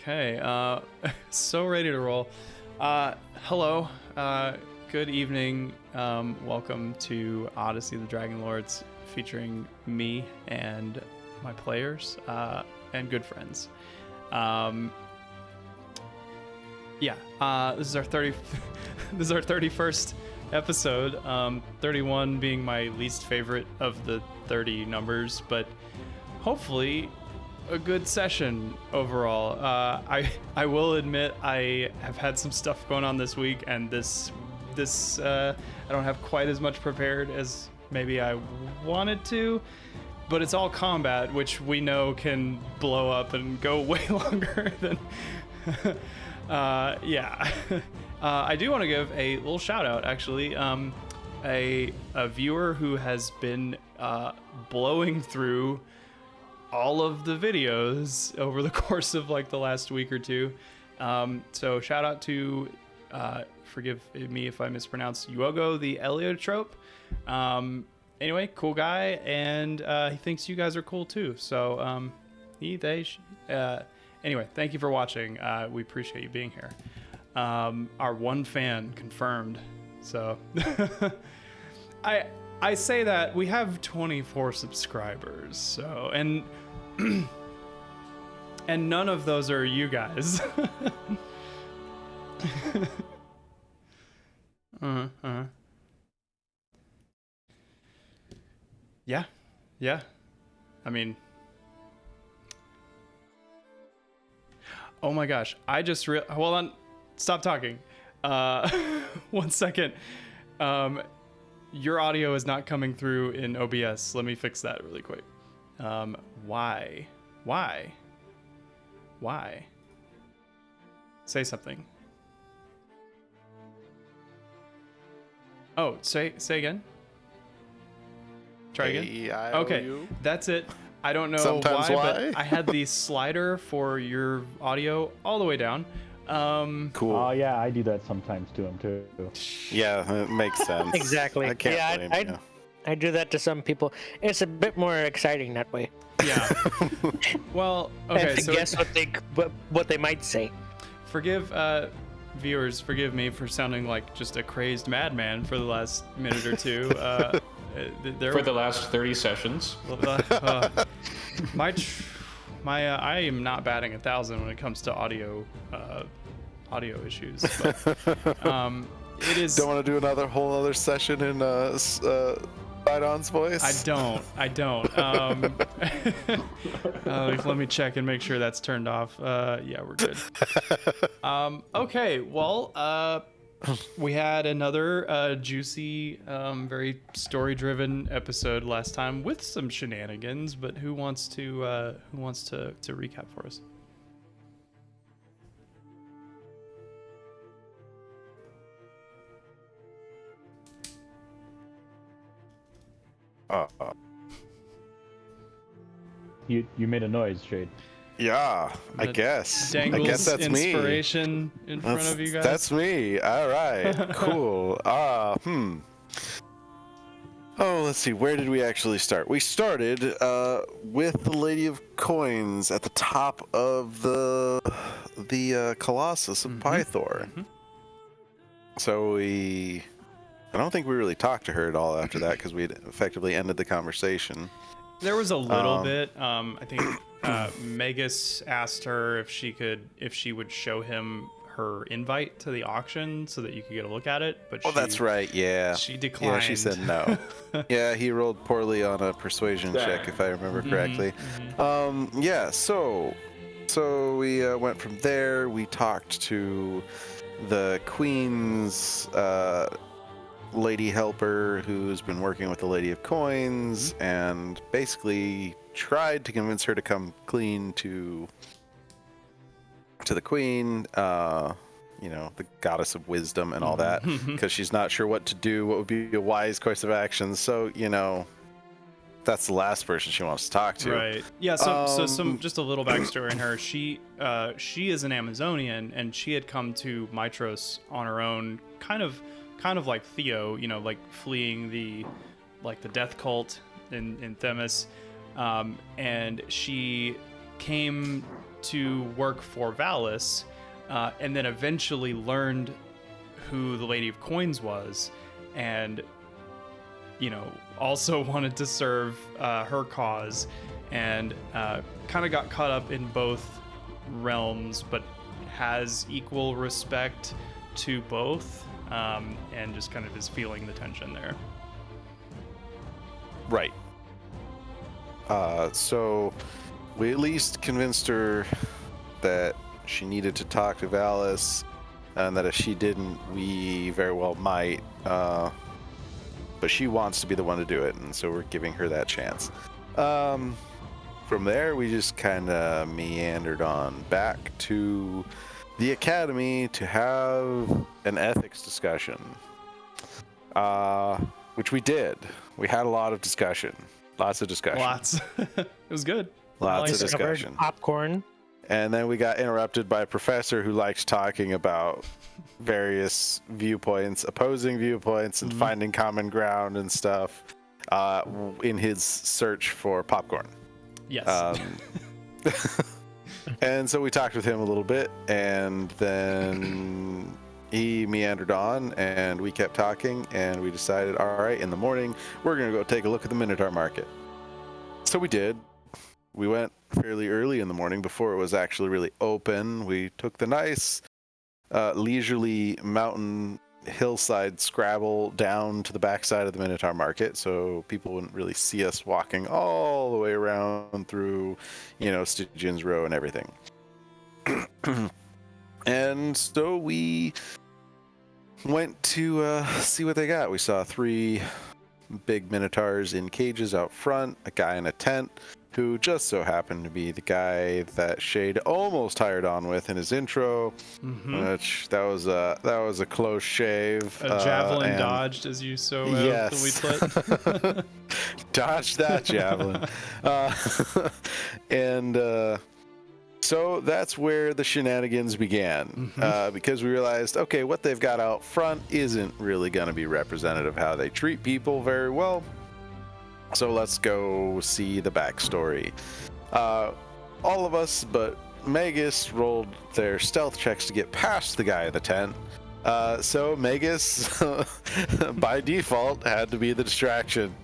Okay, so ready to roll. Hello, good evening. Welcome to Odyssey, the Dragonlords, featuring me and my players and good friends. This is our 30. This is our 31st episode. 31 being my least favorite of the 30 numbers, but hopefully a good session overall. I will admit I have had some stuff going on this week, and this I don't have quite as much prepared as maybe I wanted to, but it's all combat, which we know can blow up and go way longer than. I do want to give a little shout out, actually. A viewer who has been blowing through all of the videos over the course of like the last week or two. So shout out to, forgive me if I mispronounce, Yuogo the Heliotrope. Anyway, cool guy, and he thinks you guys are cool too. So anyway, thank you for watching. We appreciate you being here. Our one fan confirmed. So I say that we have 24 subscribers, so and none of those are you guys. Yeah. I mean, oh my gosh, I just hold on, stop talking. 1 second. Your audio is not coming through in OBS. Let me fix that really quick. Why? Say something. Oh, say again. Try again. Okay, that's it. I don't know Sometimes why, but I had the slider for your audio all the way down. Cool. Oh yeah, I do that sometimes to him too. Yeah, it makes sense. Exactly. I can't blame you. I do that to some people. It's a bit more exciting that way. Yeah. Well, okay. And to guess what they might say. Forgive viewers. Forgive me for sounding like just a crazed madman for the last minute or two. For the last 30 sessions. I am not batting 1,000 when it comes to audio issues. But, it is. Don't want to do another whole other session in Sidon's voice. I don't. Let me check and make sure that's turned off. Yeah, we're good. Okay. Well, we had another juicy, very story-driven episode last time with some shenanigans. But who wants to recap for us? You made a noise, Shade. Yeah, I guess. Dangles I guess that's inspiration me. in front of you guys. That's me. All right. Cool. Oh, let's see. Where did we actually start? We started with the Lady of Coins at the top of the Colossus of Pythor. Mm-hmm. So I don't think we really talked to her at all after that because we had effectively ended the conversation. There was a little bit. I think Megas asked her if she would show him her invite to the auction so that you could get a look at it. But that's right. Yeah. She declined. Yeah, she said no. Yeah, he rolled poorly on a persuasion check, if I remember correctly. Mm-hmm. Yeah. So we went from there. We talked to the Queen's lady helper who's been working with the Lady of Coins and basically tried to convince her to come clean to the Queen, the goddess of wisdom and all that, because she's not sure what to do, what would be a wise course of action. So, that's the last person she wants to talk to. Right. Yeah. So just a little backstory on her. She is an Amazonian, and she had come to Mitros on her own, kind of like Theo, like fleeing the death cult in Themis, and she came to work for Valis, and then eventually learned who the Lady of Coins was, and also wanted to serve her cause, and kind of got caught up in both realms, but has equal respect to both, and just kind of is feeling the tension there. Right. So we at least convinced her that she needed to talk to Valis, and that if she didn't, we very well might. But she wants to be the one to do it, and so we're giving her that chance. From there, we just kind of meandered on back to the academy to have an ethics discussion, which we did. We had a lot of discussion. Lots of discussion. Lots. It was good. Lots of Discovered discussion. popcorn. And then we got interrupted by a professor who likes talking about various viewpoints, opposing viewpoints, and finding common ground and stuff in his search for popcorn. Yes. And so we talked with him a little bit, and then he meandered on, and we kept talking, and we decided, all right, in the morning, we're going to go take a look at the Minotaur Market. So we did. We went fairly early in the morning before it was actually really open. We took the nice, leisurely mountain hillside scrabble down to the backside of the Minotaur Market, so people wouldn't really see us walking all the way around through, Stygian's Row and everything. And so we went to see what they got. We saw 3 big minotaurs in cages out front, a guy in a tent, who just so happened to be the guy that Shade almost hired on with in his intro, which that was a close shave. A javelin dodged, as you so yes. put. Dodged that javelin. So that's where the shenanigans began, because we realized, okay, what they've got out front isn't really going to be representative of how they treat people very well. So let's go see the backstory. All of us but Magus rolled their stealth checks to get past the guy in the tent. So Magus, by default, had to be the distraction.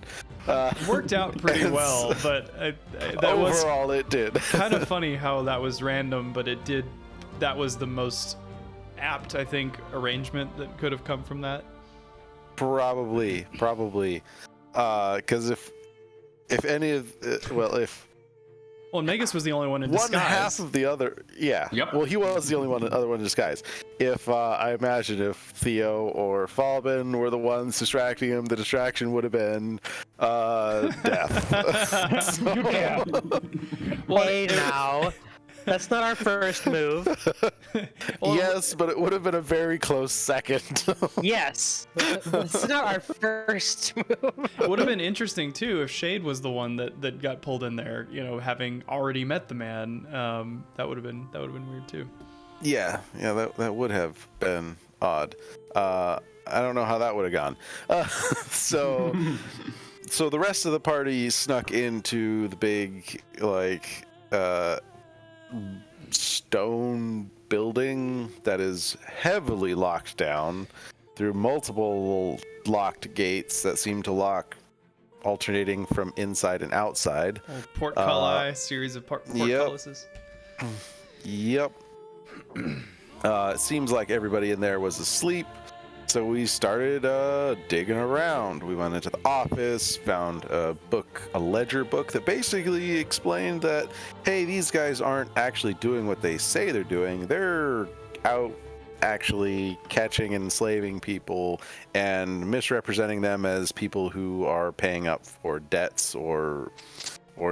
It worked out pretty well, but overall it did. Kind of funny how that was random, but it did. That was the most apt, I think, arrangement that could have come from that. Probably, because if any of, Well, Magus was the only one in disguise. One half of the other, yeah. Yep. Well, he was the other one in disguise. If I imagine if Theo or Falbin were the ones distracting him, the distraction would have been death. Yeah. Hey, now. That's not our first move. Yes, but it would have been a very close second. Yes. It's not our first move. It would have been interesting too if Shade was the one that got pulled in there. Having already met the man, that would have been weird too. Yeah, that would have been odd. I don't know how that would have gone. So the rest of the party snuck into the big stone building that is heavily locked down through multiple locked gates that seem to lock alternating from inside and outside. Portcullis, series of portcullises. Yep. It seems like everybody in there was asleep, so we started digging around. We went into the office, found a ledger book that basically explained that, hey, these guys aren't actually doing what they say they're doing. They're out actually catching and enslaving people and misrepresenting them as people who are paying up for debts or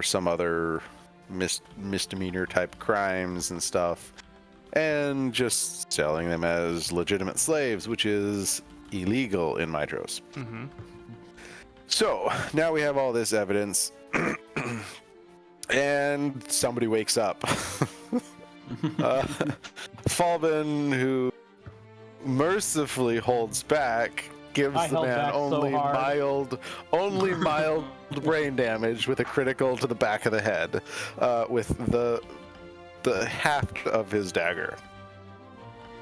some other misdemeanor type crimes and stuff, and just selling them as legitimate slaves, which is illegal in Midros. So now we have all this evidence, and somebody wakes up. Falbin, who mercifully holds back, gives the man only mild brain damage with a critical to the back of the head, with the the haft of his dagger.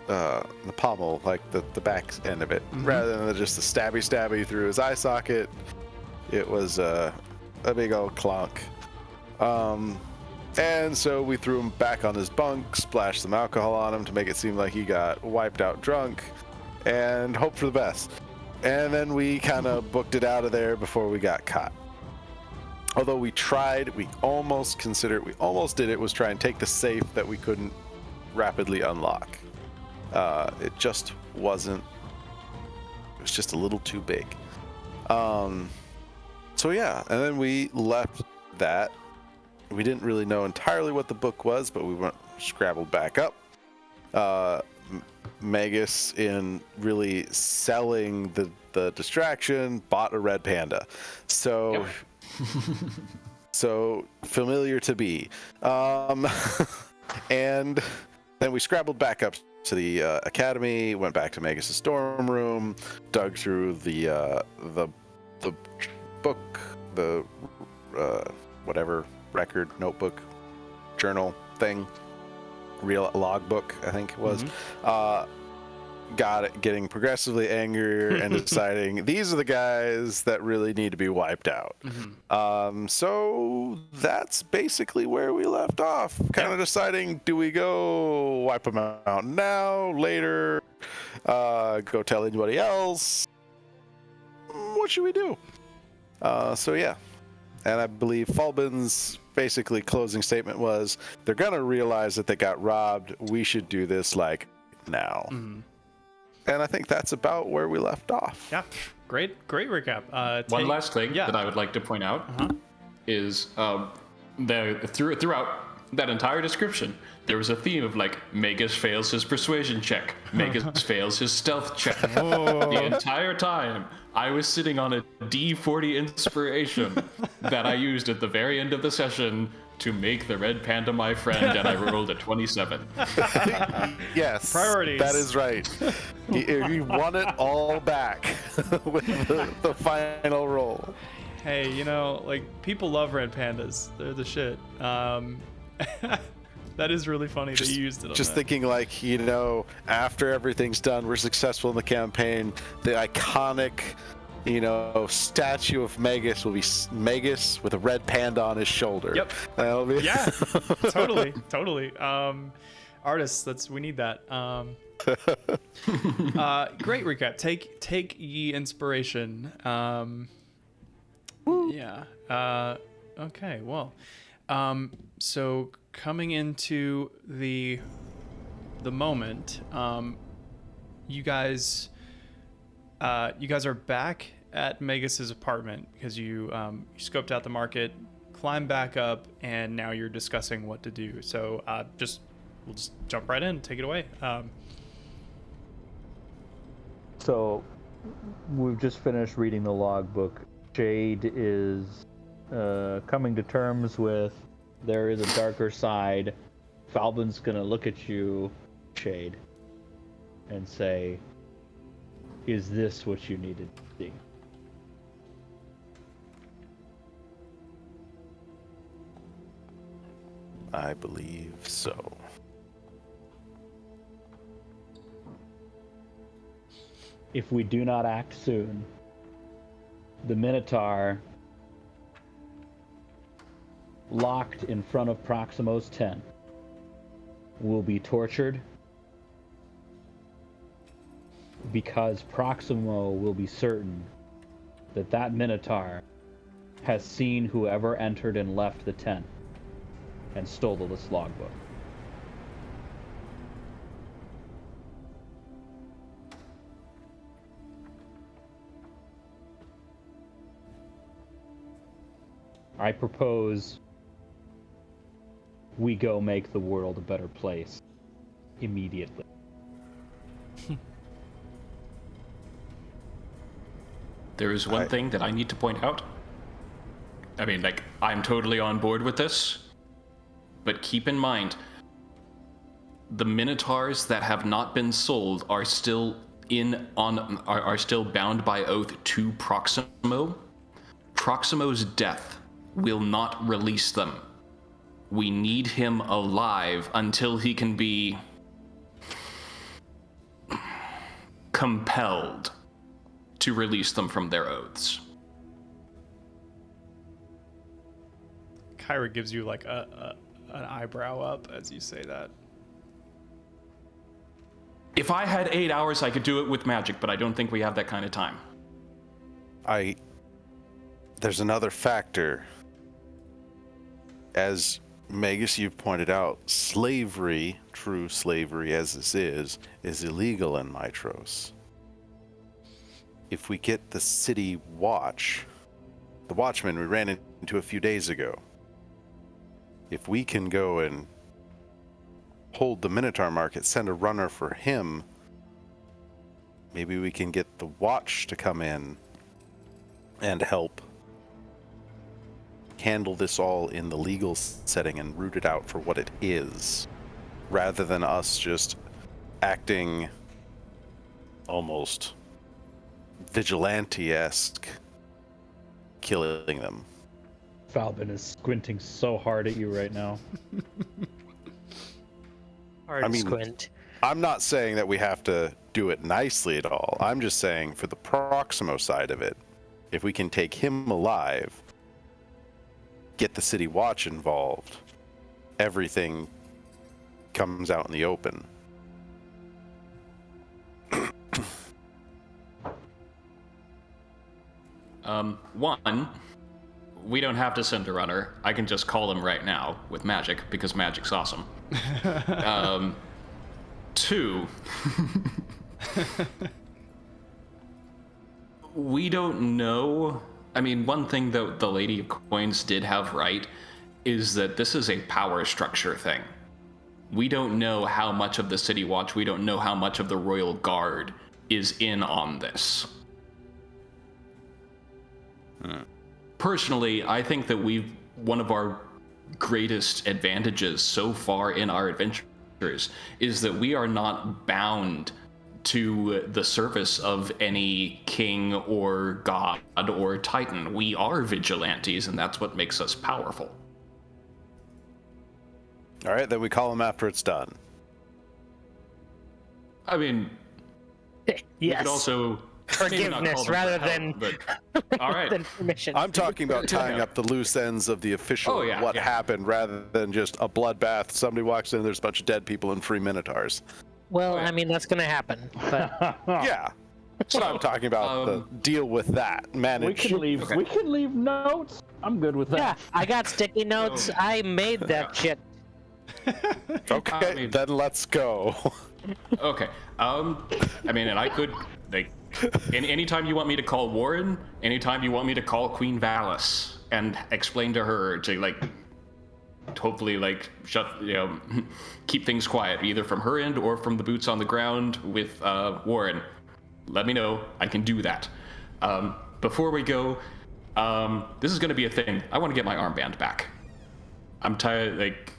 The pommel, like the back end of it, rather than just the stabby through his eye socket. It was a big old clunk. And so we threw him back on his bunk, splashed some alcohol on him to make it seem like he got wiped out drunk, and hoped for the best. And then we kind of booked it out of there before we got caught. Although we tried, we almost did it, was try and take the safe that we couldn't rapidly unlock. It just wasn't, it was just a little too big. So yeah, and then we left that. We didn't really know entirely what the book was, but we scrabbled back up. Magus, in really selling the distraction, bought a red panda. So, so familiar to be. And then we scrabbled back up to the academy, went back to Magus' dorm room, dug through the book, the whatever record, notebook, journal thing, real logbook, I think it was. Getting progressively angrier and deciding these are the guys that really need to be wiped out. So that's basically where we left off. Kind of deciding, do we go wipe them out now, later, go tell anybody else? What should we do? So yeah. And I believe Falbin's basically closing statement was, they're going to realize that they got robbed. We should do this like now. And I think that's about where we left off. Yeah, great recap. One last thing that I would like to point out is throughout that entire description, there was a theme of like, Magus fails his persuasion check, Magus fails his stealth check. The entire time, I was sitting on a D40 inspiration that I used at the very end of the session to make the red panda my friend, and I rolled a 27. Yes, priorities. That is right. He won it all back with the final roll. Hey, you know, like, people love red pandas. They're the shit. That is really funny that you used it on Just that. thinking, like, you know, after everything's done, we're successful in the campaign, the iconic, you know, statue of Magus will be Magus with a red panda on his shoulder. Yep. That'll be... Yeah, totally. Artists, we need that. Great recap. Take ye inspiration. Yeah. Okay, well. So coming into the moment, you guys are back at Magus's apartment because you scoped out the market, climbed back up, and now you're discussing what to do. So we'll just jump right in. Take it away. So we've just finished reading the logbook. Jade is coming to terms with there is a darker side. Falbin's gonna look at you, Jade, and say, is this what you needed to see? I believe so. If we do not act soon, the Minotaur locked in front of Proximo's tent will be tortured because Proximo will be certain that that Minotaur has seen whoever entered and left the tent and stole this logbook. I propose we go make the world a better place immediately. There is one thing that I need to point out. I mean, like, I'm totally on board with this, but keep in mind, the Minotaurs that have not been sold are still are still bound by oath to Proximo. Proximo's death will not release them. we need him alive until he can be compelled to release them from their oaths. Kyra gives you like an eyebrow up as you say that. If I had 8 hours, I could do it with magic, but I don't think we have that kind of time. There's another factor. As Magus, you've pointed out, slavery, true slavery as this is illegal in Mitros. If we get the city watch, the watchman we ran into a few days ago, if we can go and hold the Minotaur Market, send a runner for him, maybe we can get the watch to come in and help handle this all in the legal setting and root it out for what it is, rather than us just acting almost vigilante-esque, killing them. Falbin is squinting so hard at you right now. Hard squint. I'm not saying that we have to do it nicely at all. I'm just saying for the Proximo side of it, if we can take him alive, get the city watch involved, everything comes out in the open. One, we don't have to send a runner. I can just call him right now with magic, because magic's awesome. Two, we don't know. I mean, one thing that the Lady of Coins did have right is that this is a power structure thing. We don't know how much of the City Watch, we don't know how much of the Royal Guard is in on this. Personally, I think that one of our greatest advantages so far in our adventures is that we are not bound to the service of any king or god or titan. We are vigilantes, and that's what makes us powerful. All right, then we call him after it's done. I mean, we Yes. could also maybe not Forgiveness call them rather for help, than but all right. than permission. I'm talking about tying up the loose ends of the official what happened, rather than just a bloodbath. Somebody walks in, there's a bunch of dead people and free minotaurs. Well, I mean, that's gonna happen, but Yeah, that's what I'm talking about. The deal with that. Manage. We can leave. Okay. We can leave notes. I'm good with that. yeah, I got sticky notes. I made that shit. Okay, I mean- then let's go. Okay. I mean, and I could like, anytime you want me to call Warren, anytime you want me to call Queen Valis and explain to her to like, hopefully like keep things quiet, either from her end or from the boots on the ground with Warren. Let me know. I can do that. Before we go, this is going to be a thing. I want to get my armband back. I'm tired. Like,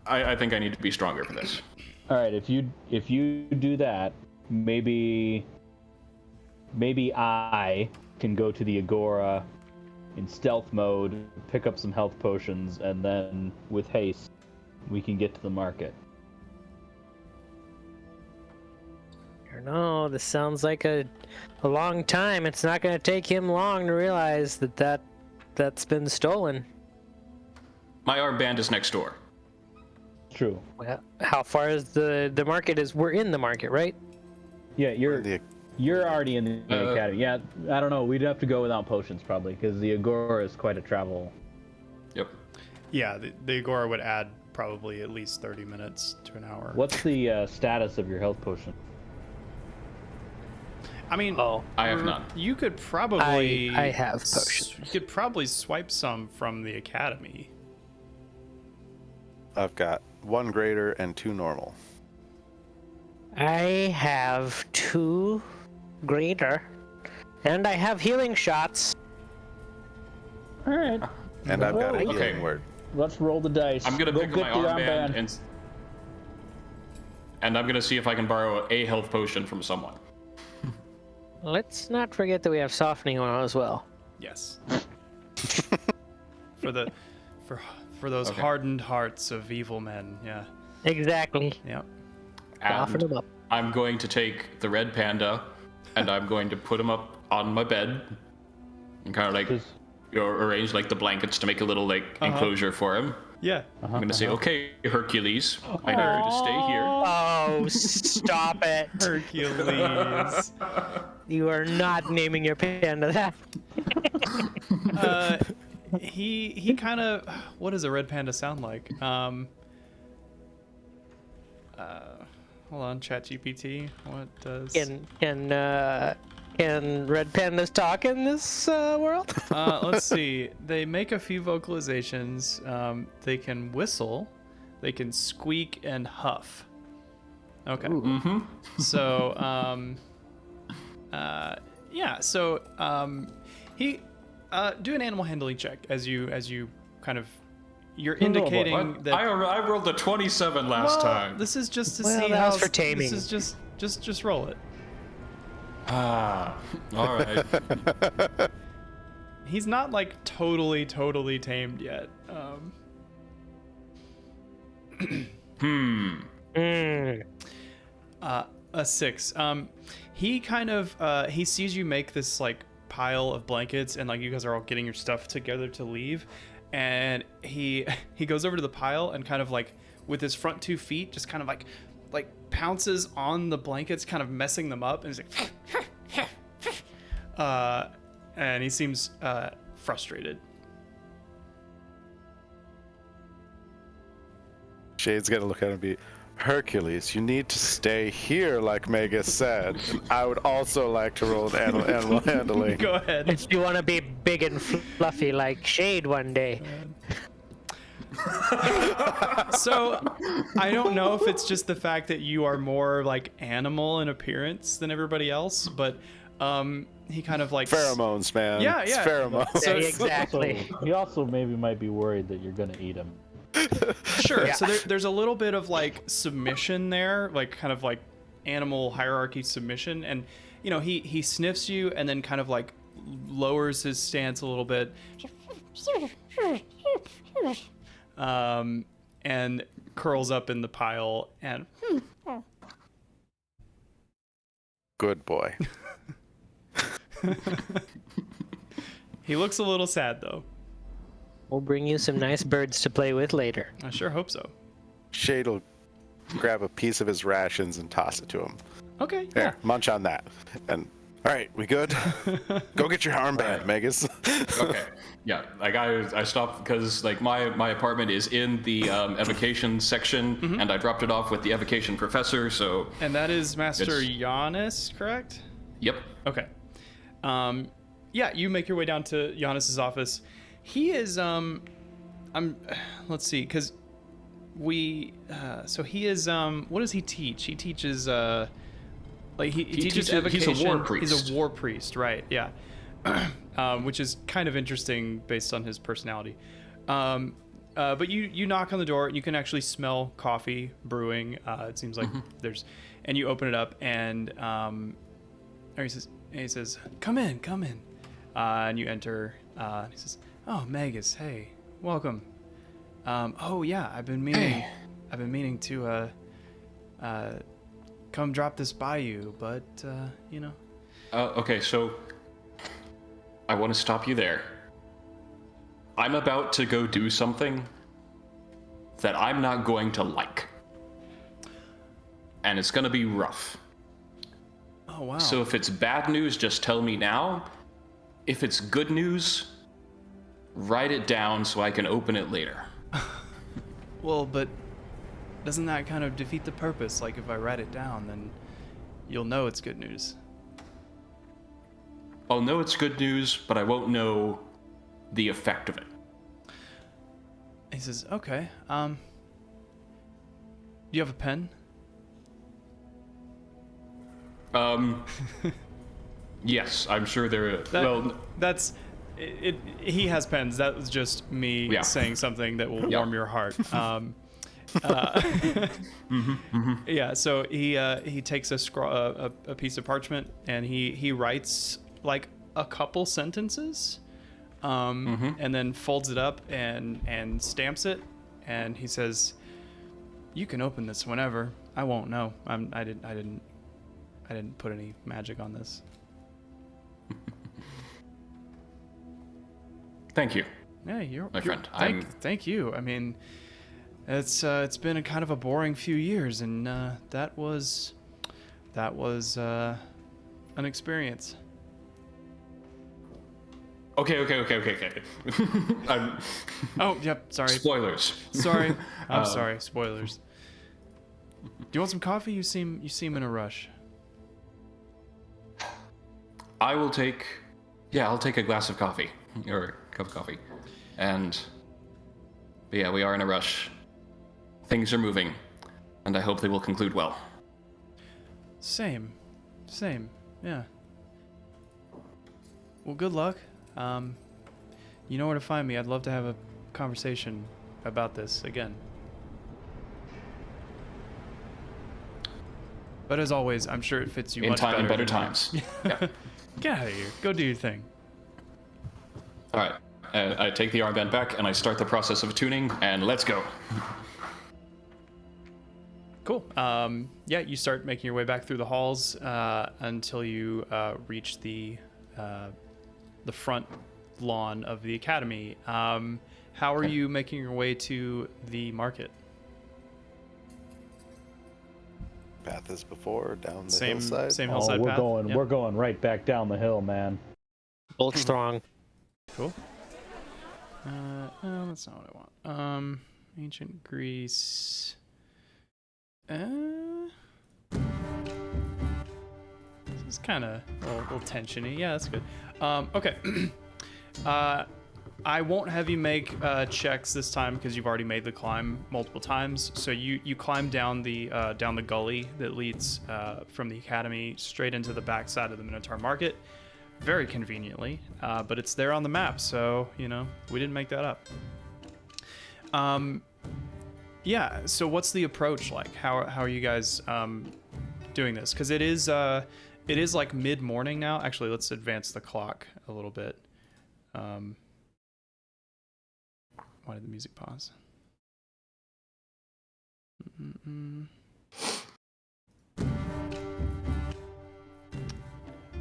I think I need to be stronger for this. All right, if you do that, maybe I can go to the Agora in stealth mode, pick up some health potions, and then with haste, we can get to the market. I don't know. This sounds like a long time. It's not gonna take him long to realize that's been stolen. My armband is next door. True. Well, how far is the market? We're in the market, right? Yeah, you're already in the academy. Yeah, I don't know. We'd have to go without potions probably, because the Agora is quite a travel. Yep. Yeah, the Agora would add probably at least 30 minutes to an hour. What's the status of your health potion? I mean, I have none. You could probably. I have potions. You could probably swipe some from the academy. I've got 1 greater and 2 normal. I have 2 greater, and I have healing shots. All right. And I've got a Okay. healing word. Let's roll the dice. I'm gonna Go pick up get my the armband and I'm gonna see if I can borrow a health potion from someone. Let's not forget that we have softening oil as well. Yes. for for those Okay. hardened hearts of evil men. Yeah. Exactly. Yeah. Soften And them up. I'm going to take the red panda, and I'm going to put him up on my bed, and kind of like Just- arrange like the blankets to make a little like enclosure for him. Yeah. I'm gonna say, okay, Hercules, I need you to stay here. Oh, stop it. Hercules. You are not naming your panda that. He kind of. What does a red panda sound like? Hold on, ChatGPT. What does? Can red pandas talk in this world? Let's see. They make a few vocalizations. They can whistle. They can squeak and huff. Okay. So, yeah. So, he do an animal handling check as you kind of. You're indicating What? that. I rolled a 27 last time. This is just to Well, see that how. was for taming. This is just roll it. Ah, all right. He's not like totally tamed yet. A 6. He kind of he sees you make this like pile of blankets, and like you guys are all getting your stuff together to leave, and he goes over to the pile and kind of like with his front 2 feet just kind of like pounces on the blankets, kind of messing them up, and he's like and he seems frustrated. Shade's gonna look at him and be, Hercules, you need to stay here, like Magus said. And I would also like to roll an animal handling. Go ahead. If you want to be big and fluffy like Shade one day. So I don't know if it's just the fact that you are more like animal in appearance than everybody else, but he kind of like Pheromones, man. Yeah, It's yeah. pheromones. Yeah, So exactly. he also maybe might be worried that you're gonna eat him. Sure. Yeah. So there's a little bit of like submission there, like kind of like animal hierarchy submission, and you know he sniffs you and then kind of like lowers his stance a little bit, and curls up in the pile and Good boy. he looks a little sad though. We'll bring you some nice birds to play with later. I sure hope so. Shade will grab a piece of his rations and toss it to him. Okay. Here, munch on that. And all right, we good? Go get your armband, Magus. Okay. Yeah, like I stopped because like my apartment is in the evocation section, and I dropped it off with the evocation professor. So. And that is Master It's- Giannis, correct? Yep. Okay. Yeah, you make your way down to Giannis's office. He is let's see, because so he is what does he teach? He teaches like he teaches evocation. He's a war priest. He's a war priest, right? Yeah. Which is kind of interesting based on his personality. But you knock on the door, and you can actually smell coffee brewing. It seems like and you open it up, and he says, "Come in." And you enter. And he says, "Oh, Magus, hey, welcome. Oh yeah, I've been meaning to come drop this by you, but you know." Okay, so I want to stop you there. I'm about to go do something that I'm not going to like. And it's going to be rough. Oh wow. So if it's bad news, just tell me now. If it's good news, write it down so I can open it later. Well, but doesn't that kind of defeat the purpose? Like if I write it down, then you'll know it's good news. I'll know it's good news, but I won't know the effect of it. He says, "Okay. Do you have a pen?" Yes, I'm sure there. That's it. He has pens. That was just me saying something that will warm your heart. Yeah. So he takes a piece of parchment and he writes like a couple sentences, and then folds it up and stamps it, and he says, "You can open this whenever. I won't know. I didn't put any magic on this." Thank you. Yeah, my friend. Thank you. I mean, it's been a kind of a boring few years, and that was an experience. Okay. Oh, yep. Sorry. Spoilers. Sorry. I'm sorry. Spoilers. Do you want some coffee? You seem in a rush. I'll take a glass of coffee or a cup of coffee, but yeah, we are in a rush. Things are moving, and I hope they will conclude well. Same. Yeah. Well, good luck. You know where to find me. I'd love to have a conversation about this again. But as always, I'm sure it fits you In much time better. and better than me. times. Yeah. Get out of here. Go do your thing. All right. I take the armband back and I start the process of tuning, and let's go. Cool. Yeah, you start making your way back through the halls until you reach the front lawn of the academy. How are you making your way to the market? Path as before, down the Same hillside. hillside path. We're going right back down the hill, man. Bolt strong. Cool. That's not what I want. Ancient Greece. This is kind of a little tensiony. Yeah, that's good. Okay. I won't have you make checks this time because you've already made the climb multiple times. So you climb down the gully that leads from the academy straight into the backside of the Minotaur Market, very conveniently. But it's there on the map, so we didn't make that up. Yeah. So what's the approach like? How are you guys doing this? Because it is like mid-morning now. Actually, let's advance the clock a little bit. Why did the music pause?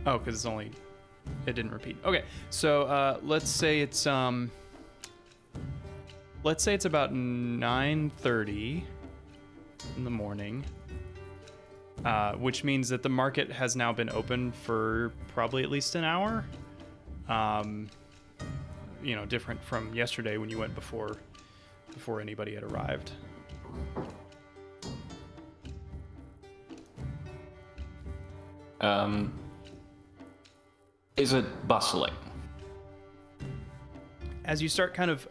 Oh, because it didn't repeat. Okay, so let's say it's about 9:30 in the morning, which means that the market has now been open for probably at least an hour. Different from yesterday when you went before anybody had arrived. Is it bustling? As you start kind of,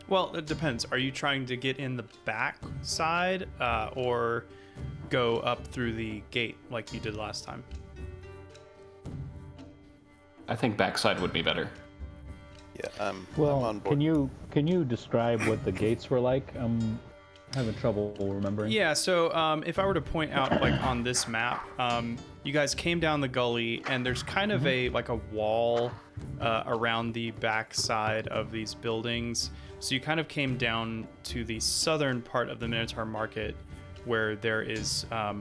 well, it depends. Are you trying to get in the back side or go up through the gate like you did last time? I think backside would be better. Yeah, I'm on board. Can you describe what the gates were like? I'm having trouble remembering. Yeah, so if I were to point out like on this map, you guys came down the gully and there's kind of a wall around the back side of these buildings. So you kind of came down to the southern part of the Minotaur Market where there is a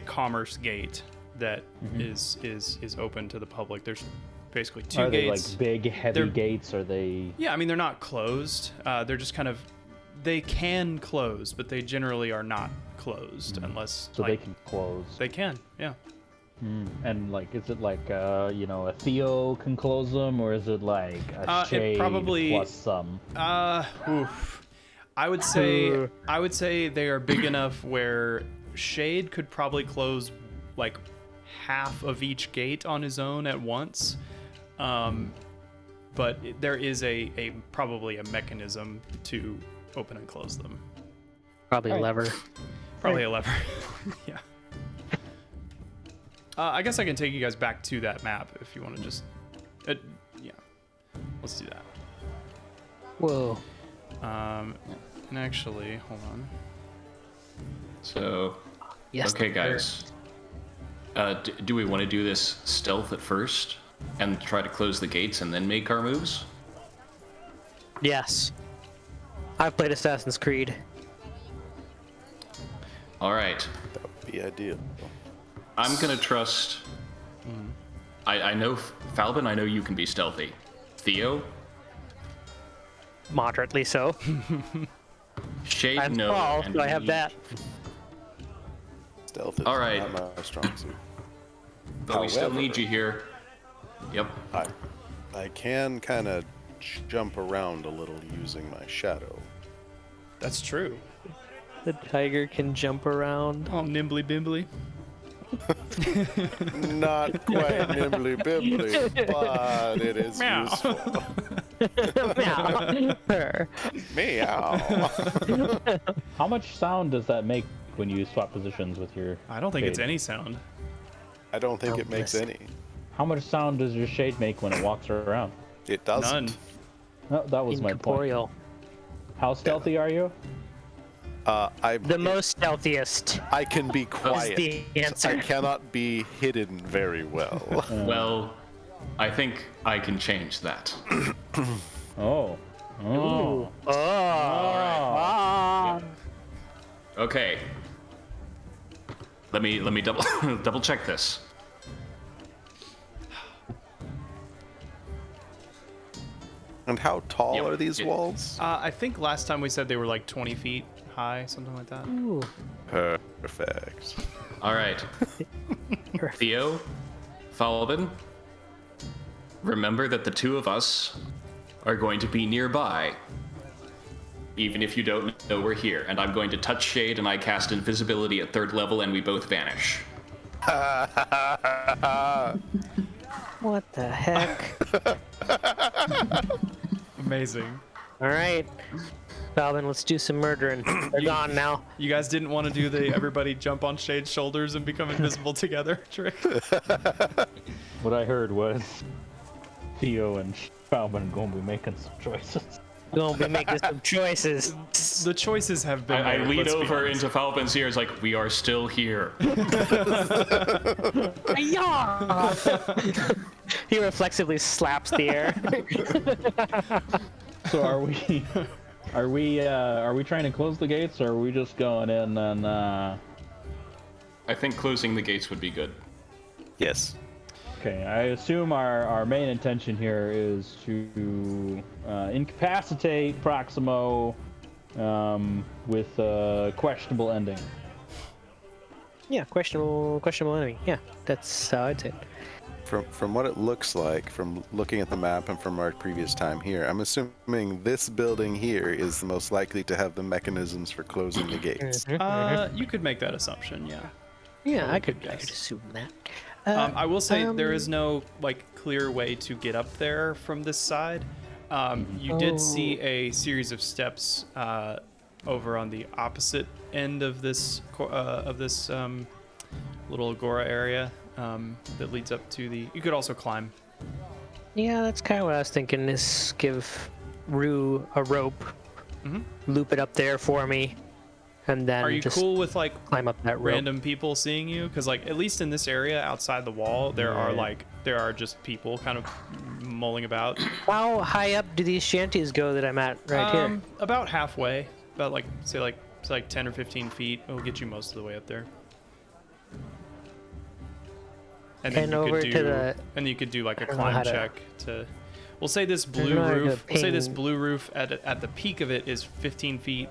commerce gate that is open to the public. There's basically two gates. Are they like big, heavy gates? Are they? Yeah, I mean they're not closed. They're just kind of. They can close, but they generally are not closed unless. So they can close. They can, yeah. And like, is it like a Theo can close them, or is it like a Shade plus some? Oof. I would say they are big enough where Shade could probably close like half of each gate on his own at once. But there is probably a mechanism to open and close them. Probably a lever. Probably a lever. Yeah. I guess I can take you guys back to that map if you want to just... yeah. Let's do that. Whoa. And actually, hold on. So, Yes. okay, guys. Do we want to do this stealth at first, and try to close the gates and then make our moves? Yes. I've played Assassin's Creed. All right. That would be ideal. I'm gonna trust. I know Falbin. I know you can be stealthy. Theo, Moderately so. Shade, I'm no. tall, and so I have me. that. Stealth is All right. not my strong suit. But we still However- need you here. Yep. I can kind of jump around a little using my shadow. That's true. The tiger can jump around. Oh, nimbly bimbly. Not quite nimbly bimbly, but it is Meow. useful. Meow. Purr. Meow. How much sound does that make when you swap positions with your? I don't think it's shade? any sound. I don't think it makes Helpless. any. How much sound does your shade make when it walks around? It doesn't. None. No, that was my point. Incorporeal. How stealthy are you? The most stealthiest I can be is quiet. the I answer. cannot be hidden very well. Well, I think I can change that. Oh. Oh. Oh. Okay. Let me double double check this. And how tall Yep, are these it- walls? I think last time we said they were like 20 feet high, something like that. Ooh. Perfect. All right. Theo, Falbin, remember that the two of us are going to be nearby. Even if you don't know we're here. And I'm going to touch Shade and I cast invisibility at 3rd level and we both vanish. What the heck? Amazing. All right. Falvin, let's do some murdering. They're gone now. You guys didn't want to do the everybody jump on Shade's shoulders and become invisible together trick? What I heard was Theo and Falvin going to be making some choices. Gonna be making some choices. The choices have been I made, lean let's be over honest. into Falbin's ears like, we are still here. Ayah! He reflexively slaps the air. So are we trying to close the gates, or are we just going in and I think closing the gates would be good. Yes. Okay, I assume our main intention here is to incapacitate Proximo with a questionable ending. Yeah, questionable enemy. Yeah, that's how I'd say it. From what it looks like, from looking at the map and from our previous time here, I'm assuming this building here is the most likely to have the mechanisms for closing the gates. You could make that assumption, yeah. Yeah, I could guess. assume that. I will say there is no like clear way to get up there from this side. You did see a series of steps over on the opposite end of this little agora area that leads up to the. You could also climb. Yeah, that's kind of what I was thinking. Is give Rue a rope, loop it up there for me, and then Are you just cool with like climb up that rope. random people seeing you? Because like at least in this area outside the wall, there are just people kind of mulling about. How high up do these shanties go that I'm at right here? About halfway. About like say like 10 or 15 feet. It'll get you most of the way up there. And And over to the- and you could do like a don't know how climb to- check to. We'll say this don't blue know how to roof. We'll say this ping. blue roof at the peak of it is 15 feet.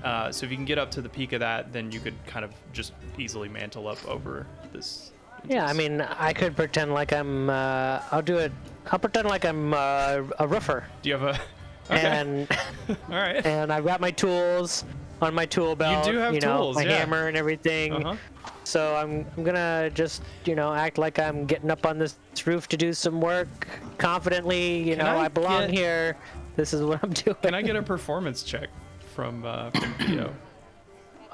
So if you can get up to the peak of that, then you could kind of just easily mantle up over this. Yeah, I mean, I could pretend like I'm. I'll do it. I'll pretend like I'm a roofer, Do you have a? Okay. and All right. and I've got my tools on my tool belt. do have tools, my yeah. hammer and everything. Uh-huh. So I'm gonna just act like I'm getting up on this roof to do some work confidently. Can I I belong get- here. This is what I'm doing. Can I get a performance check from Theo?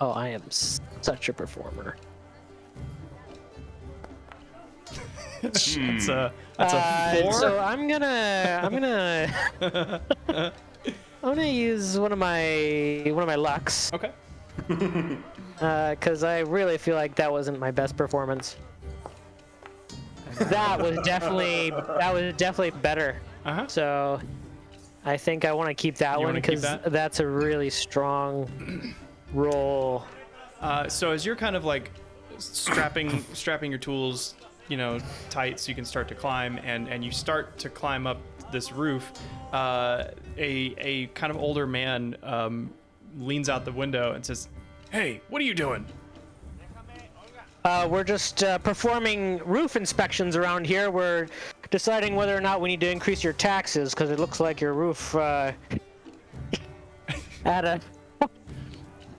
Oh, I am such a performer. That's a 4. So I'm gonna use one of my lucks. Okay. Because I really feel like that wasn't my best performance. that was definitely better. Uh-huh. So I think I want to keep that You one wanna keep because that? that's a really strong roll. So as you're kind of like strapping your tools, tight so you can start to climb, and you start to climb up this roof, a kind of older man leans out the window and says, "Hey, what are you doing?" We're just performing roof inspections around here. We're deciding whether or not we need to increase your taxes because it looks like your roof had a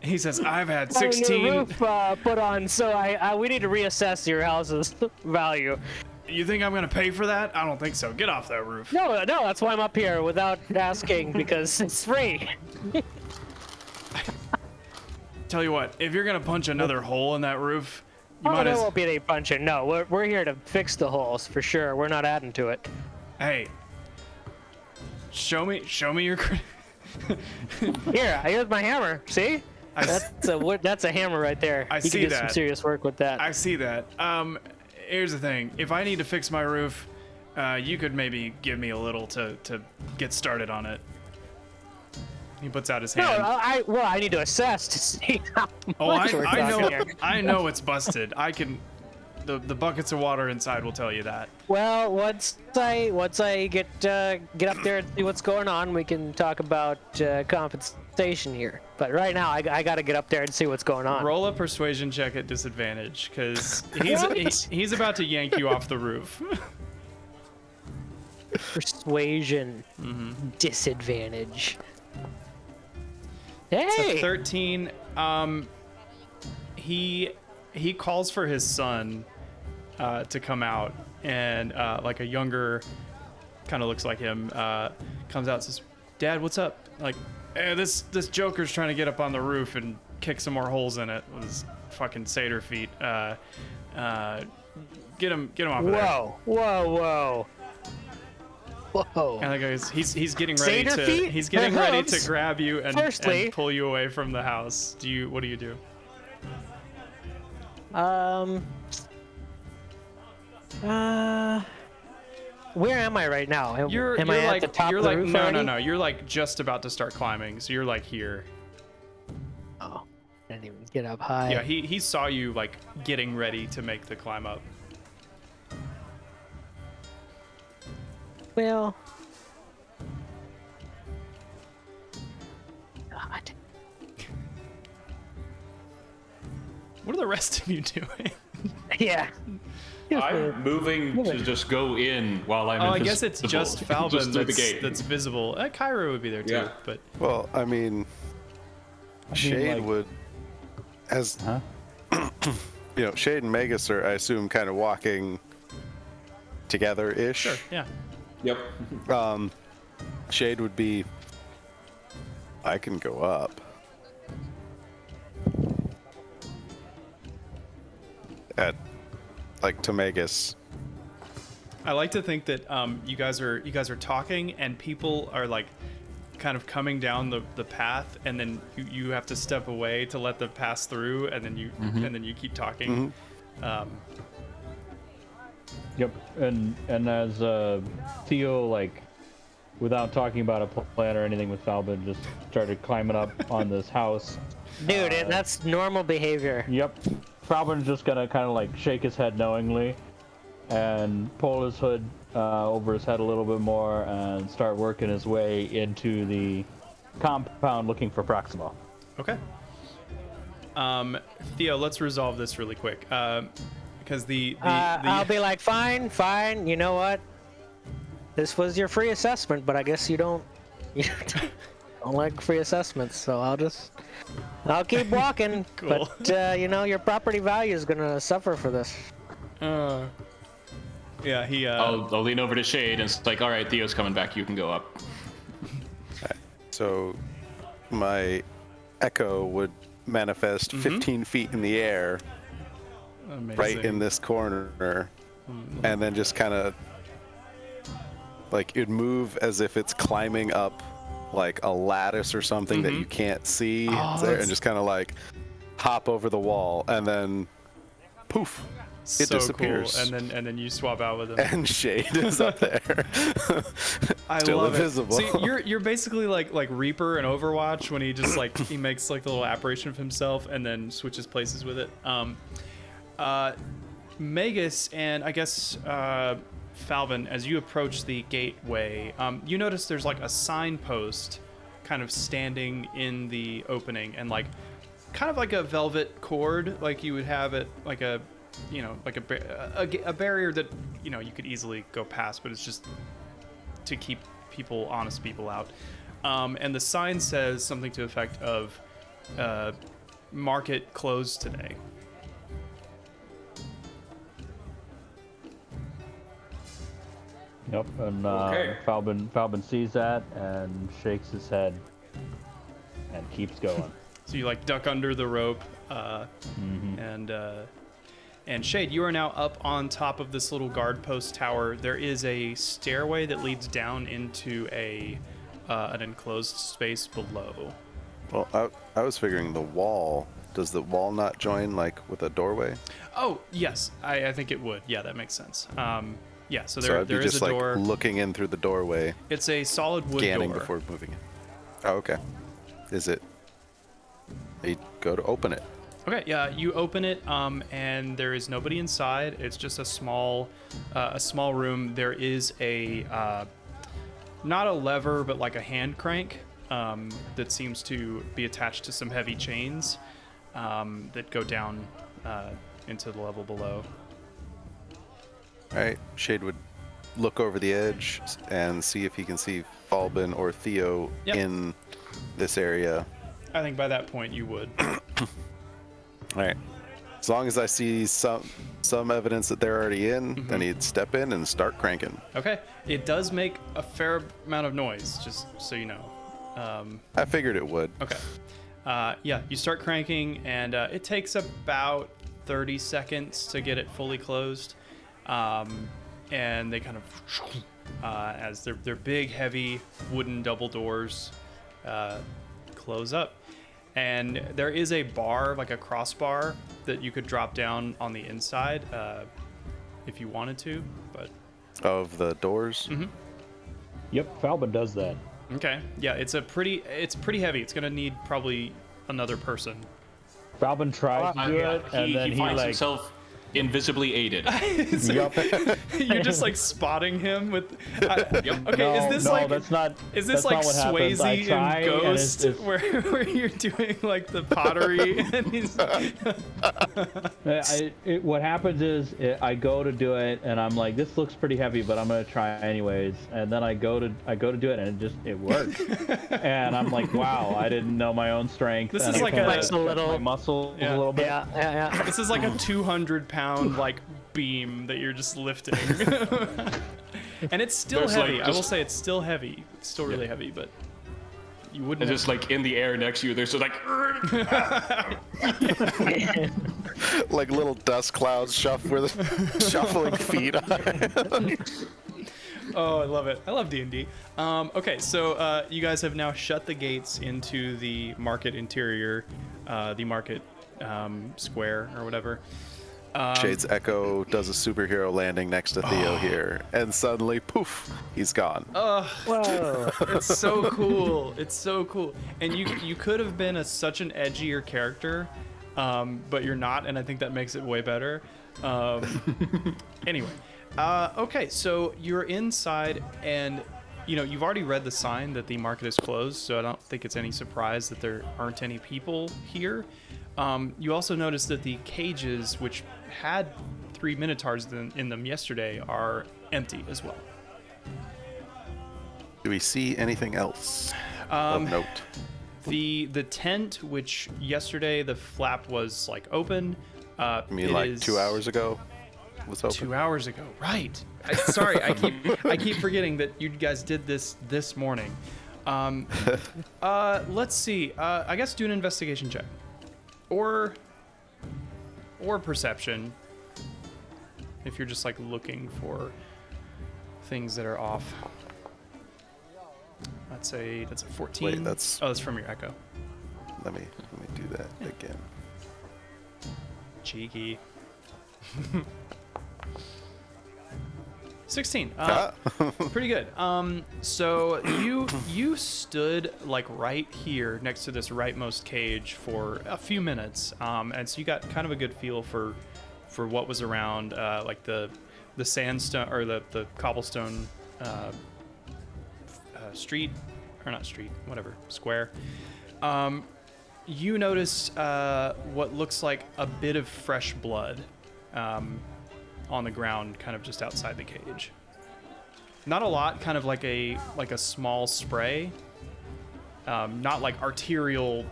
He says, "I've had had a new 16. roof put on, so we need to reassess your house's value." You think I'm gonna pay for that? I don't think so. Get off that roof." No, that's why I'm up here without asking because it's free. Tell you what, if you're gonna punch another hole in that roof, you Oh, might there as won't be any punching. No, we're here to fix the holes for sure. We're not adding to it. Hey, show me your. Here's my hammer. See? That's a hammer right there. I You see can do some that. serious work with that. I see that. Here's the thing. If I need to fix my roof, you could maybe give me a little to get started on it. He puts out his No, hand. I need to assess to see how much we're I talking know. here. I know it's busted. I can. The buckets of water inside will tell you that. Well, once I get up there and see what's going on, we can talk about compensation here. But right now, I got to get up there and see what's going on. Roll a persuasion check at disadvantage, because he's about to yank you off the roof. Persuasion disadvantage. Hey, It's a 13. He calls for his son to come out, and like a younger, kind of looks like him, comes out and says, "Dad, what's up?" Like, "Hey, this Joker's trying to get up on the roof and kick some more holes in it with his fucking satyr feet. Get him off of there." Whoa. And the guy he's getting ready Satyr feet? he's getting ready to Hooves? grab you and Firstly- pull you away from the house. What do you do? Where am I right now? Am You're I at like the top you're of the like roof no already? you're like just about to start climbing, so you're like here. Oh, I didn't even get up high. Yeah, he saw you like getting ready to make the climb up. Well, God. What are the rest of you doing? Yeah. I'm moving to just go in while I'm Oh, I invisible. guess it's just just Falbin through the gate. that's visible. Cairo would be there too, Yeah. but Well, I mean, Shade like- would, as Huh? Shade and Magus are, I assume, kind of walking together-ish. sure, yeah. Yep. Shade would be, I can go up. To Magus. I like to think that you guys are talking and people are like kind of coming down the path, and then you have to step away to let them pass through, and then you keep talking. Yep, and as Theo, like, without talking about a plan or anything with Falbin, just started climbing up on this house. Dude, that's normal behavior. Yep, Falbin's just gonna kind of like shake his head knowingly, and pull his hood over his head a little bit more, and start working his way into the compound looking for Proxima. Okay. Theo, let's resolve this really quick. Because I'll be like, fine. You know what? This was your free assessment, but I guess you don't like free assessments, so I'll keep walking. Cool. But your property value is gonna suffer for this. yeah, he I'll lean over to Shade and it's like, all right, Theo's coming back. You can go up. So my echo would manifest 15 feet in the air amazing. right in this corner, and then just kind of like it'd move as if it's climbing up like a lattice or something that you can't see there, and just kind of like hop over the wall and then poof So disappears. cool. And then you swap out with him. And Shade is up there. I Still love invisible. it. See, you're basically like Reaper in Overwatch when he just like he makes like the little apparition of himself and then switches places with it. Magus and I guess Falvin, as you approach the gateway, you notice there's like a signpost kind of standing in the opening, and like kind of like a velvet cord, like you would have it like a, you know, like a barrier that, you know, you could easily go past, but it's just to keep people, honest people out. And the sign says something to the effect of market closed today. Yep, and Okay. Falbin sees that and shakes his head and keeps going. So you like duck under the rope, and Shade, you are now up on top of this little guard post tower. There is a stairway that leads down into an enclosed space below. Well, I was figuring the wall. Does the wall not join like with a doorway? Oh yes, I think it would. Yeah, that makes sense. Yeah, so So I'd be there is just a like door. looking in through the doorway, It's a solid wood scanning door. before moving in. Oh, okay. Is it? You go to open it. Okay, yeah, you open it, and there is nobody inside. It's just a small room. There is a not a lever, but like a hand crank that seems to be attached to some heavy chains that go down into the level below. All right. Shade would look over the edge and see if he can see Falbin or Theo Yep. in this area. I think by that point you would. All right. As long as I see some evidence that they're already in, then he'd step in and start cranking. Okay, it does make a fair amount of noise, just so you know. I figured it would. Okay. Yeah, you start cranking, and it takes about 30 seconds to get it fully closed. And they kind of, as their big, heavy wooden double doors close up. And there is a bar, like a crossbar, that you could drop down on the inside if you wanted to, but... Of the doors. Yep, Falbin does that. Okay, yeah, it's pretty heavy. It's gonna need probably another person. Falbin tries to do it, and then he he finds like, himself invisibly aided. yep. You're just like spotting him with. Okay, No, is this no, like that's not. is this that's like not what happens. I Swayze try, in and Ghost, it's- where you're doing like the pottery and he's. What happens is I go to do it, and I'm like, this looks pretty heavy, but I'm gonna try anyways. And then I go to do it, and it works. And I'm like, wow, I didn't know my own strength. This and is I like kinda a- stretched my muscles Yeah. a little bit. Yeah. This is like a 200-pound like beam that you're just lifting. And it's still There's, heavy. like, I will just- say it's still heavy. It's still really heavy, but you wouldn't. And just like in the air next to you, there's just like. Like little dust clouds with shuffling feet. Oh, I love it. I love D&D. Okay, so you guys have now shut the gates into the market interior, the market square or whatever. Shade's Echo does a superhero landing next to Theo here, and suddenly, poof, he's gone. Whoa. It's so cool. It's so cool. And you could have been such an edgier character, but you're not, and I think that makes it way better. Anyway, okay, so you're inside, and you've already read the sign that the market is closed, so I don't think it's any surprise that there aren't any people here. You also notice that the cages, which had 3 Minotaurs in them yesterday, are empty as well. Do we see anything else of note? The tent, which yesterday the flap was like open. I mean, like 2 hours ago was open. 2 hours ago, right? Sorry, I keep forgetting that you guys did this morning. Let's see. I guess do an investigation check, or perception, if you're just like looking for things that are off. That's a 14. Wait, that's from your echo. let me do that again. Cheeky. 16. Pretty good. So you stood like right here next to this rightmost cage for a few minutes, and so you got kind of a good feel for what was around, like the sandstone or the cobblestone street, or not street, whatever, square. You notice what looks like a bit of fresh blood on the ground, kind of just outside the cage. Not a lot, kind of like a small spray. Not like arterial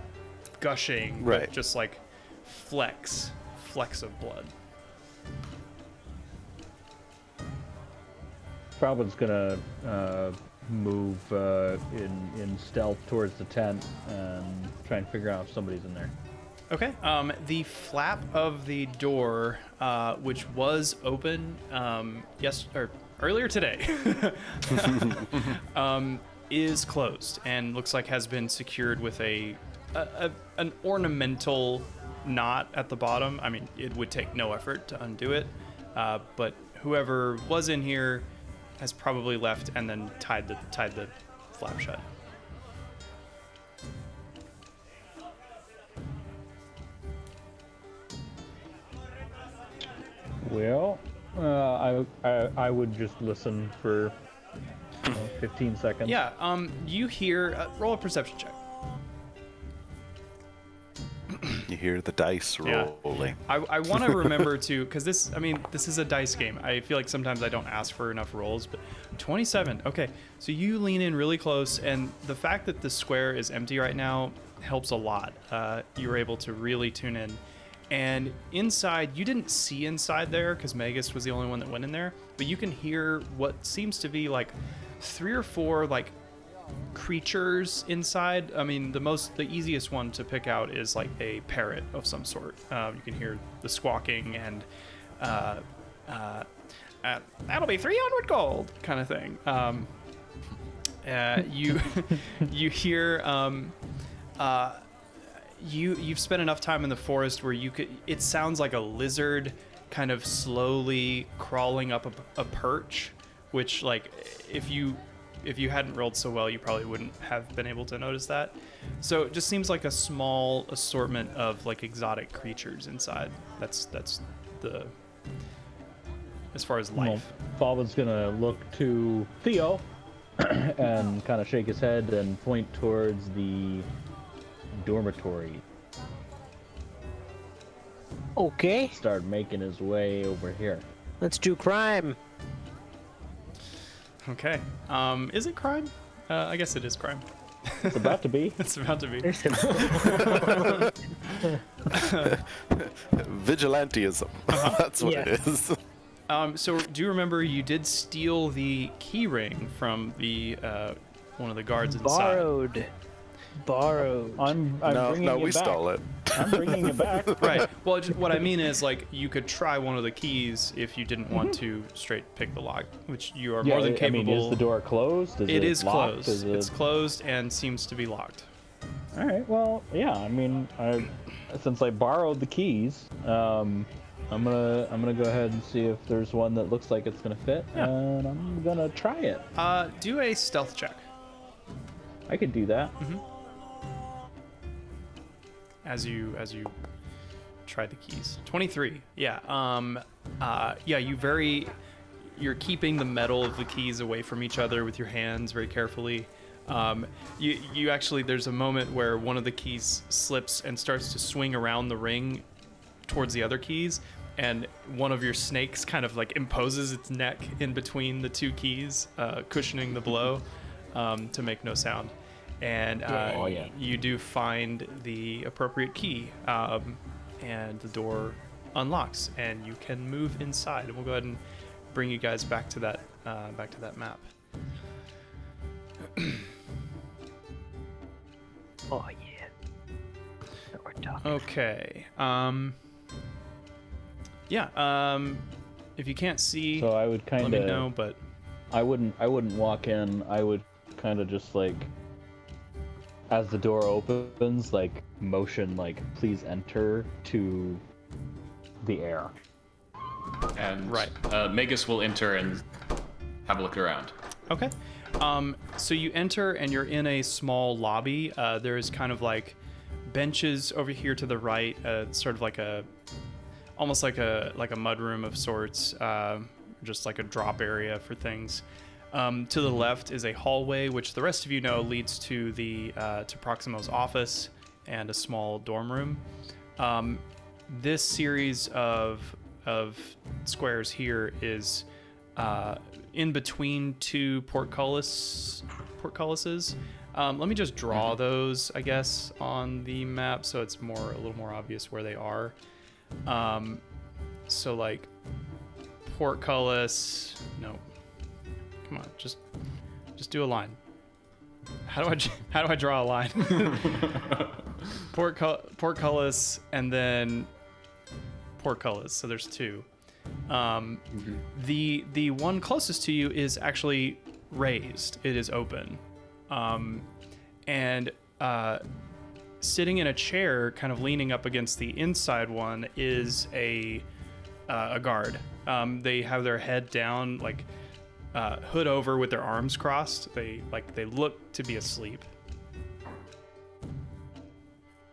gushing, Right. but just like flecks of blood. Probably's gonna move in stealth towards the tent and try and figure out if somebody's in there. Okay. The flap of the door, which was open earlier today, is closed and looks like has been secured with an ornamental knot at the bottom. I mean, it would take no effort to undo it, but whoever was in here has probably left and then tied the flap shut. Well, I would just listen for 15 seconds. Yeah. You hear. Roll a perception check. You hear the dice rolling. I want to remember to, because this is a dice game. I feel like sometimes I don't ask for enough rolls, but 27. Okay, so you lean in really close, and the fact that the square is empty right now helps a lot. You're able to really tune in. And inside, you didn't see inside there because Magus was the only one that went in there, but you can hear what seems to be like 3 or 4 like creatures inside. I mean, the easiest one to pick out is like a parrot of some sort. You can hear the squawking and that'll be 300 gold kind of thing. You hear you've spent enough time in the forest where it sounds like a lizard kind of slowly crawling up a perch, which like if you hadn't rolled so well, you probably wouldn't have been able to notice that. So it just seems like a small assortment of like exotic creatures inside. That's the as far as life. Well, Falvin's gonna look to Theo and kind of shake his head and point towards the dormitory. Okay, Start making his way over here. let's do crime. Okay. Is it crime? I guess it is crime. It's about to be. It's about to be. Vigilantism. That's what Yeah. it is. So do you remember you did steal the key ring from the one of the guards inside? Borrowed. I'm No, bringing no, it we back. stole it. I'm bringing it back. Right. Well, what I mean is, like, you could try one of the keys if you didn't want to straight pick the lock, which you are more than capable. I mean, is the door closed? It is locked? closed. Is it... It's closed and seems to be locked. All right. Well, yeah. I mean, since I borrowed the keys, I'm gonna go ahead and see if there's one that looks like it's gonna fit, Yeah. and I'm gonna try it. Do a stealth check I could do that. as you try the keys. 23. Yeah. You're keeping the metal of the keys away from each other with your hands very carefully. You actually, there's a moment where one of the keys slips and starts to swing around the ring towards the other keys, and one of your snakes kind of like imposes its neck in between the two keys, cushioning the blow to make no sound. And you do find the appropriate key, and the door unlocks, and you can move inside. And we'll go ahead and bring you guys back to that map. Oh yeah. That we're talking. Okay. If you can't see, So I would kind let me of. know. But I wouldn't walk in. I would kind of just like, as the door opens, like motion like please enter to the air. And Right. Magus will enter and have a look around. Okay. So you enter and you're in a small lobby. There is kind of like benches over here to the right, sort of like almost like a mudroom of sorts, just like a drop area for things. To the left is a hallway, which the rest of you know leads to to Proximo's office and a small dorm room. This series of squares here is in between two portcullises. Let me just draw those, I guess, on the map so it's a little more obvious where they are. So like portcullis. No, come on, just do a line. How do I draw a line? Portcullis and then portcullis. So there's two. The one closest to you is actually raised. It is open, and sitting in a chair, kind of leaning up against the inside one, is a guard. They have their head down, like hood over, with their arms crossed. They look to be asleep.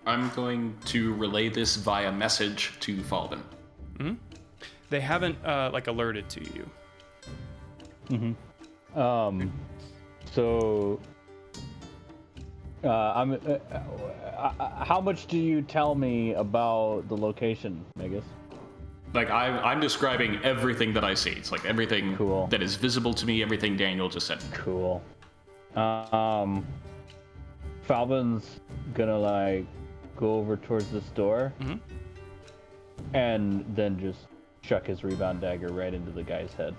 I'm going to relay this via message to Falvin. Mm-hmm. They haven't alerted to you. Mm-hmm. So, how much do you tell me about the location, Magus? Like I'm describing everything that I see. It's like everything that is visible to me, everything Daniel just said. Cool. Falvin's gonna go over towards this door, and then just chuck his rebound dagger right into the guy's head.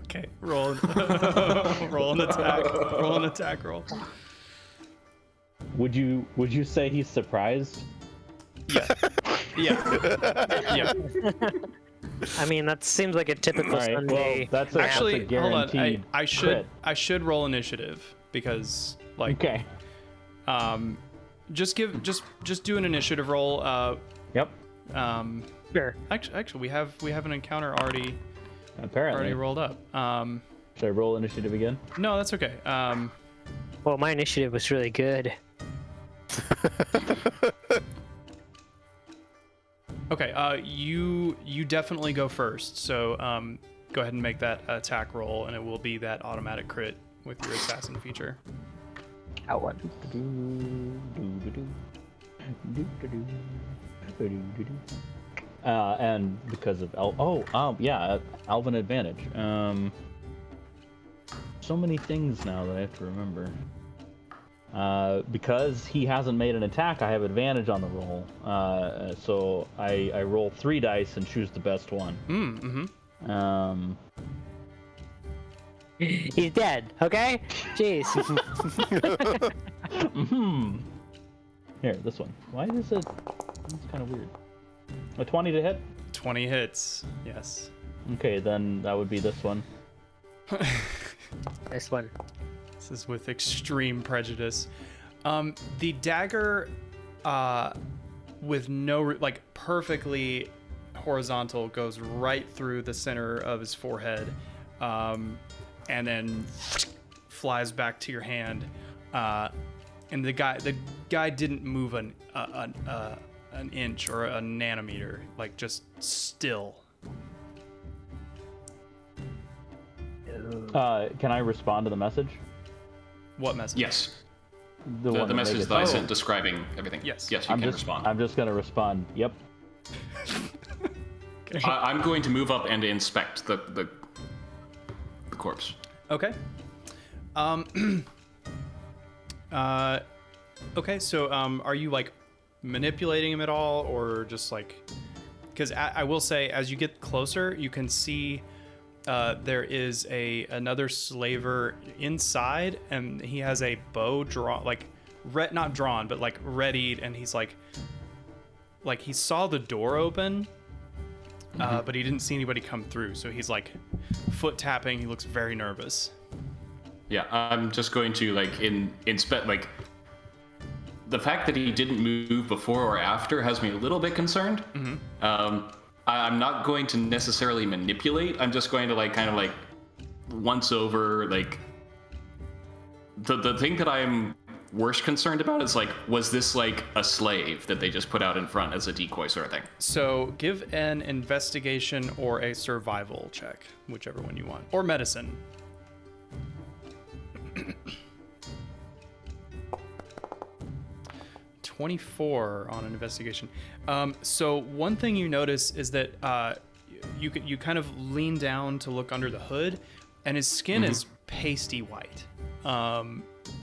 Okay, roll an attack. Roll an attack roll. Would you say he's surprised? Yeah. I mean, that seems like a typical Sunday. Well, that's actually, that's a hold on. I crit. should roll initiative because okay. Just do an initiative roll. Yep. Sure. Actually, we have an encounter already rolled up. Should I roll initiative again? No, that's okay. Well, my initiative was really good. Okay. You definitely go first. So go ahead and make that attack roll, and it will be that automatic crit with your assassin feature. Out one. And because of Alvin advantage. So many things now that I have to remember. Because he hasn't made an attack, I have advantage on the roll. So I roll 3 dice and choose the best one. Mm-hmm. He's dead. Okay. Jeez. Here, this one. Why is it? It's kind of weird. A 20 to hit? 20 hits. Yes. Okay, then that would be this one. This one. This is with extreme prejudice. The dagger, with no perfectly horizontal, goes right through the center of his forehead, and then flies back to your hand. And the guy didn't move an inch or a nanometer, just still. Can I respond to the message? What message? Yes. The message that I sent describing everything. Yes. Yes, you can respond. I'm just gonna respond. Yep. Okay. I'm going to move up and inspect the corpse. Okay. Okay, so are you manipulating him at all, or just because I will say, as you get closer, you can see there is another slaver inside, and he has a bow drawn, not drawn, but readied, and he's he saw the door open, but he didn't see anybody come through, so he's foot tapping. He looks very nervous. Yeah, I'm just going to inspect the fact that he didn't move before or after has me a little bit concerned. Mm-hmm. I'm not going to necessarily manipulate. I'm just going to like kind of like once over like the thing that I'm worst concerned about is like, was this like a slave that they just put out in front as a decoy sort of thing? So give an investigation or a survival check, whichever one you want, or medicine. 24 on an investigation. So one thing you notice is that you kind of lean down to look under the hood, and his skin is pasty white.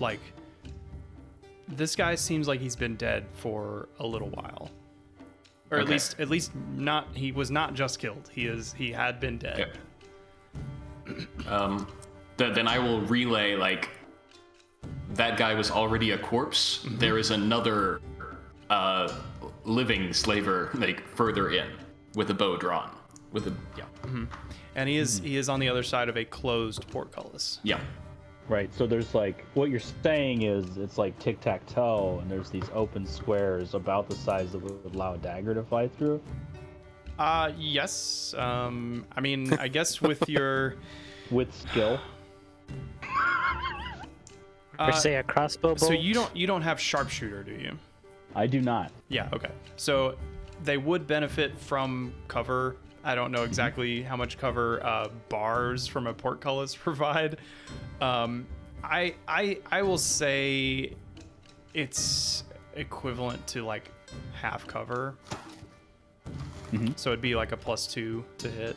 Like this guy seems like he's been dead for a little while, or Okay. at least not. He was not just killed. He had been dead. Yep. Then I will relay like that guy was already a corpse. There is another living slaver like further in with a bow drawn. With a And he is on the other side of a closed portcullis. yeah. Right, so there's like, what you're saying is it's like tic-tac-toe, and there's these open squares about the size that would allow a dagger to fly through. Yes. I mean, I guess with your With skill. Or say a crossbow bolt. so you don't have sharpshooter, do you? I do not. Yeah, okay. So they would benefit from cover. I don't know exactly how much cover bars from a portcullis provide. I will say it's equivalent to like half cover. So it'd be like a +2 to hit.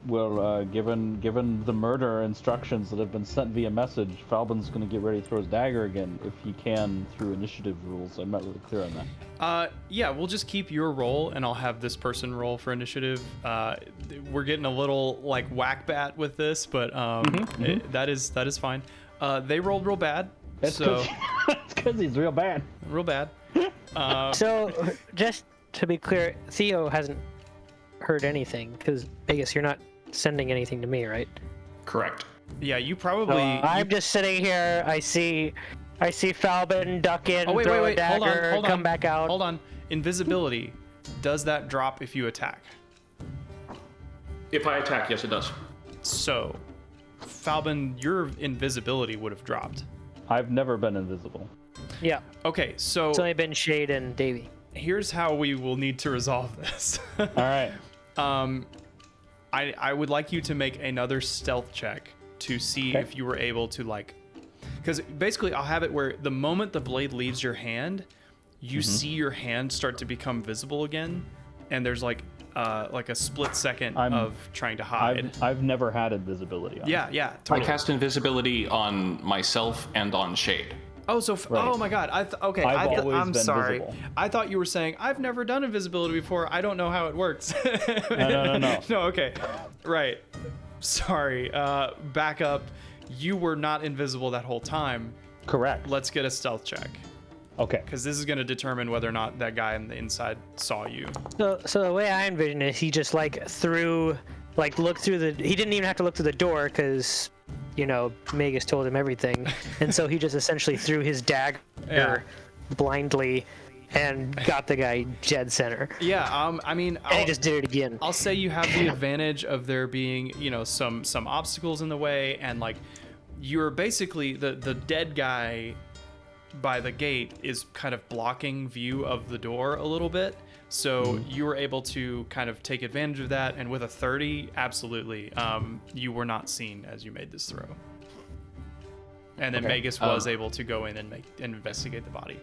Well, given the murder instructions that have been sent via message, Falbin's going to get ready to throw his dagger again if he can through initiative rules. I'm not really clear on that. Yeah, we'll just keep your roll, and I'll have this person roll for initiative. We're getting a little like whack bat with this, but that is fine. They rolled real bad. That's so because he's real bad. real bad. So, just to be clear, Theo hasn't heard anything because Vegas, you're not sending anything to me, right? Correct. Yeah, you probably. I'm just sitting here. I see Falbin duck in, Oh wait, throw wait, a wait! dagger, Hold on, come back out. Hold on. Invisibility. Does that drop if you attack? If I attack, yes, it does. So, Falbin, your invisibility would have dropped. I've never been invisible. Yeah, Okay, so it's only been Shade and Davey. here's how we will need to resolve this. All right. I would like you to make another stealth check to see Okay. if you were able to like, because basically I'll have it where the moment the blade leaves your hand, you see your hand start to become visible again, and there's like a split second of trying to hide. I've never had invisibility on. Yeah, I totally. cast invisibility on myself and on Shade. Oh, so Right. oh my god. I've always I'm been sorry. visible. I thought you were saying I've never done invisibility before. I don't know how it works. No. No, okay. Right. Sorry. Back up. You were not invisible that whole time. Correct. Let's get a stealth check, Okay. because this is going to determine whether or not that guy on the inside saw you. So the way I envision it, he just looked through the. He didn't even have to look through the door because, Magus told him everything, and so he just essentially threw his dagger blindly and got the guy dead center. Yeah. I mean, And he just did it again. I'll say you have the advantage of there being, some obstacles in the way, and like you're basically the dead guy by the gate is kind of blocking view of the door a little bit. So you were able to kind of take advantage of that, and with a 30, absolutely, you were not seen as you made this throw. And then Magus was able to go in and investigate the body.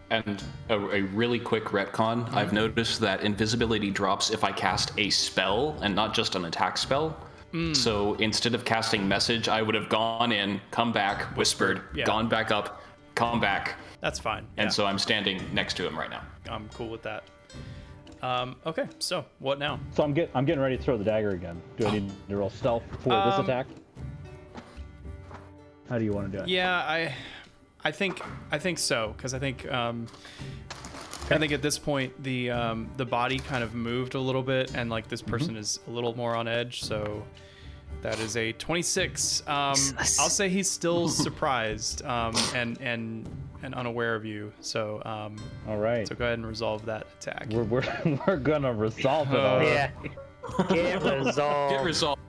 And a really quick retcon, I've noticed that invisibility drops if I cast a spell and not just an attack spell. So instead of casting message, I would have gone in, come back, whispered, gone back up, come back. That's fine. And yeah. so I'm standing next to him right now. I'm cool with that. Okay, so what now? So I'm getting ready to throw the dagger again. Do I need to roll stealth for this attack? How do you want to do it? Yeah, I think so, because I think at this point the body kind of moved a little bit, and like this person is a little more on edge, so that is a 26. I'll say he's still surprised, and and unaware of you. So All right. so go ahead and resolve that attack. We're gonna resolve it all. Yeah. Get resolved. Get resolved.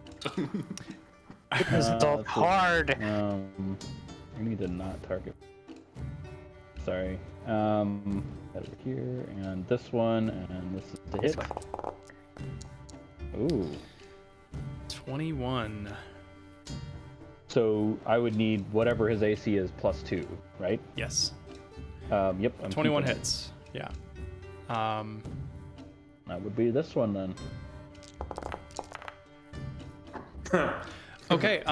Get resolved hard. I need to not target. Sorry. Over here, and this one, and this is to hit. Ooh. 21. So I would need whatever his AC is +2, right? Yes. Yep. I'm 21 keeping it. hits. Yeah. That would be this one then. Okay,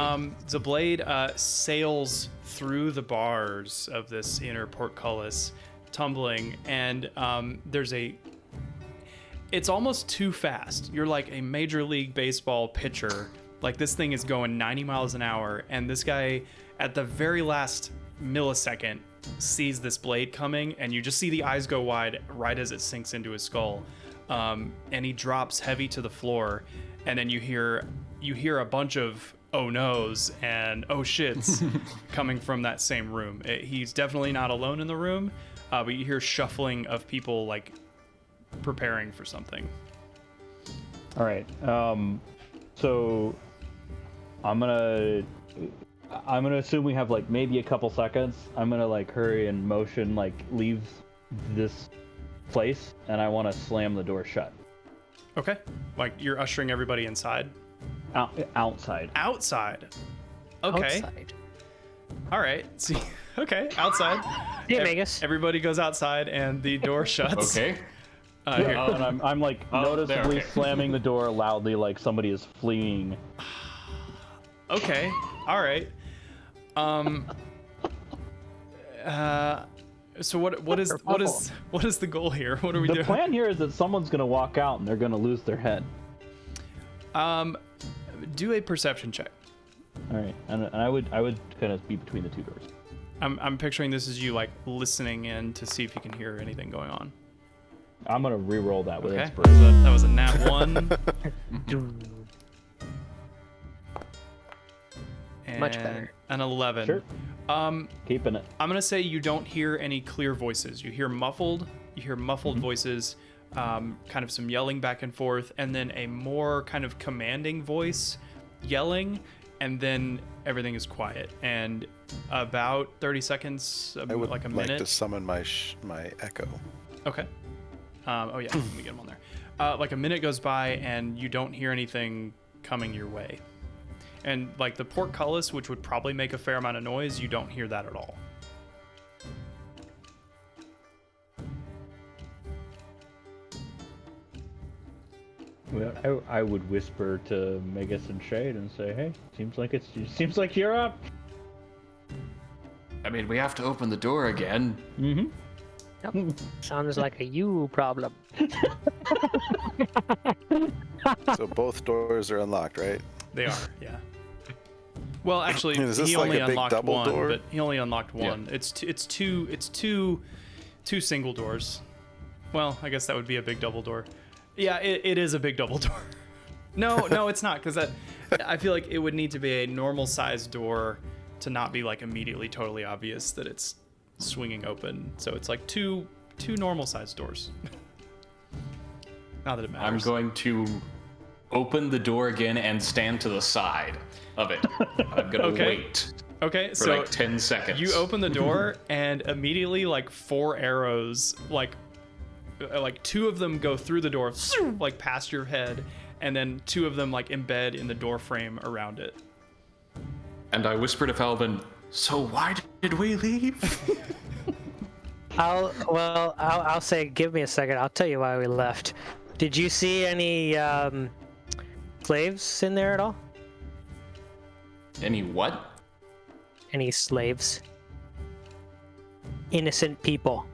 the blade sails through the bars of this inner portcullis, tumbling, and it's almost too fast. You're like a Major League Baseball pitcher. Like, this thing is going 90 miles an hour, and this guy, at the very last millisecond, sees this blade coming, and you just see the eyes go wide right as it sinks into his skull. And he drops heavy to the floor, and then you hear a bunch of oh no's and oh shits coming from that same room. He's definitely not alone in the room, but you hear shuffling of people like preparing for something. All right. So I'm gonna assume we have like maybe a couple seconds. I'm gonna like hurry and motion like leave this place, and I want to slam the door shut. Okay, like you're ushering everybody inside. Outside. Outside. Okay. Outside. All right. See. Okay. Outside. Yeah, Magus. Everybody goes outside, and the door shuts. Okay. Here. And I'm like noticeably there, okay. slamming the door loudly, like somebody is fleeing. Okay. All right. So what is the goal here? What are we The doing? plan here is that someone's gonna walk out and they're gonna lose their head. Do a perception check. All right, and I would kind of be between the two doors. I'm picturing this as you like listening in to see if you can hear anything going on. I'm gonna re-roll that with Okay. inspiration. That was a nat 1. Much and better. An 11. Sure. Keeping it. I'm gonna say you don't hear any clear voices. You hear muffled voices, kind of some yelling back and forth, and then a more kind of commanding voice yelling, and then everything is quiet. And about 30 seconds, I would like a like minute. to summon my echo. Okay. Oh yeah, let me get him on there. Like a minute goes by, and you don't hear anything coming your way. And like the portcullis, which would probably make a fair amount of noise, you don't hear that at all. Well, I would whisper to Megas and Shade and say, "Hey, seems like you're up." I mean, we have to open the door again. Mm-hmm. Yep. Sounds like a you problem. So both doors are unlocked, right? They are, yeah. Well, actually, Is this he like only a big unlocked double one, door? but he only unlocked Yeah. one. It's two single doors. Well, I guess that would be a big double door. Yeah, it is a big double door. No, it's not, because I feel like it would need to be a normal sized door to not be like immediately totally obvious that it's swinging open. So it's like two normal sized doors. Not that it I'm matters. going to open the door again and stand to the side of it. I'm gonna Okay. wait Okay, for so like 10 seconds. you open the door, and immediately, like 4 arrows, like 2 of them go through the door, like past your head, and then 2 of them like embed in the door frame around it. And I whisper to Falvin, "So why did we leave?" I'll say, give me a second. I'll tell you why we left. Did you see any slaves in there at all? Any what? Any slaves? Innocent people.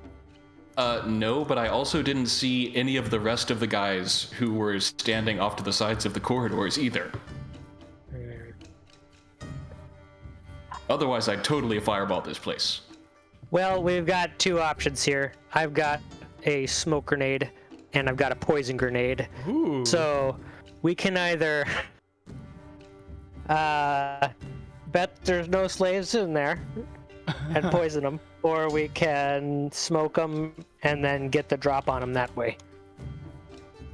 No, but I also didn't see any of the rest of the guys who were standing off to the sides of the corridors either. Otherwise, I'd totally fireball this place. Well, we've got 2 options here. I've got a smoke grenade, and I've got a poison grenade. Ooh. So we can either bet there's no slaves in there and poison them, or we can smoke them and then get the drop on them that way.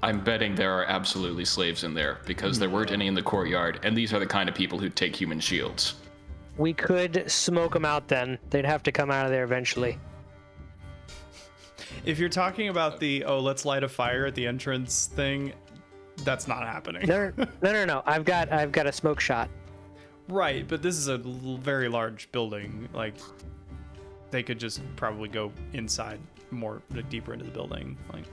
I'm betting there are absolutely slaves in there because there weren't any in the courtyard, and these are the kind of people who take human shields. We could smoke them out then. They'd have to come out of there eventually. If you're talking about the let's light a fire at the entrance thing, that's not happening. No. I've got a smoke shot. Right, but this is a very large building. Like, they could just probably go inside more, like, deeper into the building. Like,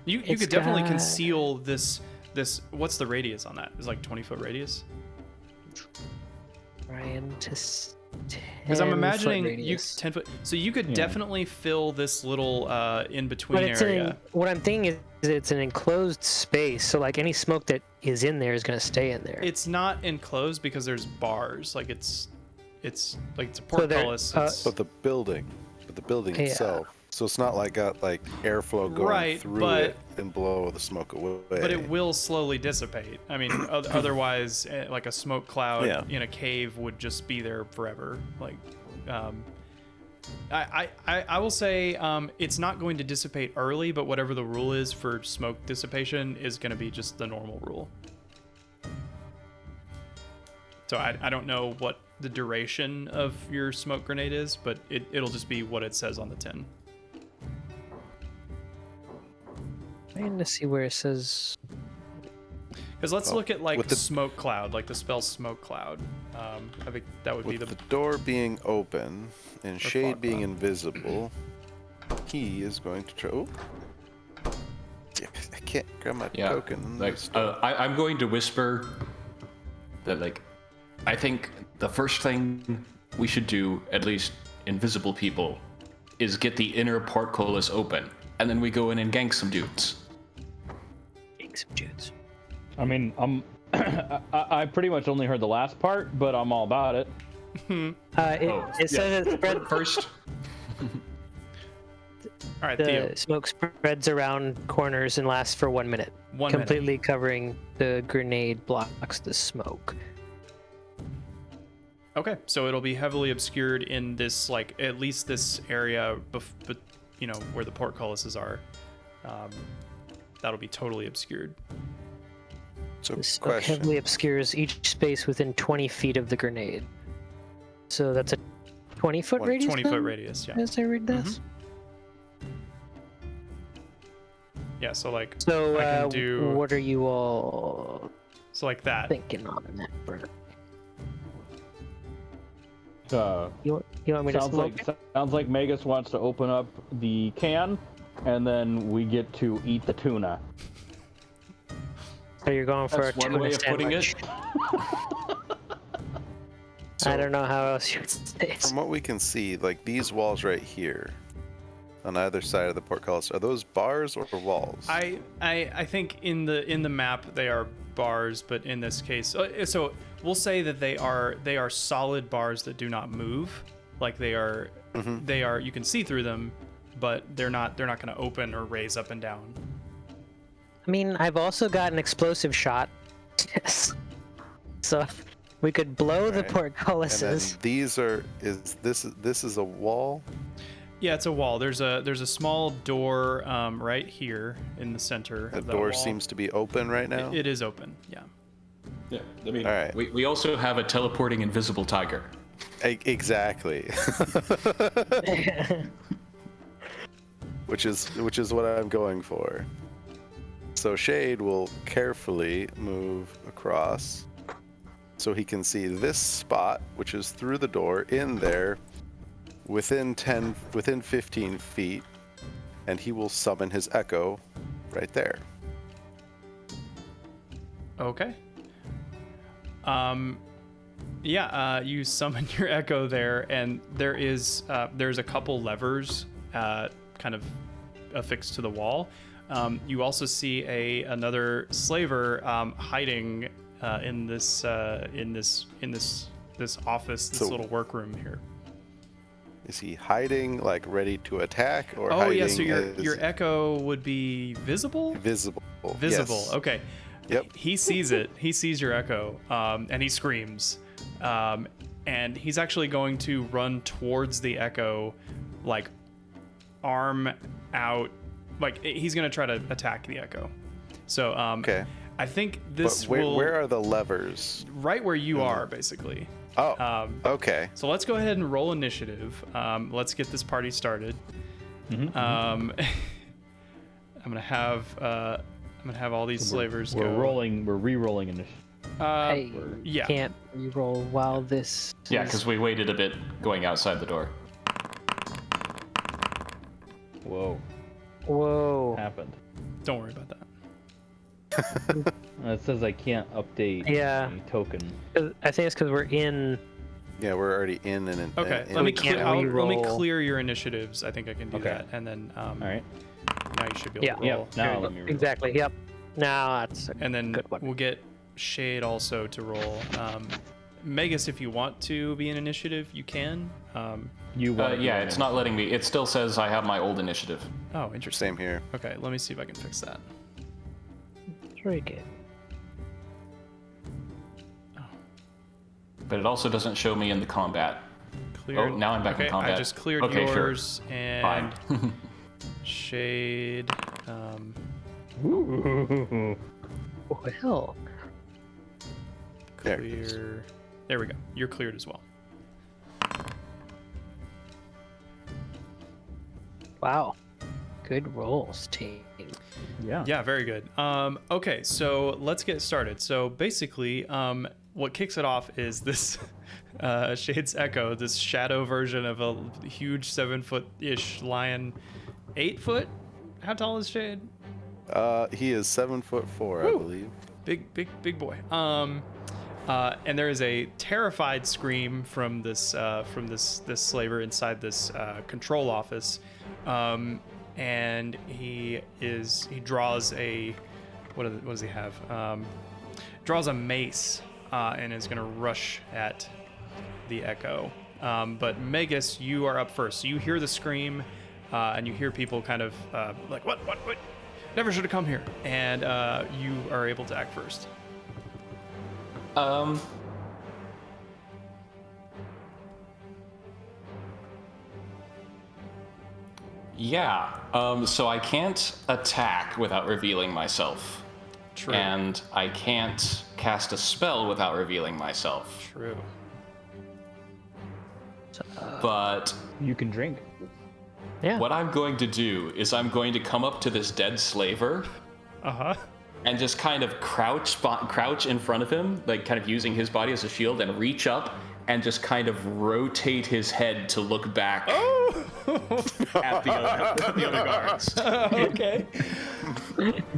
you could definitely conceal this. What's the radius on that? It's like 20-foot radius. Trying to. Because I'm imagining you 10 10 foot. So you could definitely fill this little in between But area. what I'm thinking is it's an enclosed space, so like any smoke that is in there is going to stay in there. It's not enclosed because there's bars. Like it's like it's a portcullis. But the building itself. So it's not like got like airflow going through it and blow the smoke away. But it will slowly dissipate. I mean, otherwise, like a smoke cloud in a cave would just be there forever. Like, I will say it's not going to dissipate early, but whatever the rule is for smoke dissipation is going to be just the normal rule. So I don't know what the duration of your smoke grenade is, but it'll just be what it says on the tin. Trying to see where it says. Because let's look at like the smoke cloud, like the spell smoke cloud. I think that would be the door being open and Shade being cloud. invisible. He is going to try. Oh, I can't grab my token. Like, I'm going to whisper that, like, I think the first thing we should do, at least invisible people, is get the inner portcullis open, and then we go in and gank some dudes. I mean, I pretty much only heard the last part, but I'm all about it. It says it spread first. All right, the Theo. smoke spreads around corners and lasts for 1 minute. 1 minute. Completely covering the grenade blocks the smoke. Okay, so it'll be heavily obscured in this, like, at least this area, where the portcullises are. That'll be totally obscured. So, The smoke heavily obscures each space within 20 feet of the grenade. So that's a 20-foot radius? 20-foot radius, yeah. As I read this? Yeah, so, like, So, I can do... what are you all So, like that. thinking on that, Bert? You want me to smoke? Sounds like Magus wants to open up the can, and then we get to eat the tuna. So you're going for That's a one tuna way of putting sandwich. it. I don't know how else you would say it. From what we can see, like these walls right here, on either side of the portcullis, are those bars or walls? I think in the map they are bars, but in this case, so we'll say that they are solid bars that do not move. Like they are you can see through them, but they're not going to open or raise up and down. I mean, I've also got an explosive shot. So we could blow the And portcullises. then these are this is a wall. Yeah, it's a wall. There's a small door right here in the center. The of that door wall. seems to be open right now. It is open. Yeah. Yeah, I mean, All right. we also have a teleporting invisible tiger. Exactly. which is what I'm going for. So Shade will carefully move across so he can see this spot, which is through the door in there within 15 feet, and he will summon his echo right there. Okay. You summon your echo there, and there's a couple levers kind of affixed to the wall. You also see another slaver hiding in this office, this little workroom here. Is he hiding, like ready to attack, or Oh hiding yeah, so as your echo would be visible. visible? Visible. Yes. Okay. Yep. He sees it. He sees your echo, and he screams. and he's actually going to run towards the echo, like arm out, like he's going to try to attack the echo. So Okay. I think But this where, will where are the levers? right where you are basically. Oh, okay. So let's go ahead and roll initiative. Let's get this party started. I'm gonna have all these slavers We're go. re-rolling initiative. I yeah. can't reroll while this. Yeah, is- because we waited a bit going outside the door. Whoa, Whoa. happened. Don't worry about that. It says I can't update Yeah. any token. I think it's because we're in. Yeah, we're already in and Okay, in. let me can't let me re-roll. clear your initiatives. I think I can do Okay. that, and then All right. now you should be able Yeah. to roll. Now let me reroll. Exactly. Yep. Now that's. And then Good one. we'll get Shade also to roll. Megas, if you want to be an initiative, you can. You want? Yeah, it's not letting me. It still says I have my old initiative. Oh, interesting. Same here. Okay, let me see if I can fix that. Very good. But it also doesn't show me in the combat. Clear. Oh, now I'm back in okay, combat. I just cleared Okay, sure. yours and Fine. Shade. Ooh. Well. There it is. Clear. There we go. You're cleared as well. Wow. Good rolls, team. Yeah. Yeah, very good. Okay, so let's get started. So basically, what kicks it off is this Shade's Echo, this shadow version of a huge 7-foot-ish lion. 8 foot? How tall is Shade? He is 7'4", I believe. Big boy. And there is a terrified scream from this slaver inside this control office, and he draws a what does he have? Draws a mace and is gonna rush at the echo. But Megas, you are up first. So you hear the scream, and you hear people kind of like what? Never should have come here. And you are able to act first. Yeah. So I can't attack without revealing myself. True. And I can't cast a spell without revealing myself. True. But You can drink. Yeah. what I'm going to do is I'm going to come up to this dead slaver Uh-huh. and just kind of crouch in front of him, like kind of using his body as a shield, and reach up and just kind of rotate his head to look back at the other guards. Okay.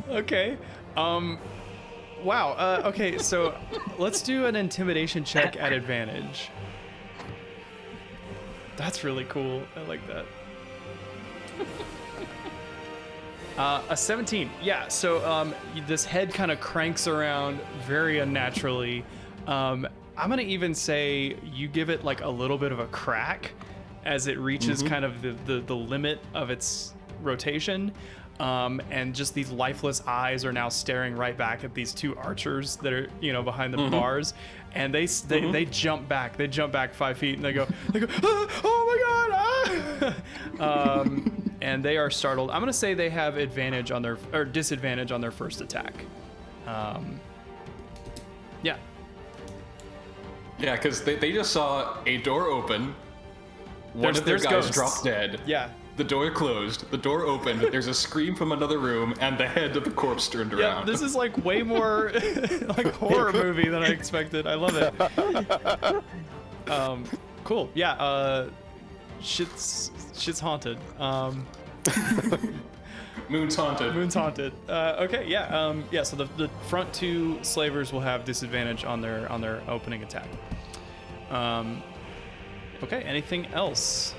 Okay. Wow. Okay, so let's do an intimidation check at advantage. That's really cool. I like that. A 17. Yeah, so this head kind of cranks around very unnaturally. I'm going to even say you give it like a little bit of a crack as it reaches kind of the limit of its rotation. And just these lifeless eyes are now staring right back at these two archers that are, behind the bars. And they jump back. They jump back 5 feet and they go, oh my God! Ah! And they are startled. I'm gonna say they have disadvantage on their first attack. Yeah. Yeah, because they just saw a door open. One of their there's guys ghosts. dropped dead. Yeah. The door closed. The door opened. There's a scream from another room, and the head of the corpse turned Yeah, around. this is like way more like horror movie than I expected. I love it. Cool. Yeah. Shit's haunted. Moon's haunted. Moon's haunted. Okay. Yeah. Yeah. So the front two slavers will have disadvantage on their opening attack. Okay. Anything else?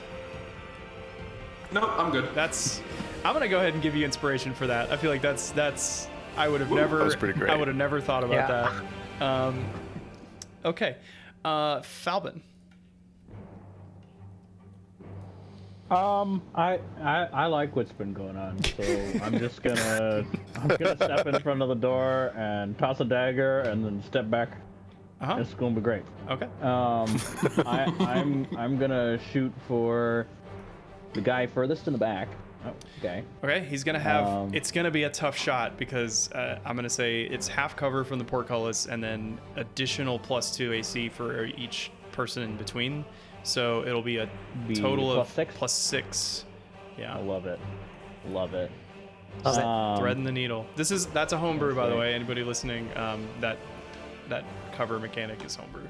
Nope, I'm good. I'm gonna go ahead and give you inspiration for that. I feel like that's. I would have never. that was pretty great. I would have never thought about Yeah. that. Okay. Falbin. I like what's been going on, so I'm gonna step in front of the door and toss a dagger and then step back. It's going to be great. Okay. I'm gonna shoot for the guy furthest in the back. Oh, okay. Okay, he's gonna have. It's gonna be a tough shot because I'm gonna say it's half cover from the portcullis and then additional +2 AC for each person in between. So it'll be a total of +6. Yeah. I love it. Love it. Threading the needle. That's a homebrew, by the way. Anybody listening, that cover mechanic is homebrew.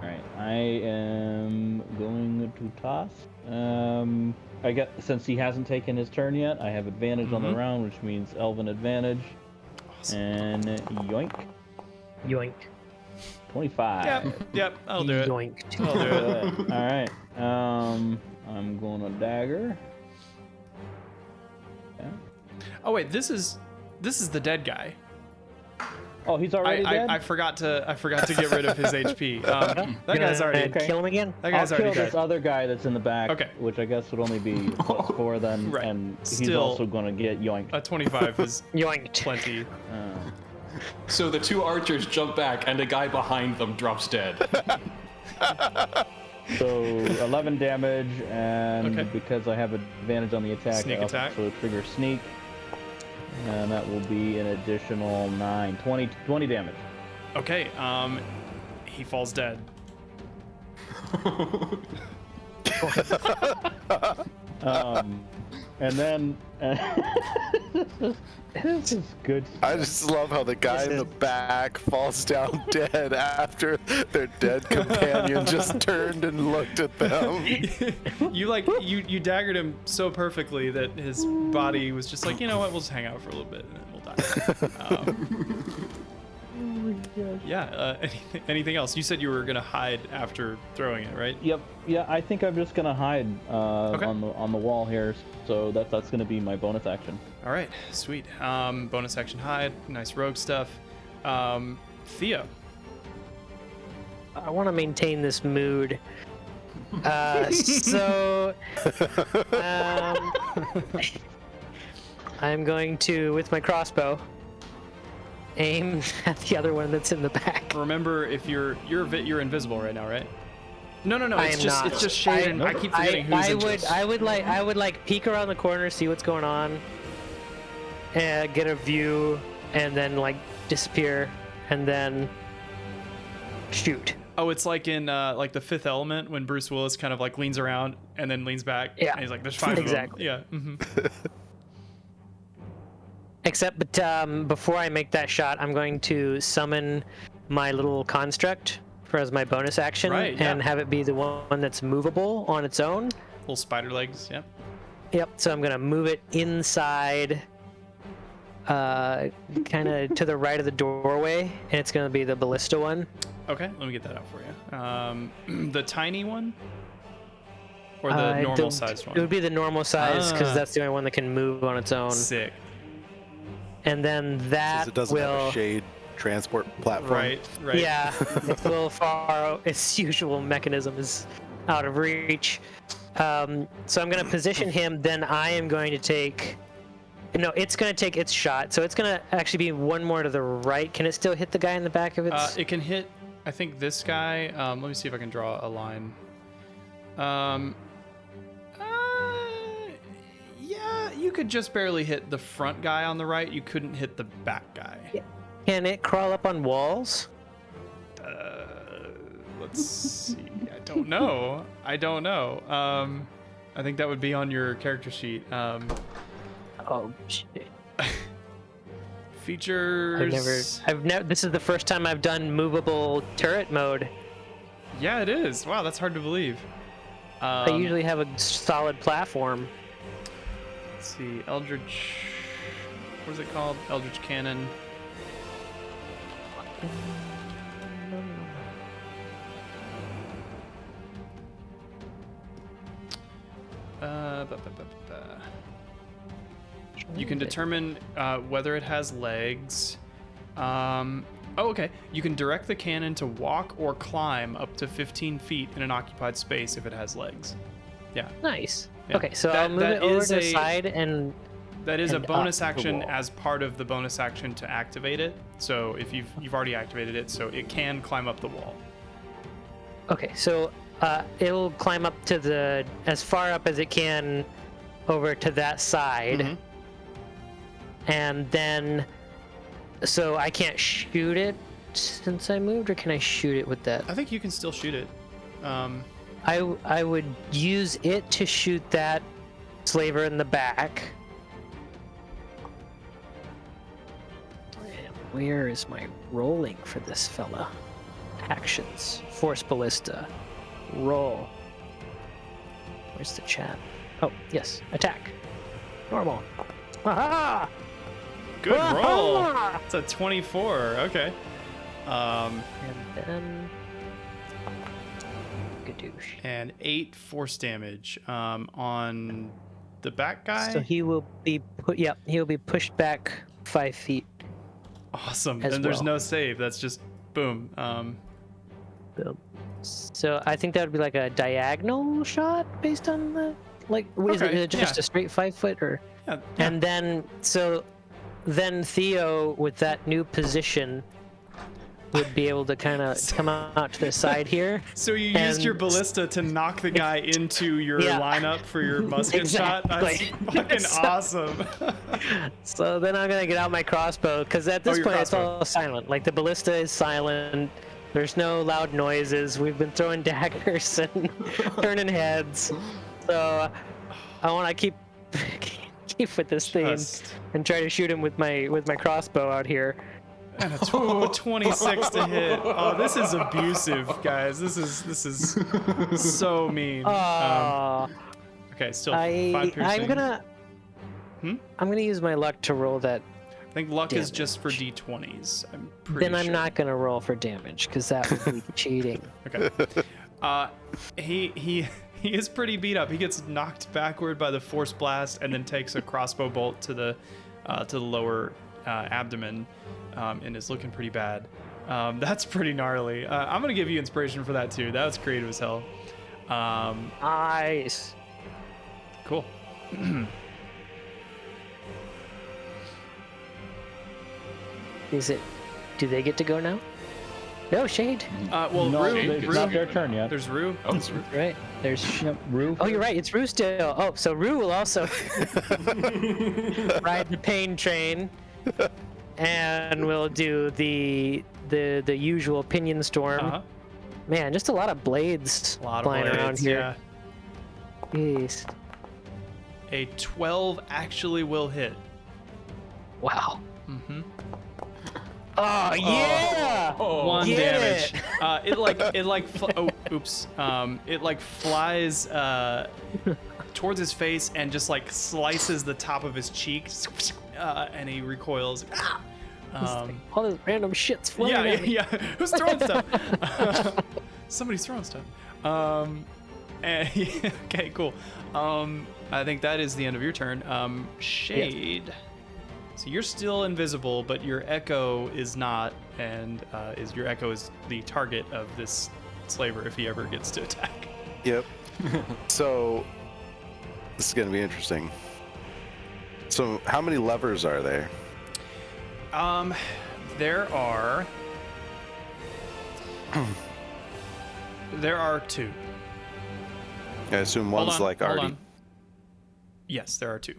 All right, I am going to toss. Since he hasn't taken his turn yet, I have advantage on the round, which means elven advantage. Awesome. And yoink. Yoink. 25. Yep, I'll do it. Yoinked. I'll do it. All right. I'm going to dagger. Yeah. Oh wait, this is the dead guy. Oh, he's already dead? I forgot to get rid of his HP. That guy's already. Kill him again. That guy's I'll already kill dead. this other guy that's in the back. Okay. Which I guess would only be +4 then, Right. and he's Still, also going to get yoinked. A 25 is Yoinked. plenty. So the two archers jump back, and the guy behind them drops dead. So 11 damage, and Okay. because I have advantage on the attack, Sneak I attack. also trigger sneak, and that will be an additional 20 damage. Okay, he falls dead. And then this is good. I just love how the guy in the back falls down dead after their dead companion just turned and looked at them. you daggered him so perfectly that his body was just like, you know what, we'll just hang out for a little bit and then we'll die. Yeah. Anything else? You said you were gonna hide after throwing it, right? Yep. Yeah, I think I'm just gonna hide Okay. on the wall here. So that's gonna be my bonus action. All right, sweet. Bonus action hide, nice rogue stuff. Theo. I want to maintain this mood. So I'm going to, with my crossbow, aim at the other one that's in the back. Remember, if you're invisible right now, right? No. I It's am just not. it's just shade, and I keep forgetting who's in this. I would like peek around the corner, see what's going on, and get a view, and then like disappear, and then shoot. Oh, it's like in like the Fifth Element when Bruce Willis kind of like leans around and then leans back. Yeah. And he's like, "There's 5 Exactly. of them." Yeah. Except, but before I make that shot, I'm going to summon my little construct as my bonus action, Right, yeah. and have it be the one that's movable on its own. Little spider legs. Yeah. Yep. So I'm gonna move it inside, kind of to the right of the doorway, and it's gonna be the ballista one. Okay. Let me get that out for you. The tiny one, or the normal sized one. It would be the normal size because that's the only one that can move on its own. Sick. And then that Since it doesn't will. have a shade transport platform. Right. Yeah, it's a little far. Its usual mechanism is out of reach. So I'm going to position him. Then I am going to take. No, it's going to take its shot. So it's going to actually be one more to the right. Can it still hit the guy in the back of its? It can hit. I think this guy. Let me see if I can draw a line. Yeah, you could just barely hit the front guy on the right. You couldn't hit the back guy. Yeah. Can it crawl up on walls? Let's see. I don't know. I think that would be on your character sheet. Oh shit! Features. I've never. This is the first time I've done movable turret mode. Yeah, it is. Wow, that's hard to believe. I usually have a solid platform. Let's see. Eldritch. What is it called? Eldritch Cannon. You can determine whether it has legs. Okay. You can direct the cannon to walk or climb up to 15 feet in an occupied space if it has legs. Yeah. Nice. Yeah. Okay, so That- I'll move that it over is to the a- side and That is a and bonus up the action wall. as part of the bonus action to activate it. So if you've already activated it, so it can climb up the wall. Okay, so it'll climb up to as far up as it can over to that side. Mhm. And then, so I can't shoot it since I moved, or can I shoot it with that? I think you can still shoot it. I would use it to shoot that slaver in the back. And where is my rolling for this fella? Actions. Force ballista. Roll. Where's the chat? Oh, yes. Attack. Normal. Aha! Good roll. Ah! It's a 24. Okay. And then Gadoosh. And 8 force damage on the back guy. So he will be he'll be pushed back 5 feet. Awesome. as And there's well. no save. That's just boom. Boom. So I think that would be like a diagonal shot based on the is Okay, it just yeah. a straight 5 foot or? Yeah, And then then Theo with that new position would be able to kind of come out to the side here. So you used your And- ballista to knock the guy into your Yeah. lineup for your musket shot? That's Exactly. fucking So- awesome. So then I'm gonna get out my crossbow because at this your point it's crossbow. all silent. Like the ballista is silent. There's no loud noises. We've been throwing daggers and turning heads. So I want to keep with this theme Just- and try to shoot him with my crossbow out here. And a 26 to hit. Oh, this is abusive, guys. This is so mean. Okay, still 5 piercing. I'm gonna use my luck to roll that. I think luck is damage. just for d20s. I'm pretty Then I'm sure. not gonna roll for damage because that would be cheating. Okay. He is pretty beat up. He gets knocked backward by the force blast and then takes a crossbow bolt to the lower abdomen, and is looking pretty bad. That's pretty gnarly. I'm gonna give you inspiration for that too. That was creative as hell. Nice. Cool. Do they get to go now? No, Shade. Well, No, Rue, it's not their turn yet. There's Rue. Oh, it's Right. There's. Yep, Rue. Oh, you're right. It's Rue still. Oh, so Rue will also ride the pain train, and we'll do the usual pinion storm. Uh-huh. Man, just a lot of blades A lot flying of around blades, here. yeah. Jeez. A 12 actually will hit. Wow. Mm-hmm. Oh yeah. One Get damage. it. It like flies towards his face and just like slices the top of his cheek, and he recoils. All this random shit's flying Yeah, at me. yeah. Who's throwing stuff? Somebody's throwing stuff. And okay, cool. I think that is the end of your turn. Shade. So you're still invisible, but your echo is not, and your echo is the target of this slaver if he ever gets to attack. Yep. So this is going to be interesting. So how many levers are there? There are 2. I assume Hold one's on, like hold already. on. Yes, there are 2.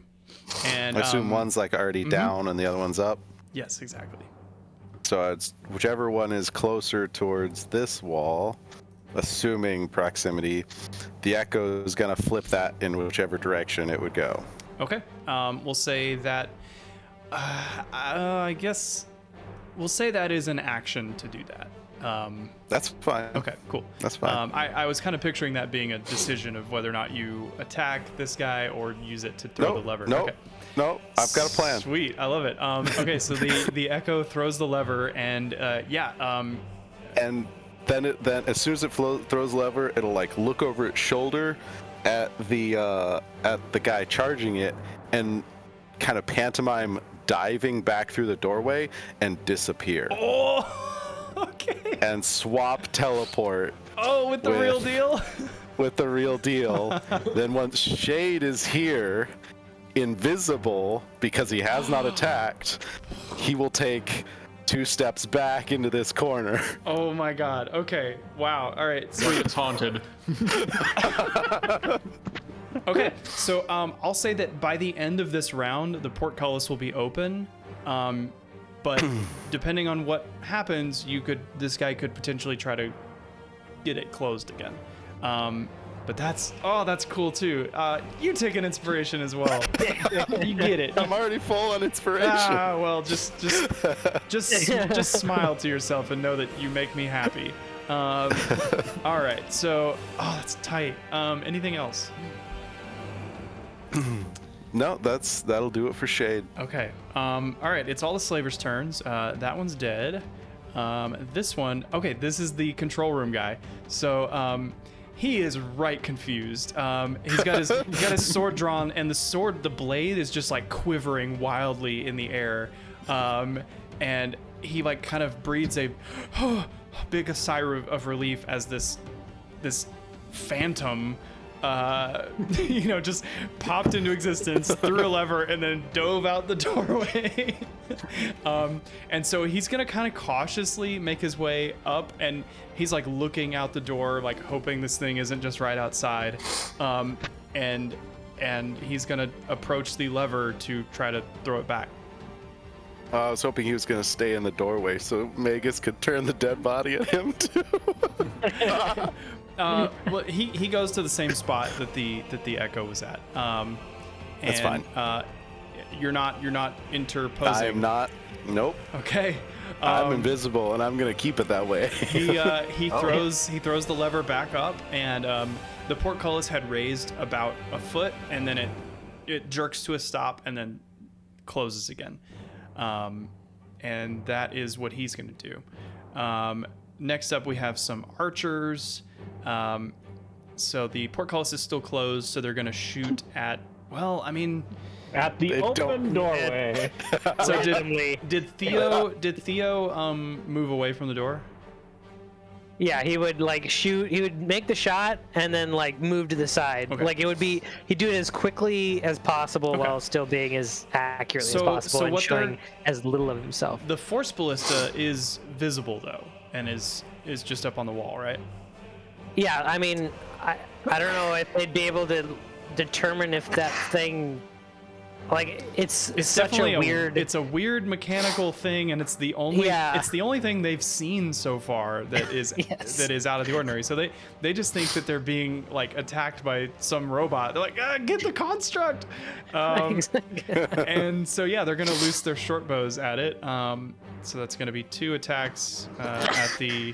And I assume one's like already down and the other one's up. Yes, exactly. So it's whichever one is closer towards this wall, assuming proximity, the echo is gonna flip that in whichever direction it would go. Okay. We'll say that. I guess we'll say that is an action to do that. That's fine. Okay, cool. That's fine. I was kind of picturing that being a decision of whether or not you attack this guy or use it to throw the lever. Nope. Okay. Nope. I've got a plan. Sweet, I love it. Okay, so the echo throws the lever, and And then as soon as it throws the lever, it'll like look over its shoulder at the guy charging it and kind of pantomime diving back through the doorway and disappear. oh, okay. And swap teleport Oh, with the real deal. with the real deal. Then once Shade is here, invisible because he has not attacked, he will take 2 steps back into this corner. Oh my god. Okay. Wow. All right. So It's haunted. okay. So I'll say that by the end of this round, the portcullis will be open. But depending on what happens, this guy could potentially try to get it closed again. But that's cool too. You take an inspiration as well. You get it. I'm already full on inspiration. Well, just smile to yourself and know that you make me happy. All right. So, that's tight. Anything else? No, that'll do it for Shade. Okay. All right. It's all the slavers' turns. That one's dead. This one. Okay. This is the control room guy. So, he is right confused. He's got his sword drawn, and the blade is just like quivering wildly in the air. And he like kind of breathes a big sigh of relief as this phantom just popped into existence, threw a lever, and then dove out the doorway. And so he's gonna kind of cautiously make his way up, and he's like looking out the door, like hoping this thing isn't just right outside. And he's gonna approach the lever to try to throw it back. I was hoping he was going to stay in the doorway so Magus could turn the dead body at him too. Well, he goes to the same spot that the echo was at. That's fine. You're not interposing. I am not. Nope. Okay. I'm invisible, and I'm gonna keep it that way. He throws the lever back up, and the portcullis had raised about a foot, and then it jerks to a stop, and then closes again. And that is what he's gonna do. Next up, we have some archers. So the portcullis is still closed, so they're gonna shoot at. Well, I mean, At the open doorway. so did Theo move away from the door? Yeah, he would like shoot. He would make the shot and then like move to the side. Okay. Like he'd do it as quickly as possible while still being as accurately as possible and showing as little of himself. The force ballista is visible though, and is just up on the wall, right? Yeah, I mean, I don't know if they'd be able to determine if that thing, like, it's such definitely a weird. It's a weird mechanical thing, and it's the only thing they've seen so far that is that is out of the ordinary. So they just think that they're being like attacked by some robot. They're like, get the construct. And so they're gonna loose their short bows at it. So that's gonna be 2 attacks at the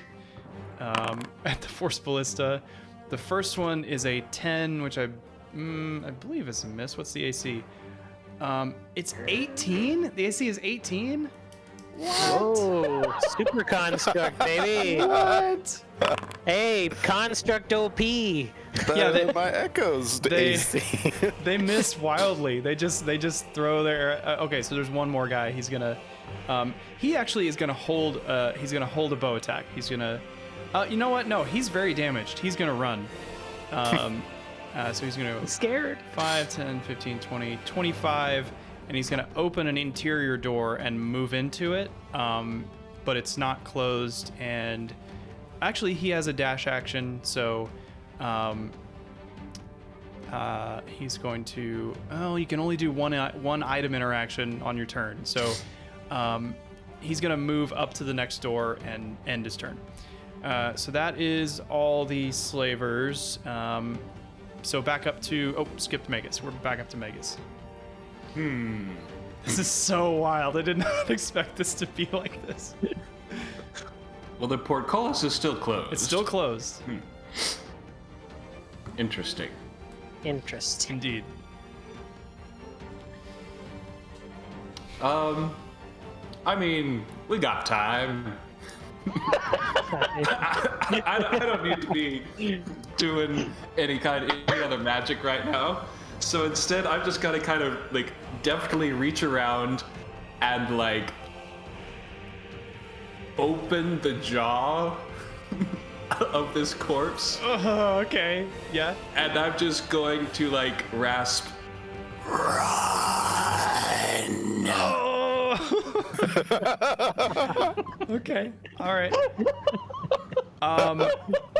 force ballista. The first one is a 10, which I believe is a miss. What's the AC? It's 18? The AC is 18? What? Whoa, super construct, baby. What? Hey, construct OP. My echoes. AC. They miss wildly. They just throw their. Okay, so there's one more guy. He's gonna. He actually is gonna hold. He's gonna hold a bow attack. He's gonna. You know what? No, he's very damaged. He's gonna run. So he's gonna go Scared. 5, 10, 15, 20, 25, and he's gonna open an interior door and move into it. But it's not closed, and actually he has a dash action, so he's going to. Oh, you can only do one item interaction on your turn, so he's gonna move up to the next door and end his turn. So that is all the slavers. So back up to skipped Magus. We're back up to Magus. This is so wild. I did not expect this to be like this. Well, the portcullis is still closed. It's still closed. Interesting. Indeed. I mean, we got time. I don't need to be doing any other magic right now. So instead, I've just got to kind of like deftly reach around and like open the jaw of this corpse. Okay. Yeah. And I'm just going to like rasp Okay. All right.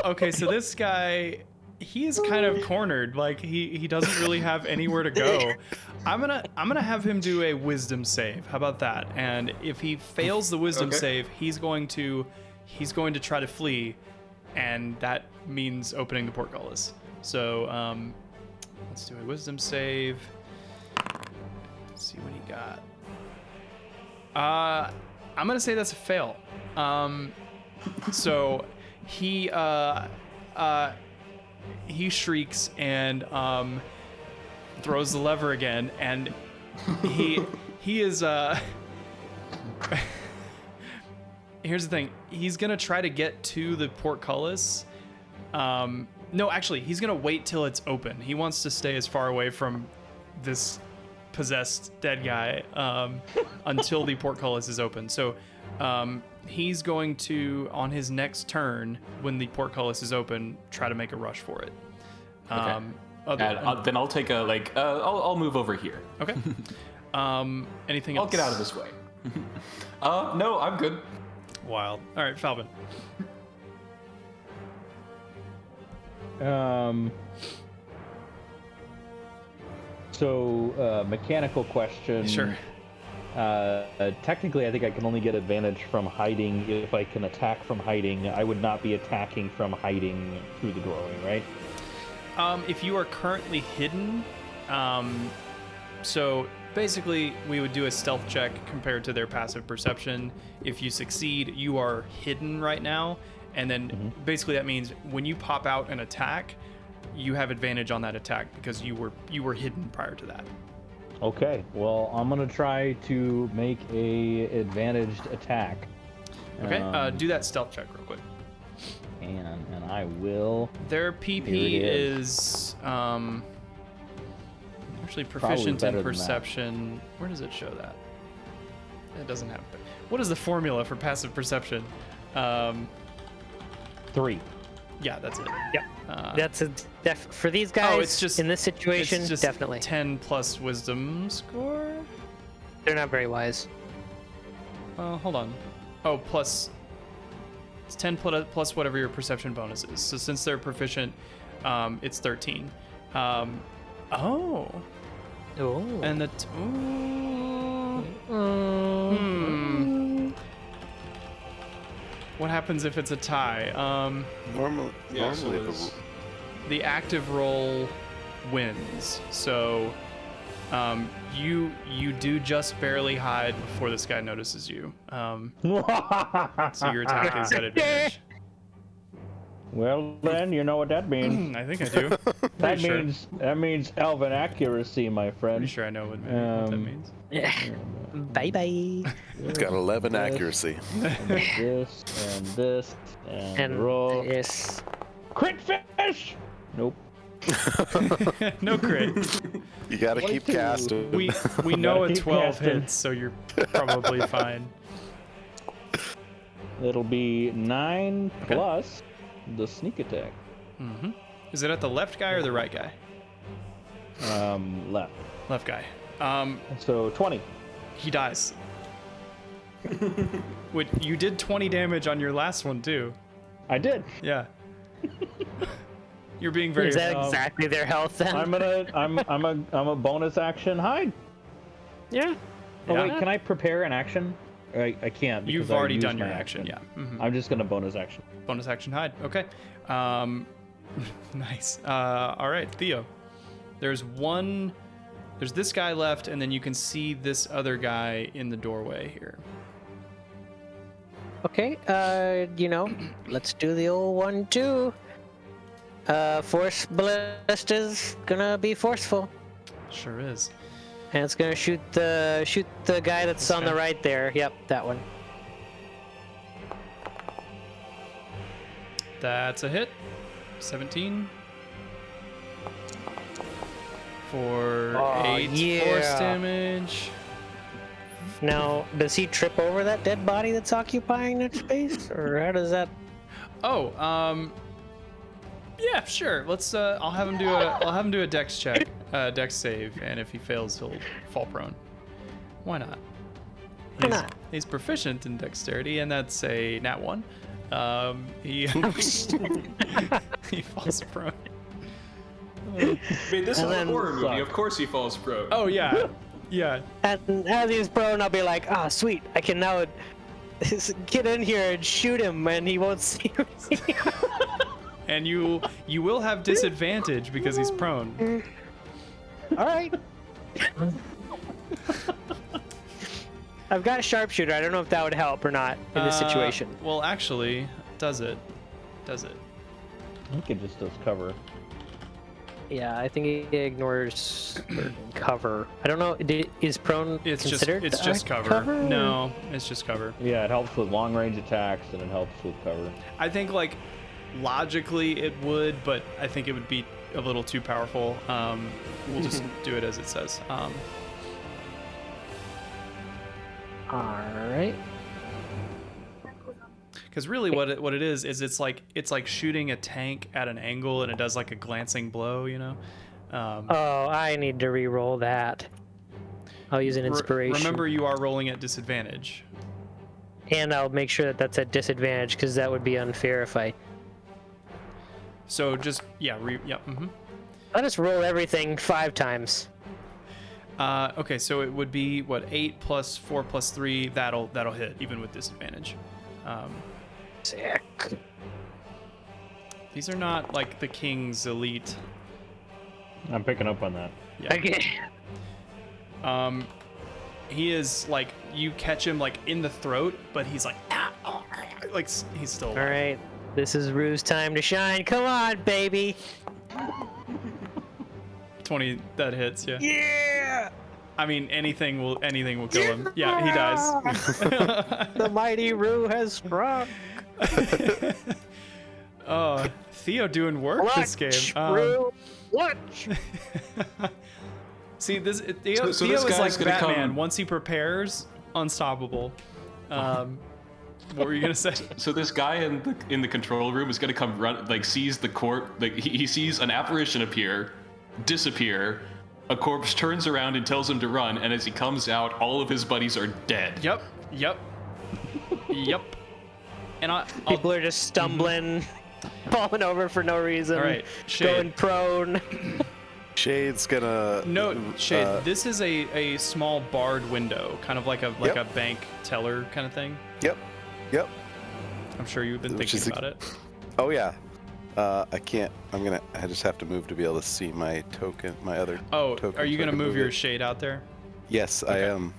Okay, so this guy, he is kind of cornered. Like he doesn't really have anywhere to go. I'm gonna have him do a wisdom save. How about that? And if he fails the wisdom save, he's going to try to flee, and that means opening the portcullis. So let's do a wisdom save. Let's see what he got. I'm gonna say that's a fail. So he shrieks and throws the lever again, and he is here's the thing. He's gonna try to get to the portcullis. No, actually, he's gonna wait till it's open. He wants to stay as far away from this possessed dead guy until the portcullis is open. So he's going to, on his next turn, when the portcullis is open, try to make a rush for it. Then I'll take a I'll move over here. Okay. Anything else? I'll get out of this way. No, I'm good. Wild. All right, Falvin. So, mechanical question. Sure. Technically, I think I can only get advantage from hiding if I can attack from hiding. I would not be attacking from hiding through the doorway, right? If you are currently hidden, so basically we would do a stealth check compared to their passive perception. If you succeed, you are hidden right now, and then basically that means when you pop out an attack, you have advantage on that attack because you were hidden prior to that. Okay, well, I'm gonna try to make a advantaged attack. Okay, do that stealth check real quick. And I will. Their PP is actually proficient in perception. Where does it show that? It doesn't have. What is the formula for passive perception? 3. Yeah, that's it. Yep. That's for these guys. It's just in this situation, it's just definitely 10 plus wisdom score. They're not very wise. Hold on. Oh, plus. It's 10 plus whatever your perception bonus is. So since they're proficient, it's 13. Oh. Oh. And the. What happens if it's a tie? Normally, The active roll wins. So you do just barely hide before this guy notices you. So your attack is at advantage. Well, then you know what that means. I think I do. That means elven accuracy, my friend. Pretty sure I know what that means. Bye bye. it's got 11 accuracy. And this and roll. Yes. Crit fish. Nope. No crit. You gotta keep 22. casting. We know a keep 12 casting. hits, so you're probably fine. It'll be 9 plus the sneak attack. Mm-hmm. Is it at the left guy or the right guy? Left. Left guy. So 20. He dies. Wait, you did 20 damage on your last one too. I did. Yeah. You're being very. Is that exactly their health then? I'm a bonus action hide. Yeah. Oh Yeah. wait, can I prepare an action? I can't. because You've I already used done your my action. Yeah. Mhm. I'm just gonna bonus action. Bonus action hide. Okay. Nice. All right, Theo. There's this guy left, and then you can see this other guy in the doorway here. Okay. Let's do the old 1-2. Force ballista's gonna be forceful, Sure is. and it's gonna shoot the guy that's This on the guy? right there. Yep, that one. That's a hit. 17. For 8 force damage. Now, does he trip over that dead body that's occupying that space, or how does that? Oh, Yeah, sure. Let's. I'll have him do a dex check, dex save, and if he fails, he'll fall prone. Why not? He's proficient in dexterity, and that's a nat 1. He he falls prone. I mean, this is And a then horror movie. suck. Of course he falls prone. Oh yeah, yeah. And as he's prone, I'll be like, ah, sweet. I can now get in here and shoot him, and he won't see me. And you will have disadvantage because he's prone. All right. I've got sharpshooter. I don't know if that would help or not in this situation. Well, actually, does it? Does it? I think it just does cover. Yeah, I think he ignores cover. I don't know. Is prone It's considered? just cover. No, it's just cover. Yeah, it helps with long range attacks and it helps with cover. I think like logically it would, but I think it would be a little too powerful. We'll just do it as it says. All right. Because really, what it is it's like shooting a tank at an angle, and it does like a glancing blow, you know. Oh, I need to re-roll that. I'll use an inspiration. Remember, you are rolling at disadvantage. And I'll make sure that that's at disadvantage because that would be unfair if I. So just mm-hmm. I'll just roll everything 5 times. Okay, so it would be what 8 plus 4 plus 3. That'll hit even with disadvantage. Sick. These are not like the King's elite. I'm picking up on that. Yeah. Okay. He is like, you catch him like in the throat, but he's like, like he's still alive. All right. This is Rue's time to shine. Come on, baby. 20, that hits, yeah. Yeah. I mean, anything will kill him. Yeah, he dies. The mighty Rue has struck. Oh, Theo doing work this game. Rue. Watch. See, Theo this is guy's like gonna Batman. come- Once he prepares, unstoppable. What were you gonna say? So this guy in the control room is gonna come run, like sees the court, like he sees an apparition appear, disappear, a corpse turns around and tells him to run, and as he comes out, all of his buddies are dead. Yep. And People are just stumbling, falling over for no reason. All right, going Shade. prone. Shade's gonna. Shade. This is a small barred window, kind of like a bank teller kind of thing. Yep. I'm sure you've been Which thinking is about it. Oh yeah. I can't. I just have to move to be able to see my token. My other. Oh, token, are you so I gonna can move your it. shade out there? Yes, I am.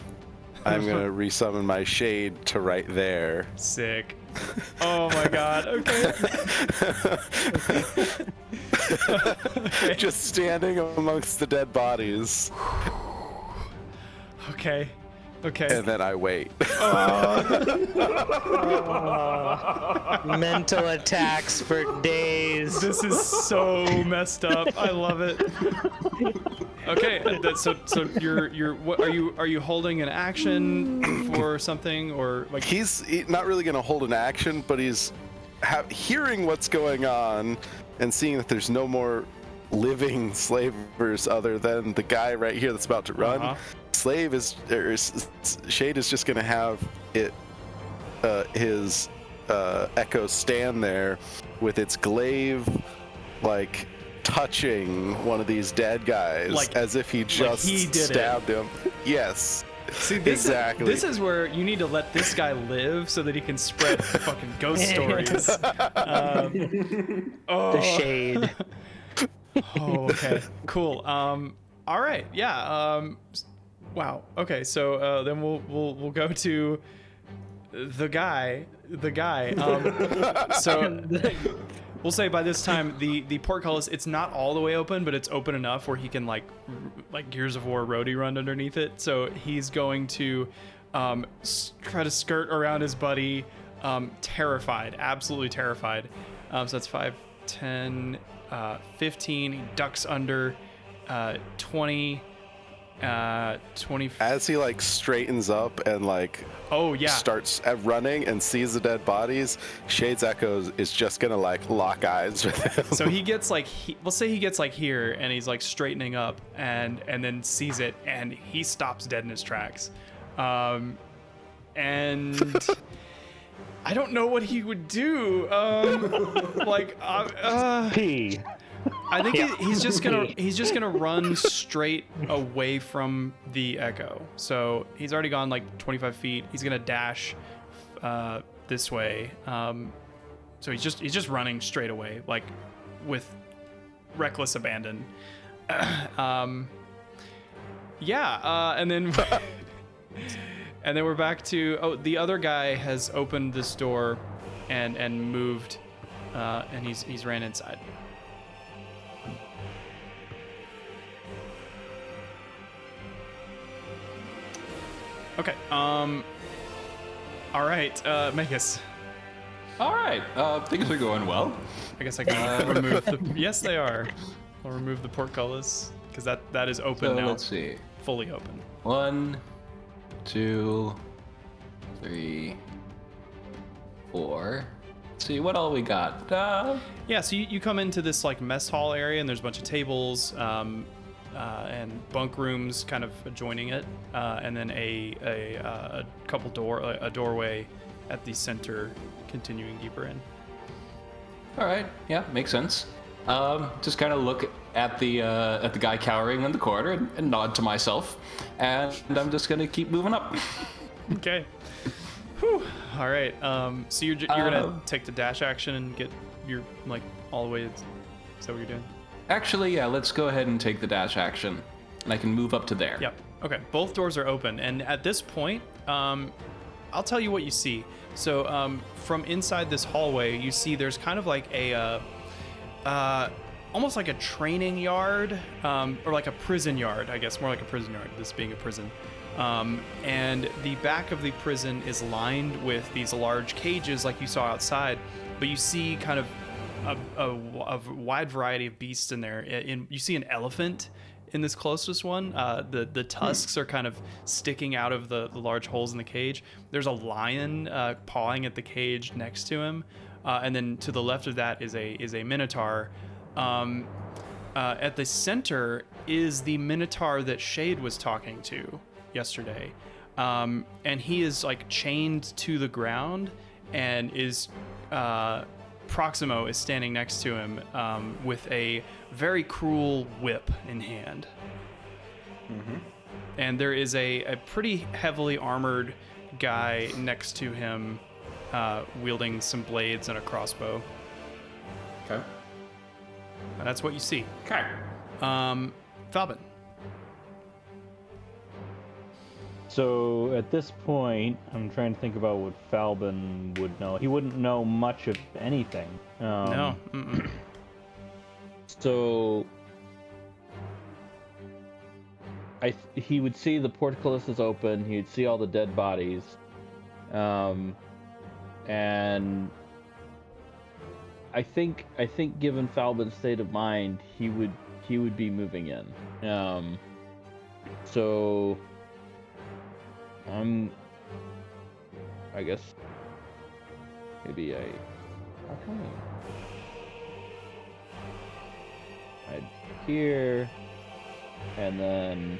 I'm gonna resummon my shade to right there. Sick. Oh my god. Okay. Okay. Just standing amongst the dead bodies, Okay. and then I wait. Mental attacks for days. This is so messed up. I love it. Okay, so you're what are you holding an action for something, or like He's not really gonna hold an action, but he's hearing what's going on and seeing that there's no more living slavers other than the guy right here that's about to run. Uh-huh. Shade is just gonna have his echo stand there with its glaive like touching one of these dead guys, Like- as if he just he did it. stabbed him. Yes. See, this Exactly. This is where you need to let this guy live so that he can spread fucking ghost stories. The shade. Oh, okay, cool. All right, yeah. Wow. Okay, so then we'll go to the guy. So we'll say by this time the portcullis, it's not all the way open, but it's open enough where he can like Gears of War roadie run underneath it. So he's going to try to skirt around his buddy, terrified, absolutely terrified. So that's 5, 10, 15. He ducks under. 20. 20. As he like straightens up and like Oh yeah. starts running and sees the dead bodies, Shade's Echoes is just gonna like lock eyes with him. So he gets like, let's say he gets like here, and he's like straightening up, and then sees it, and he stops dead in his tracks, and I don't know what he would do. P. I think he's just gonna run straight away from the echo. So he's already gone like 25 feet. He's gonna dash this way. So he's just running straight away, like with reckless abandon. And then and then we're back to the other guy has opened this door and moved, and he's ran inside. Okay. All right, Magus. All right, things are going well. I guess I can remove the. Yes, they are. I'll remove the portcullis because that is open So now. let's see. Fully open. 1, 2, 3, 4. Let's see what all we got. Yeah. So you come into this like mess hall area, and there's a bunch of tables and bunk rooms kind of adjoining it, and then a couple doorway at the center, continuing deeper in. All right, yeah, makes sense. Just kind of look at the guy cowering in the corner and nod to myself, and I'm just gonna keep moving up. Okay. Whew. All right. So you're gonna take the dash action and get your like all the way. Is that what you're doing? Actually, yeah, let's go ahead and take the dash action, and I can move up to there. Yep. Okay. Both doors are open, and at this point, I'll tell you what you see. So from inside this hallway, you see there's kind of like a almost like a training yard, or like a prison yard, I guess, more like a prison yard, this being a prison. And the back of the prison is lined with these large cages like you saw outside, but you see kind of a wide variety of beasts in there. You see an elephant in this closest one. The tusks are kind of sticking out of the large holes in the cage. There's a lion pawing at the cage next to him, and then to the left of that is a minotaur. At the center is the minotaur that Shade was talking to yesterday, and he is like chained to the ground, and is Proximo is standing next to him with a very cruel whip in hand. Mm-hmm. And there is a pretty heavily armored guy next to him, wielding some blades and a crossbow. Okay. And that's what you see. Okay. Falbin. So at this point, I'm trying to think about what Falbin would know. He wouldn't know much of anything. No. So he would see the portcullis is open. He would see all the dead bodies, and I think given Falbin's state of mind, he would be moving in. So I guess maybe I'd here, and then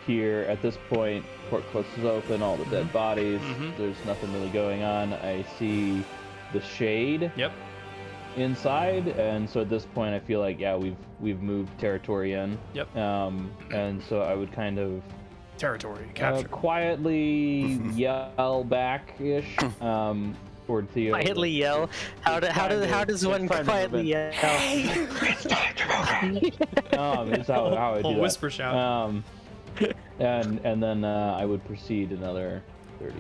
here at this point, portcullis is open, all the dead bodies. There's nothing really going on. I see the Shade. Yep. Inside, and so at this point I feel like we've moved territory in. Yep. And so I would kind of Territory capture. quietly yell back-ish toward Theo. Quietly yell. How does one quietly yell? It's how I do that. Whisper shout. And then I would proceed another 30.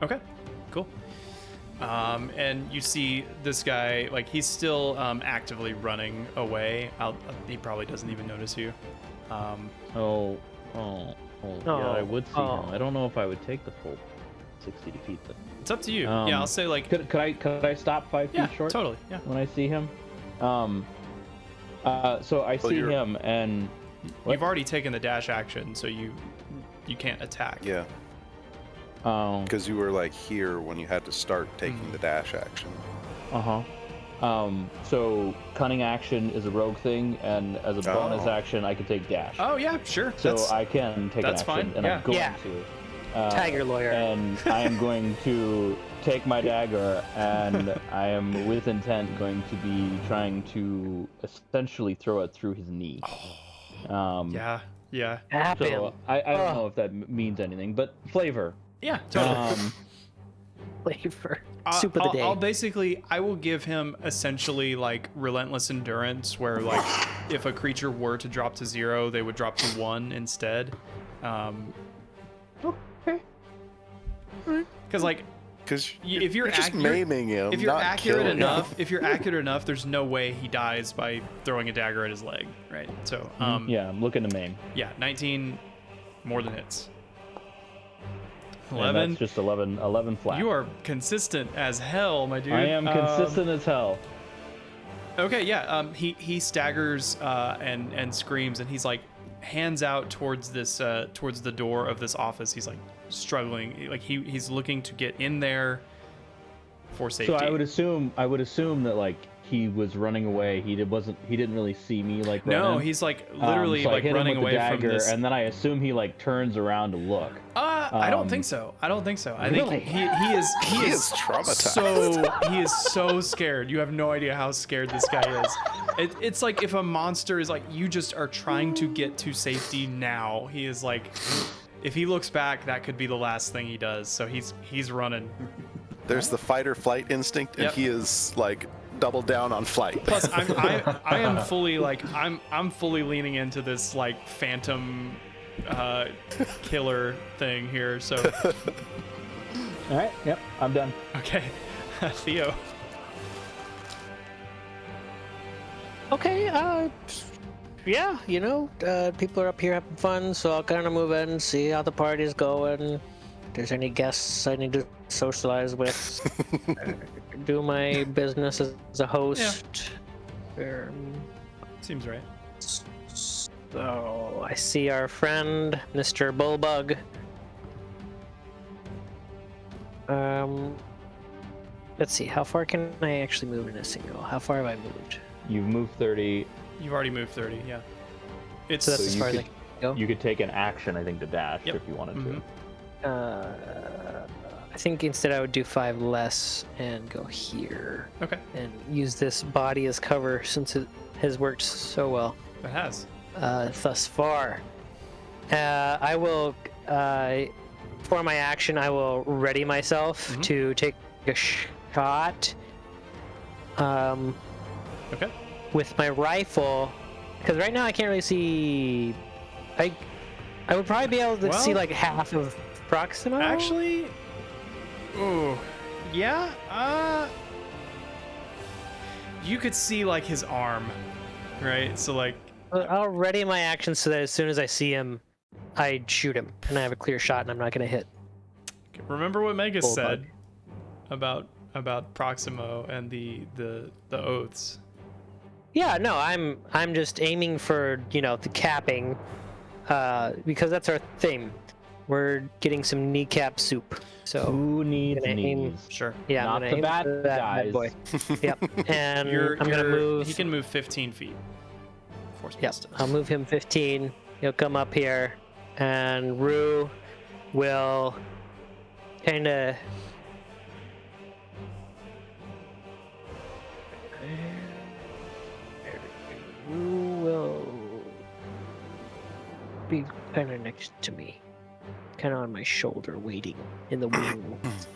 Okay, cool. And you see this guy, like, he's still actively running away. He probably doesn't even notice you. Yeah, I would see him. I don't know if I would take the full 60 feet though. It's up to you. Yeah, I'll say like. Could I stop 5 feet short? Totally. Yeah. When I see him, so I see him, and You've already taken the dash action, so you can't attack. Yeah, Oh. because you were like here when you had to start taking the dash action. So cunning action is a rogue thing, and as a bonus action, I can take dash. Oh yeah, sure. So I can take an that's action, fine, and yeah. I'm going Yeah. to. Tiger lawyer. And I am going to take my dagger, and I am with intent going to be trying to essentially throw it through his knee. Yeah. Tap him. So I don't know if that means anything, but flavor. Yeah, totally. Flavor. Soup of the day. I will give him essentially like relentless endurance, where like if a creature were to drop to 0, they would drop to 1 instead. Because like Because if you're just maiming him, if you're not accurate killing enough, him. if you're accurate enough, there's no way he dies by throwing a dagger at his leg, right? So Yeah, I'm looking to maim. yeah, 19 more than hits. And 11. that's just 11 flat. You are consistent as hell, my dude. I am consistent as hell. Okay, yeah. He staggers and screams, and he's like hands out towards this towards the door of this office. He's like struggling, like he's looking to get in there for safety. So I would assume that like he was running away. He didn't really see me like No, running. he's like literally so I like hit him running with the away from dagger, this. and then I assume he like turns around to look. I don't think so. I Really? think he is traumatized. He is so scared. You have no idea how scared this guy is. It's like if a monster is like, you just are trying to get to safety now. He is like, if he looks back, that could be the last thing he does. So he's running. There's the fight or flight instinct, and Yep. he is like double down on flight. Plus, I am fully like I'm fully leaning into this like phantom killer thing here. So All right. Yep. I'm done. okay, Theo. Okay, yeah, people are up here having fun, so I'll kind of move in, see how the party's going. If there's any guests I need to socialize with, do my business as a host. Seems right. So I see our friend, Mr. Bullbug. Let's see, how far can I actually move in a single? How far have I moved? You've moved 30. You've already moved 30. Yeah. It's So that's as you far as I could- can go. You could take an action, I think, to dash Yep. if you wanted Mhm. to. I think instead I would do 5 less and go here okay. and use this body as cover since it has worked so well It has. thus far. I will, for my action, I will ready myself to take a shot Okay. with my rifle, because right now I can't really see. I would probably be able to see Well, like half of Proximo. Actually, ooh, yeah. You could see like his arm, right? So like, I'll ready my action so that as soon as I see him, I shoot him, and I have a clear shot, and I'm not gonna hit. remember what Megas Bullbug. said about Proximo and the oaths. Yeah, no, I'm just aiming for the capping, because that's our theme. We're getting some kneecap soup. So Who needs gonna aim- knees? Sure. yeah, Not I'm gonna the aim bad for that guys. bad boy. Yep, and I'm gonna move. He can move 15 feet. Force Yep, I'll move him 15. He'll come up here, and Rue will kind of. Rue will be kind of next to me, kind of on my shoulder, waiting in the wings.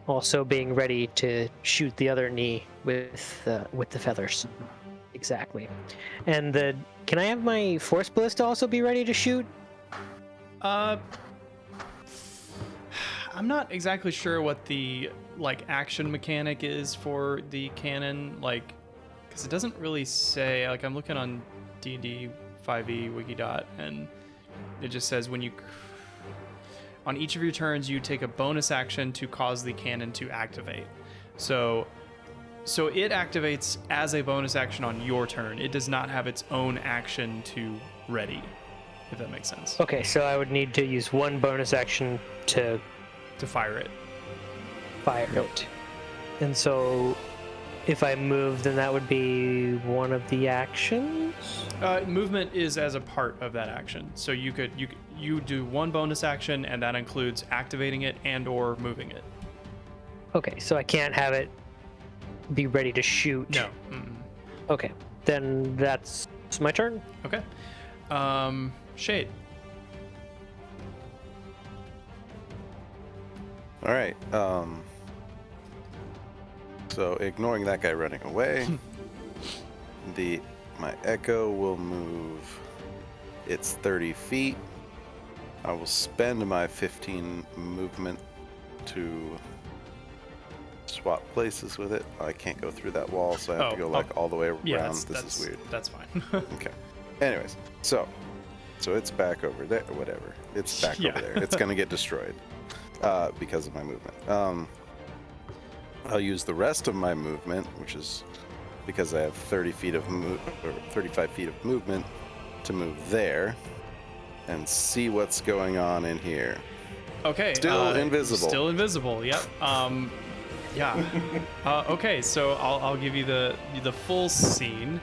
Also being ready to shoot the other knee with the feathers. Exactly. And can I have my force ballista also be ready to shoot? I'm not exactly sure what the like action mechanic is for the cannon, like, because it doesn't really say. Like, I'm looking on D&D 5e Wikidot, and it just says on each of your turns you take a bonus action to cause the cannon to activate. So So it activates as a bonus action on your turn. It does not have its own action to ready, if that makes sense. Okay, so I would need to use one bonus action to fire it. fire it. And so if I move, then that would be one of the actions? Movement is as a part of that action. So you do one bonus action, and that includes activating it and or moving it. Okay, so I can't have it be ready to shoot. No. Mm-mm. Okay, then that's my turn. Okay. Shade. All right. So ignoring that guy running away, my echo will move its 30 feet. I will spend my 15 movement to swap places with it. I can't go through that wall, so I have to go like all the way around. Yeah, this is weird. That's fine. Okay. Anyways, so it's back over there. Whatever. It's back over there. It's gonna get destroyed because of my movement. I'll use the rest of my movement, which is because I have 30 feet of or 35 feet of movement, to move there and see what's going on in here. Okay. Still invisible. Still invisible. Yep. Yeah. Okay. So I'll give you the full scene.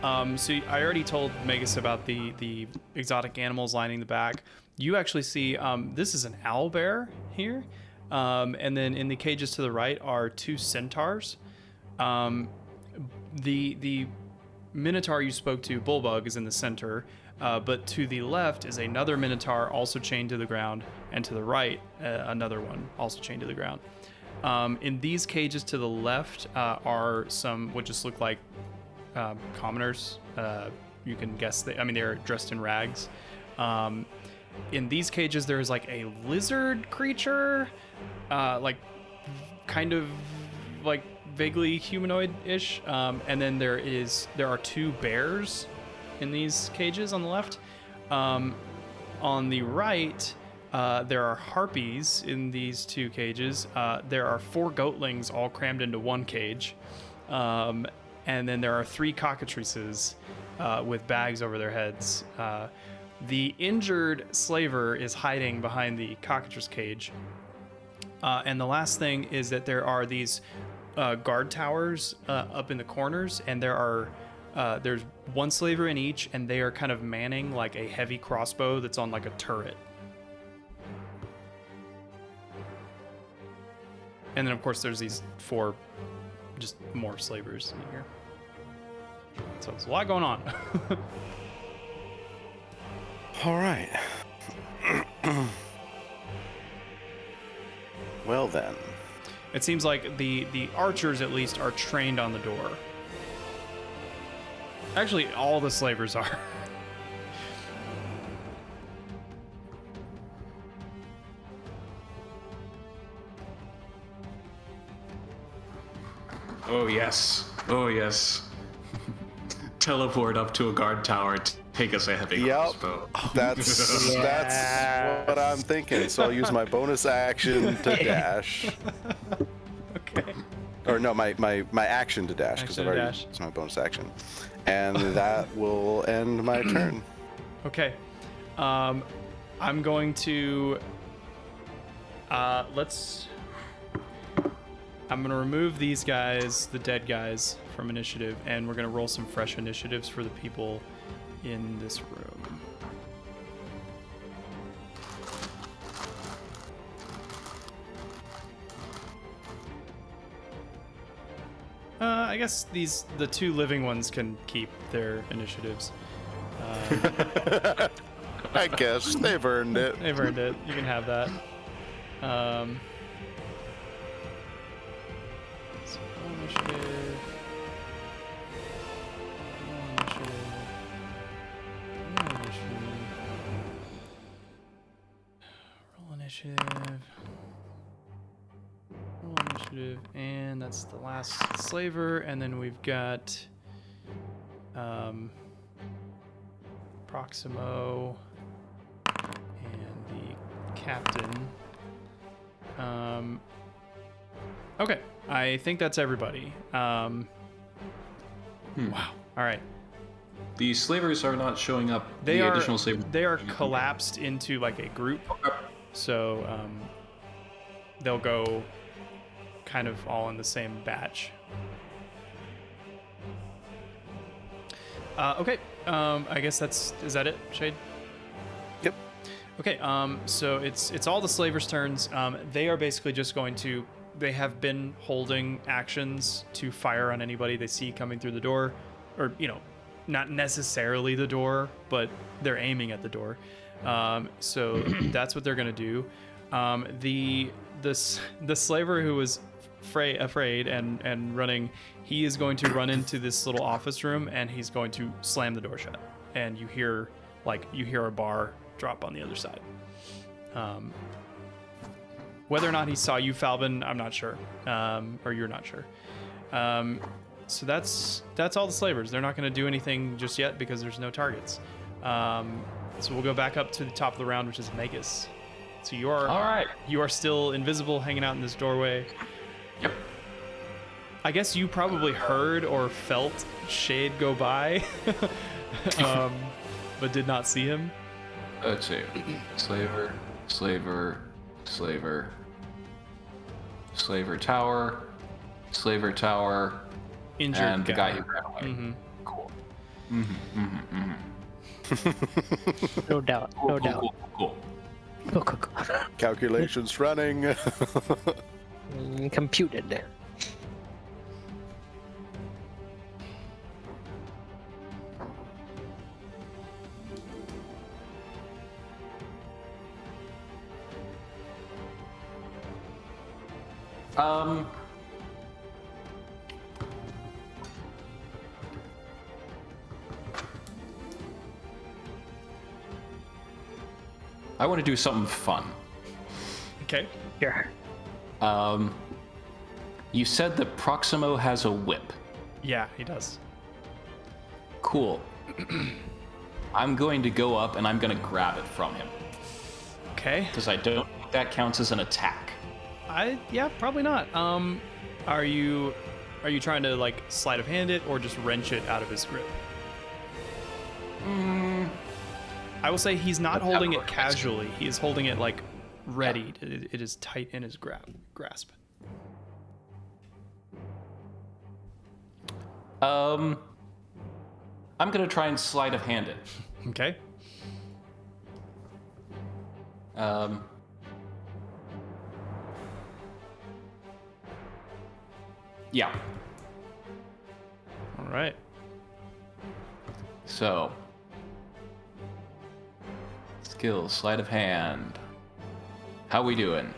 So I already told Magus about the exotic animals lining the back. You actually see this is an owlbear here, and then in the cages to the right are two centaurs. The Minotaur you spoke to, Bullbug, is in the center, but to the left is another Minotaur also chained to the ground, and to the right another one also chained to the ground. In these cages to the left are some what just look like commoners. You can guess they're dressed in rags. In these cages there is like a lizard creature, like kind of like vaguely humanoid-ish, and then there are two bears in these cages on the left. On the right there are harpies in these two cages. There are 4 goatlings all crammed into one cage. And then there are 3 cockatrices with bags over their heads. The injured slaver is hiding behind the cockatrice cage. And the last thing is that there are these guard towers up in the corners, and there's one slaver in each, and they are kind of manning like a heavy crossbow that's on like a turret. And then of course there's these 4 just more slavers in here. So there's a lot going on. All right. Well then. It seems like the archers at least are trained on the door. Actually, all the slavers are. Oh yes. Oh yes. Teleport up to a guard tower. Take us a heavy crossbow. That's what I'm thinking. So I'll use my bonus action to dash. Okay. Or no, my action to dash, because I've already used my bonus action. And that will end my turn. Okay. I'm going to I'm gonna remove these guys, the dead guys, from initiative, and we're gonna roll some fresh initiatives for the people in this room. I guess the 2 living ones can keep their initiatives. I guess they've earned it. They've earned it. You can have that. So roll initiative. Roll initiative, and that's the last slaver, and then we've got Proximo and the captain. Okay, I think that's everybody. Wow. All right. The slavers are not showing up. They the are additional slavers. they are collapsed into like a group, so they'll go kind of all in the same batch. Okay. I guess is that it, Shade? Yep. Okay. So it's all the slavers' turns. They are basically just going to. They have been holding actions to fire on anybody they see coming through the door, or not necessarily the door, but they're aiming at the door. So that's what they're gonna do. The slaver who was afraid and running, he is going to run into this little office room and he's going to slam the door shut. And you hear a bar drop on the other side. Whether or not he saw you, Falvin, I'm not sure, or you're not sure. So that's all the slavers. They're not going to do anything just yet because there's no targets. So we'll go back up to the top of the round, which is Magus. So you are All right. You are still invisible, hanging out in this doorway. Yep. I guess you probably heard or felt Shade go by, but did not see him. Let's see. Slaver tower, Injured and the guy guy. who ran away. Mm-hmm. Cool. No doubt. No doubt. Cool. Cool. Calculations running. Computed. I want to do something fun. Okay. Here. You said that Proximo has a whip. Yeah, he does. Cool. I'm going to go up and I'm going to grab it from him. Okay. Because I don't think that counts as an attack. Yeah, probably not. Are you trying to like sleight of hand it or just wrench it out of his grip? I will say he's not holding it casually. He is holding it like ready. It is tight in his grasp. I'm gonna try and sleight of hand it. Okay. Yeah. All right. So, skills, sleight of hand. How we doing?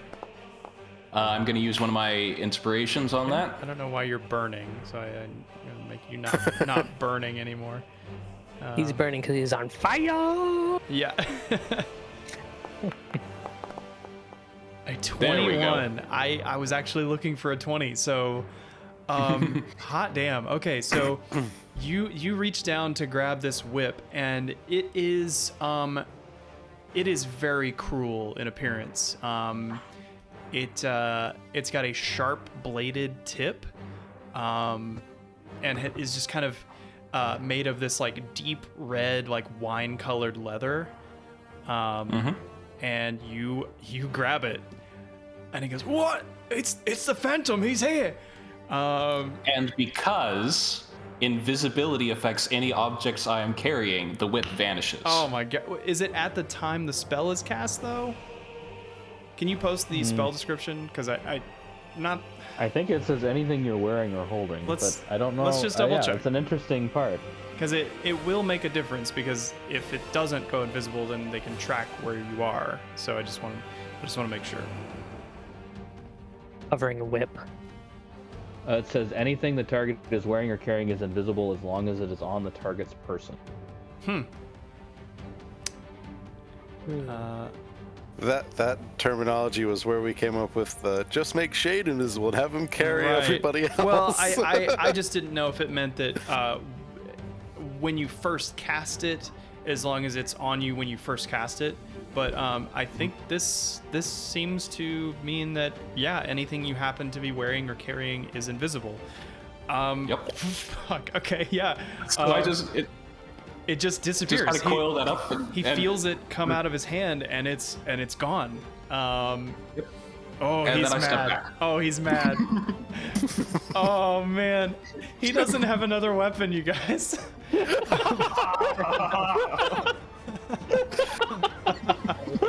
I'm gonna use one of my inspirations on that. I don't know why you're burning, so I'm gonna make you not burning anymore. He's burning because he's on fire. Yeah. A There we go. 21. I was actually looking for a 20, so hot damn. Okay, so you reach down to grab this whip, and it is very cruel in appearance. It's got a sharp bladed tip, and it is just kind of made of this like deep red, like wine colored leather. And you grab it, and he goes, "What? It's the Phantom. He's here." And because invisibility affects any objects I am carrying, the whip vanishes. Oh my god! Is it at the time the spell is cast though? Can you post the spell description? Because I think it says anything you're wearing or holding, Let's- but I don't know. let's just double check. It's an interesting part. because it will make a difference, because if it doesn't go invisible, then they can track where you are. So I just want to make sure. Covering a whip. It says anything the target is wearing or carrying is invisible as long as it is on the target's person. That terminology was where we came up with just make Shade invisible and have him carry Right. everybody else. Well, I just didn't know if it meant that when you first cast it, as long as it's on you when you first cast it, but I think this seems to mean that anything you happen to be wearing or carrying is invisible. Yep. Fuck. Okay. Yeah. So it just disappears. Just kind of coil that up. He feels it come out of his hand, and it's gone. Yep. Oh, And he's then I step mad. back. Oh, he's mad. Oh man, he doesn't have another weapon, you guys. I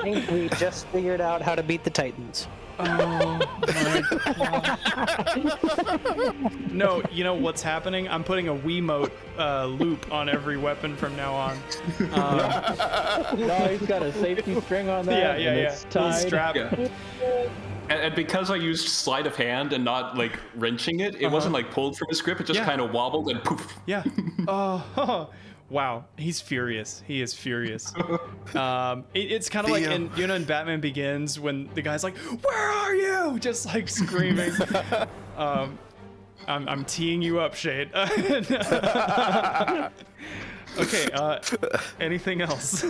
think we just figured out how to beat the Titans. Oh my god. No, you know what's happening? I'm putting a Wiimote loop on every weapon from now on. No, he's got a safety string on that. Yeah. It's Little tied. strap. Yeah. And because I used sleight of hand and not like wrenching it, it wasn't like pulled from his grip. It just kind of wobbled and poof. Yeah. Oh, wow. He's furious. He is furious. It's kind of like in Batman Begins when the guy's like, "Where are you?" Just like screaming. I'm teeing you up, Shade. Okay. Anything else?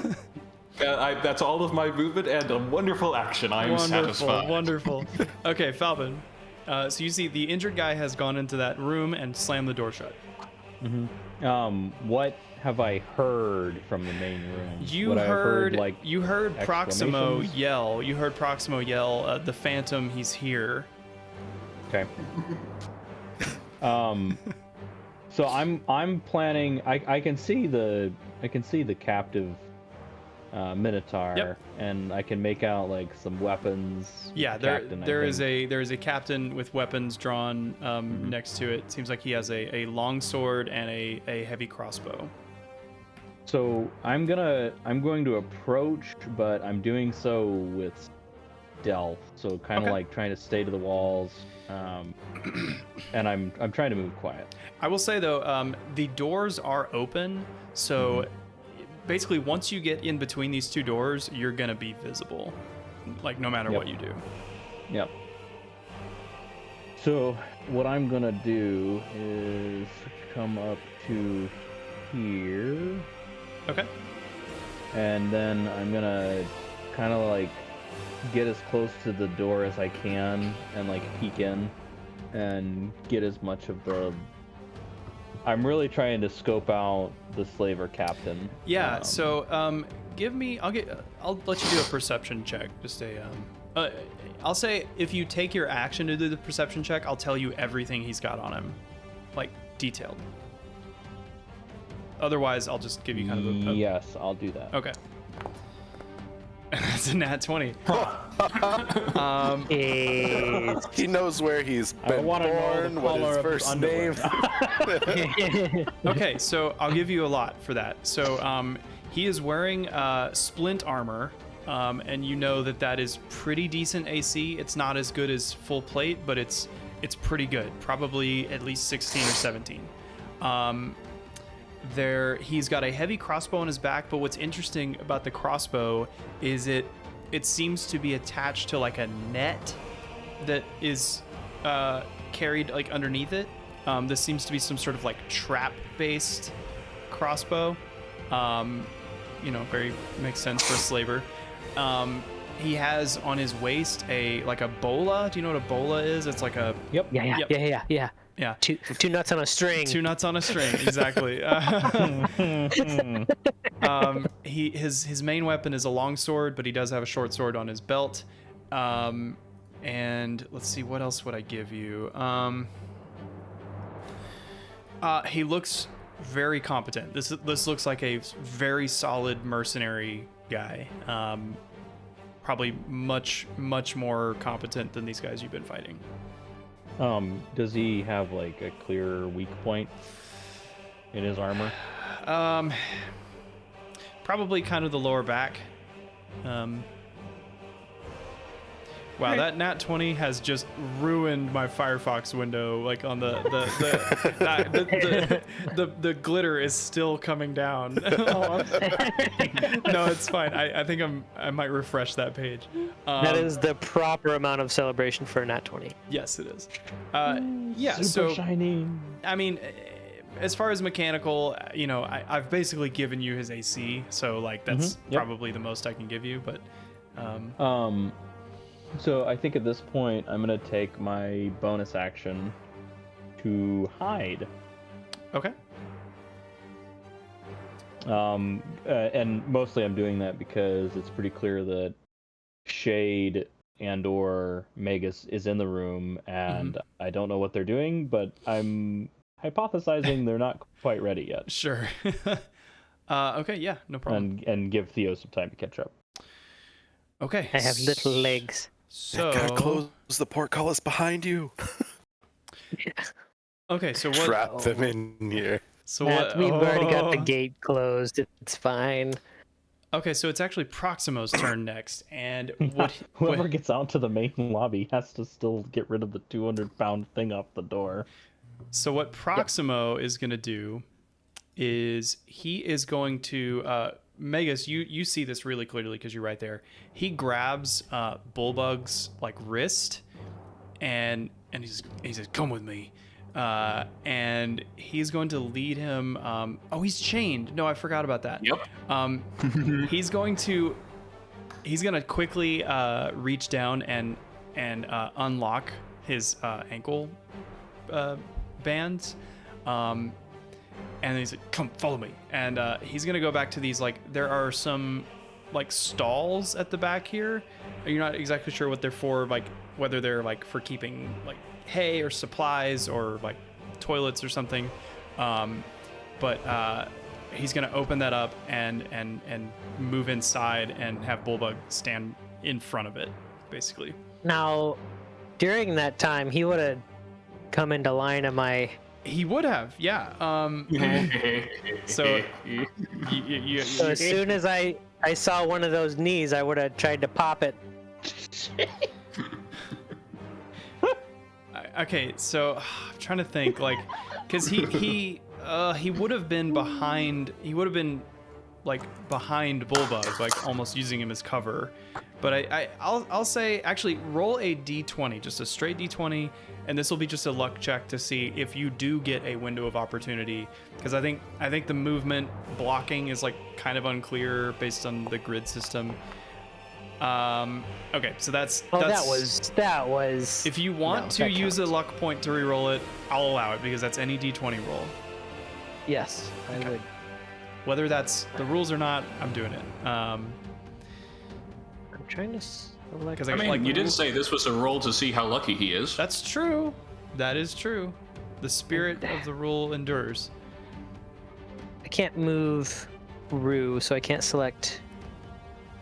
That's all of my movement and a wonderful action. I am satisfied. Wonderful. Okay, Falvin. So you see the injured guy has gone into that room and slammed the door shut. What have I heard from the main room? You Would heard, I you heard Proximo exclamations? yell. You heard Proximo yell, "The Phantom, he's here." Okay. So I'm planning. I can see the captive Minotaur, Yep. and I can make out like some weapons. with Yeah, the captain, I there is think. a captain with weapons drawn next to it. Seems like he has a long sword and a heavy crossbow. So I'm going to approach, but I'm doing so with stealth. So kind of Okay. like trying to stay to the walls, and I'm trying to move quiet. I will say though, the doors are open, so basically once you get in between these two doors, you're gonna be visible, like no matter Yep. what you do. Yep. So what I'm gonna do is come up to here, Okay. and then I'm gonna kind of like get as close to the door as I can and like peek in and get as much of the. I'm really trying to scope out the slave or captain. Yeah. So give me. I'll let you do a perception check. Just I'll say if you take your action to do the perception check, I'll tell you everything he's got on him, like detailed. Otherwise, I'll just give you kind of a Yes, I'll do that. Okay. That's a nat 20. He knows where he's been wanna know the born, what color his of his first underwear. name. Okay, so I'll give you a lot for that. So he is wearing splint armor, and you know that is pretty decent AC. It's not as good as full plate, but it's pretty good. Probably at least 16 or 17. He's got a heavy crossbow on his back, but what's interesting about the crossbow is it seems to be attached to like a net that is carried like underneath it. This seems to be some sort of like trap-based crossbow. Very makes sense for a slaver. He has on his waist a bola. Do you know what a bola is? It's like a Yep. Yeah. yeah. Two nuts on a string. Two nuts on a string, exactly. His main weapon is a long sword, but he does have a short sword on his belt. And let's see, what else would I give you? He looks very competent. This looks like a very solid mercenary guy. Probably much more competent than these guys you've been fighting. Does he have like a clear weak point in his armor? Probably kind of the lower back. Wow, that nat 20 has just ruined my Firefox window. Like on the glitter is still coming down. No, it's fine. I think I might refresh that page. That is the proper amount of celebration for a nat 20. Yes, it is. Yeah. Super So shiny. I mean, as far as mechanical, I've basically given you his AC, so like that's Yep. probably the most I can give you. But So I think at this point I'm gonna take my bonus action to hide. okay. And mostly I'm doing that because it's pretty clear that Shade and/or Magus is in the room, and I don't know what they're doing, but I'm hypothesizing they're not quite ready yet. Sure. Okay, yeah, no problem. And give Theo some time to catch up. Okay. I have little legs. So Gotta close the portcullis behind you. okay, so what? Trap them in here. So Matt, what? we've already got the oh. gate closed. It's fine. Okay, so it's actually Proximo's turn next, and what? Whoever gets out to the main lobby has to still get rid of the 200-pound thing off the door. So what Proximo is gonna do is he is going to Megas. You see this really clearly because you're right there. He grabs Bullbug's like wrist, and he says, "Come with me." And he's going to lead him. Oh, he's chained. No, I forgot about that. Yep. He's gonna quickly reach down and unlock his ankle bands. And he's like, "Come, follow me." And he's gonna go back to these, like, there are some like stalls at the back here. You're not exactly sure what they're for, like whether they're like for keeping like hay or supplies or like toilets or something. But he's gonna open that up and move inside and have Bullbug stand in front of it, basically. Now, during that time, he would have come into line. Am I? He would have, yeah. So you So as soon as I saw one of those knees, I would have tried to pop it. okay, so I'm trying to think, like, because he would have been behind. He would have been like behind Bullbug, like almost using him as cover. But I'll say, actually, roll a d20, just a straight d20, and this will be just a luck check to see if you do get a window of opportunity. Because I think the movement blocking is like kind of unclear based on the grid system. Okay, so that's. That was. If you want to use a luck point to re-roll it, I'll allow it because that's any d20 roll. Yes, I would. Whether that's the rules or not, I'm doing it. I'm trying to select. Because I mean, you did say this was a roll to see how lucky he is. That's true. That is true. The spirit of the rule endures. I can't move Rue, so I can't select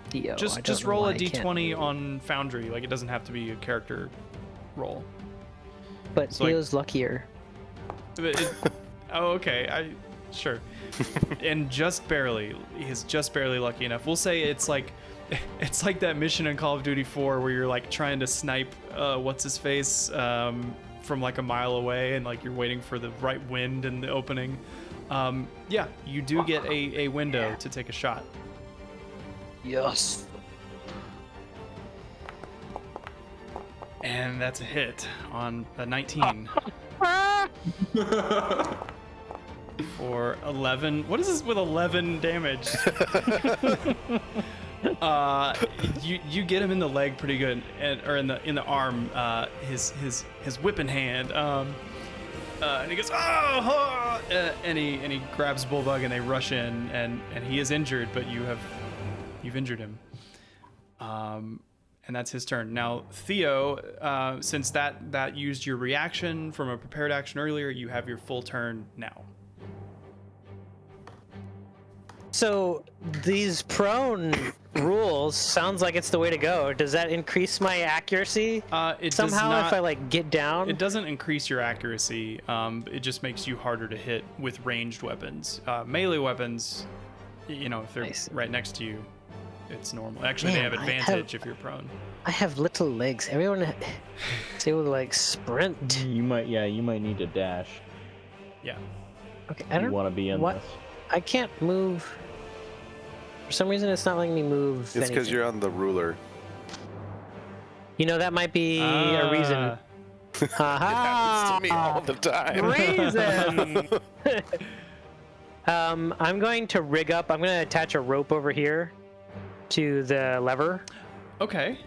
Theo. Just roll a d20 on Foundry. Like, it doesn't have to be a character roll. But So, like- Theo's luckier. Oh, okay. Sure. And just barely. He's just barely lucky enough. We'll say it's like that mission in Call of Duty 4 where you're like trying to snipe what's his face from like a mile away, and like you're waiting for the right wind in the opening. Yeah, you do get a window to take a shot. Yes. And that's a hit on a 19. For 11. What is this with 11 damage? You get him in the leg pretty good, or in the arm. His whipping hand. And he goes, oh! And he grabs Bullbug, and they rush in, and he is injured, but you've injured him. And that's his turn. Now, Theo, since that used your reaction from a prepared action earlier, you have your full turn now. So these prone rules sounds like it's the way to go. Does that increase my accuracy It somehow does not, if I like get down? It doesn't increase your accuracy. It just makes you harder to hit with ranged weapons. Melee weapons, if they're right next to you, it's normal. Actually, they have advantage if you're prone. I have little legs. Everyone is able to like sprint. You might need to dash. Yeah. Okay, I don't want to be in what? this. I can't move. For some reason, it's not letting me move. It's because anything. you're on the ruler. That might be a reason. happens to me all the time. Reason. I'm going to rig up. I'm going to attach a rope over here to the lever, Okay.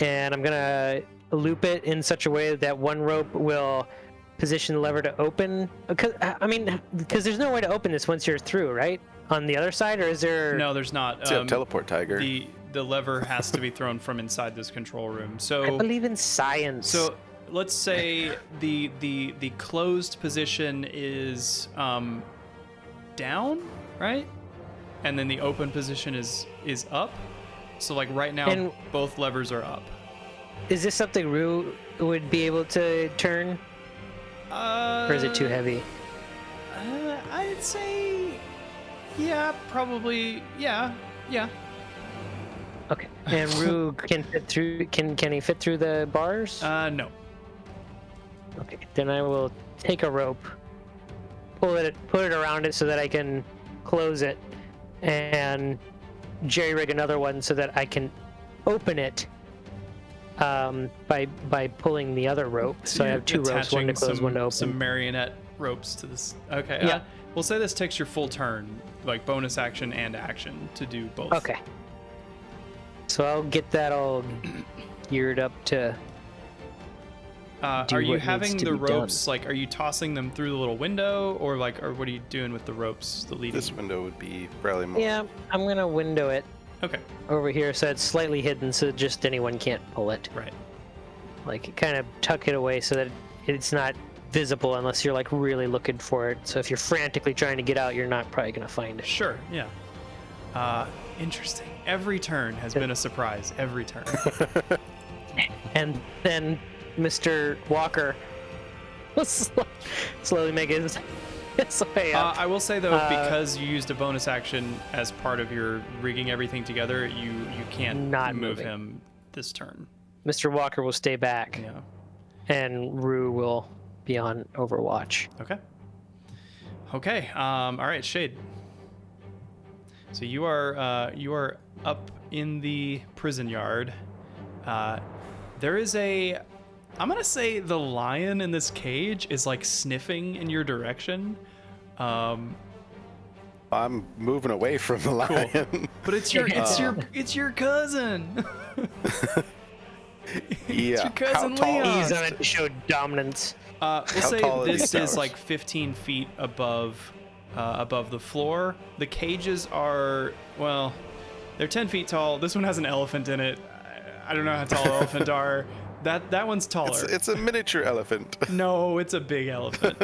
and I'm going to loop it in such a way that one rope will position the lever to open. Because there's no way to open this once you're through, right? On the other side, or is there? No, there's not. Teleport tiger. The lever has to be thrown from inside this control room. I So believe in science. so let's say the closed position is down, right? And then the open position is up. So like right now, And- both levers are up. Is this something Rue would be able to turn, or is it too heavy? I'd say, yeah, probably, yeah. Okay. And Rue can fit through. Can he fit through the bars? No. Okay. Then I will take a rope, put it around it so that I can close it, and jerry rig another one so that I can open it by pulling the other rope. So I have two ropes, one to close, one to open. Some marionette ropes to this. Okay. Yeah. We'll say this takes your full turn, like bonus action and action to do both. Okay. So I'll get that all geared up to. do Are you what needs having to the be done. ropes like? Are you tossing them through the little window, or what are you doing with the ropes? The leading. This window would be probably more. Yeah, I'm gonna window it Okay. over here so it's slightly hidden, so just anyone can't pull it. Right. Like kind of tuck it away so that it's not visible unless you're like really looking for it. So if you're frantically trying to get out, you're not probably gonna find it. Sure. Yeah. Interesting. Every turn has been a surprise. Every turn. And then Mr. Walker will slowly make his way up. I will say though, because you used a bonus action as part of your rigging everything together, you can't Not move moving. him this turn. Mr. Walker will stay back, Yeah. and Rue will be on Overwatch. Okay. Okay. All right, Shade. So you are up in the prison yard. There is I'm gonna say the lion in this cage is like sniffing in your direction. I'm moving away from the lion. But it's your cousin. Yeah. your cousin How tall Leon. He's on it to show dominance. We'll say tall are this these is towers? like 15 feet above the floor. The cages are, well, they're 10 feet tall. This one has an elephant in it. I don't know how tall elephants are. That one's taller. It's a miniature elephant. No, it's a big elephant.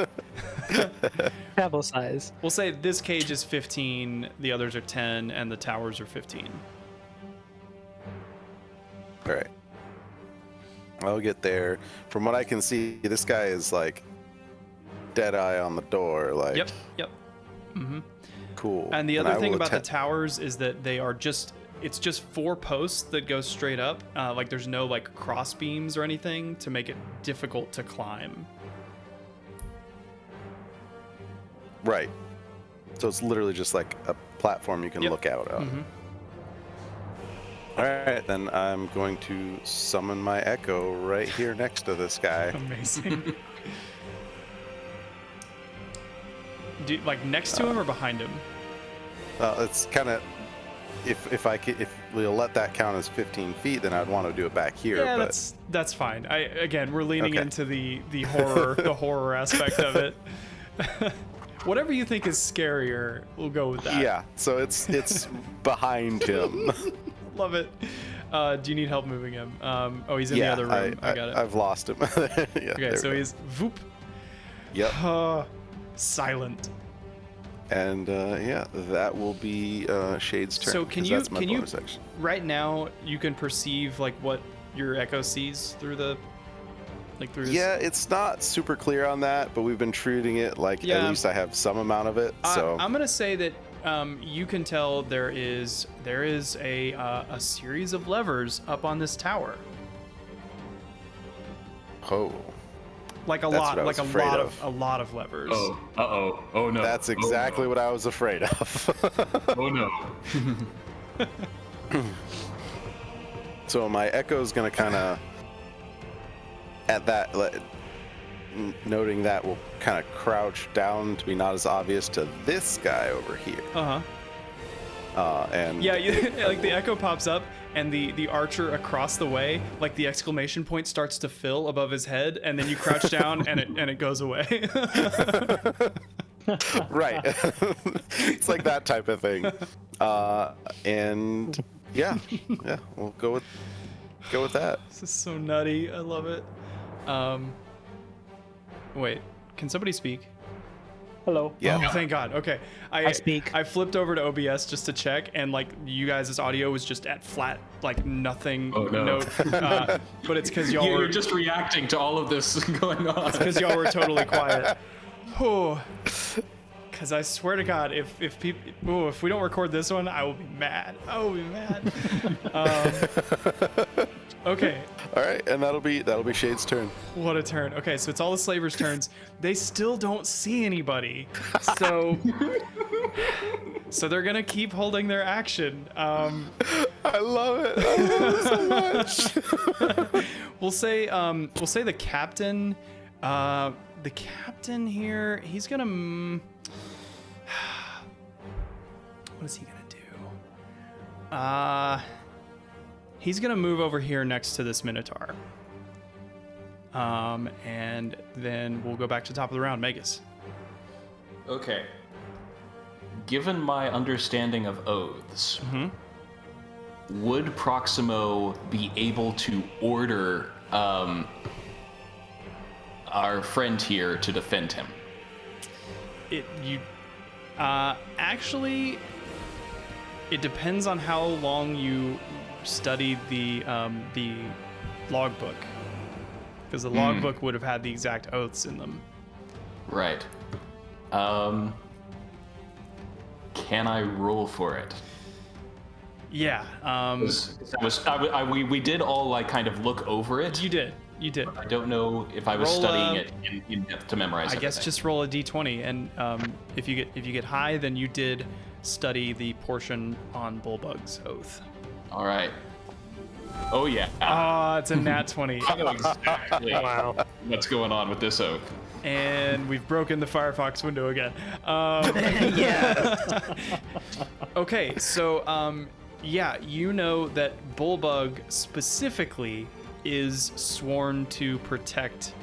Pebble size. We'll say this cage is 15, the others are 10, and the towers are 15. All right. I'll get there. From what I can see, this guy is like dead eye on the door. Like, Yep. cool. And the I other thing will about the attempt- towers is that they are it's just 4 posts that go straight up. Like there's no like cross beams or anything to make it difficult to climb. Right. So it's literally just like a platform you can Yep. look out on. All right, then I'm going to summon my echo right here next to this guy. Amazing. Like next to him or behind him? It's kind of if we'll let that count as 15 feet, then I'd want to do it back here. Yeah, but that's fine. Again, we're leaning Okay. into the horror the horror aspect of it. Whatever you think is scarier, we'll go with that. yeah, so it's behind him. Love it. Do you need help moving him? Oh, he's in the other room. I got it. I've lost him. Yeah, Okay, there so we go. he's voop. Yep. Silent. And yeah, that will be Shade's turn. So can 'cause you that's my can you bonus action. right now you can perceive like what your echo sees through the through his... Yeah, it's not super clear on that, but we've been treating it like Yeah. at least I have some amount of it. So I'm gonna say that you can tell there is a series of levers up on this tower, oh, like a That's lot, what I like was a afraid lot of. a lot of levers. Oh, uh-oh. Oh, no. that's exactly oh, what I was afraid of. no. Oh, no. So my echo's gonna kind of at that, noting that, we'll kind of crouch down to be not as obvious to this guy over here. And Yeah, like the echo pops up, and the archer across the way, like the exclamation point starts to fill above his head, and then you crouch down, and it goes away. Right. It's like that type of thing. And yeah, we'll go with that. This is so nutty. I love it. Wait, can somebody speak? Hello. Yeah. Oh, thank God. Okay. I speak. I flipped over to OBS just to check, and like you guys' audio was just at flat, like nothing. Oh, no. Note. But it's because y'all were You're just reacting to all of this going on. because y'all were totally quiet. Oh. Because I swear to God, if we don't record this one, I will be mad. I will be mad. Okay. All right, and that'll be Shade's turn. What a turn. Okay, so it's all the slavers' turns. They still don't see anybody. So they're gonna keep holding their action. I love it. I love it so much. We'll say the captain. The captain here, he's gonna. What is he gonna do? He's gonna move over here next to this Minotaur. And then we'll go back to the top of the round. Magus. Okay. Given my understanding of oaths, would Proximo be able to order our friend here to defend him? Actually, it depends on how long you studied the logbook, because the logbook would have had the exact oaths in them. Right. Can I roll for it? Yeah. We did all like kind of look over it. You did. I don't know if I was Roll, studying it in depth to memorize. I guess just roll a d20, and if you get high, then you did study the portion on Bullbug's oath. All right. Oh yeah. Ah, it's a nat 20. I know exactly what's going on with this oath. And we've broken the Firefox window again. Yeah. Okay, so yeah, you know that Bullbug specifically is sworn to protect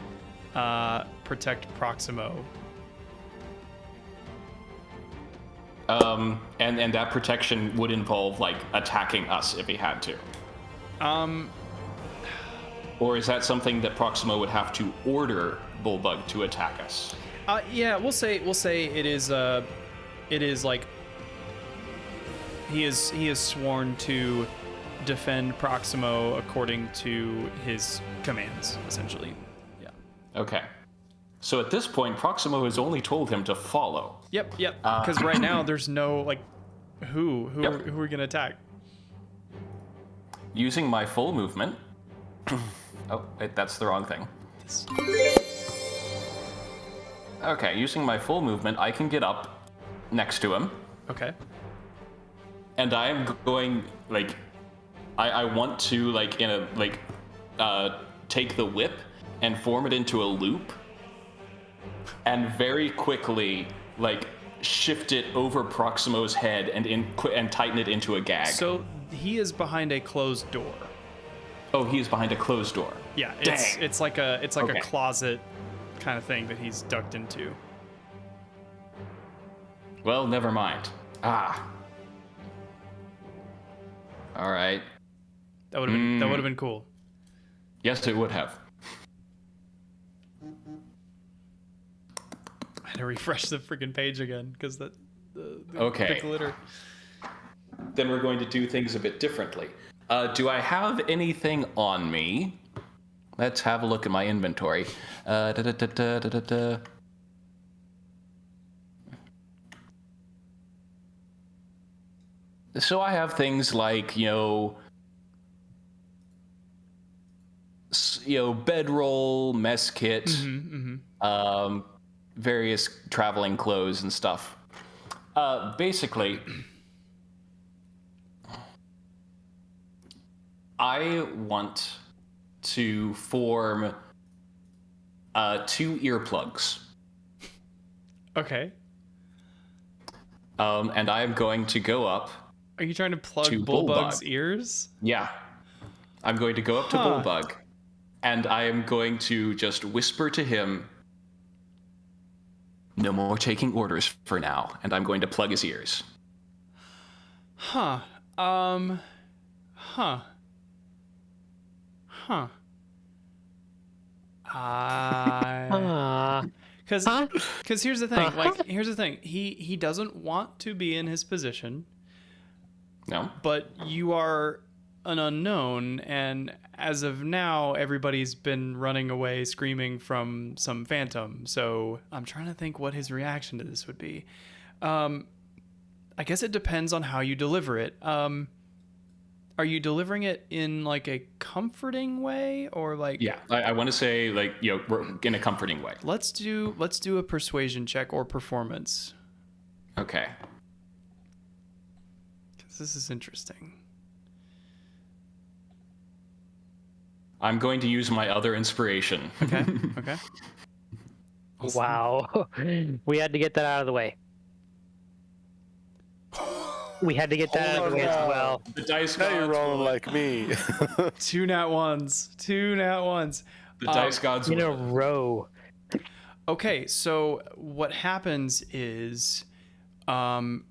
Proximo. And that protection would involve like attacking us if he had to. Or is that something that Proximo would have to order Bullbug to attack us? Yeah, we'll say it is like he is sworn to defend Proximo according to his commands, essentially. Yeah. Okay. So at this point, Proximo has only told him to follow. Yep. Because right now there's no like who are we gonna attack? Using my full movement. Oh, wait, that's the wrong thing. Okay, using my full movement, I can get up next to him. Okay. And I am going like, I want to like take the whip and form it into a loop, and very quickly like shift it over Proximo's head and tighten it into a gag. So he is behind a closed door. Oh, he is behind a closed door. Yeah, Dang. it's like a Okay. closet kind of thing that he's ducked into. Well, never mind. All right. That would have been cool. Yes, it would have. I had to refresh the freaking page again because the Okay. glitter. Then we're going to do things a bit differently. Do I have anything on me? Let's have a look at my inventory. So I have things like, bedroll, mess kit, various traveling clothes and stuff. Basically, I want to form 2 earplugs. Okay. And I am going to go up. Are you trying to plug To Bullbug's Bullbug. ears? Yeah. I'm going to go up to Bullbug, and I am going to just whisper to him, "No more taking orders for now," and I'm going to plug his ears. Huh. Huh. Because here's the thing. Like, here's the thing. He doesn't want to be in his position, No? but you are an unknown, and as of now, everybody's been running away screaming from some phantom. So I'm trying to think what his reaction to this would be. I guess it depends on how you deliver it. Are you delivering it in like a comforting way, or like? Yeah, I want to say, like, in a comforting way. Let's do a persuasion check or performance. Okay. 'Cause this is interesting. I'm going to use my other inspiration. Okay. Okay. Wow. We had to get that out of the way. We had to get that out of the way as well. The dice Now you're gods rolling will- like me. Two nat ones. The dice gods In a will- row. Okay, so what happens is, Bullbug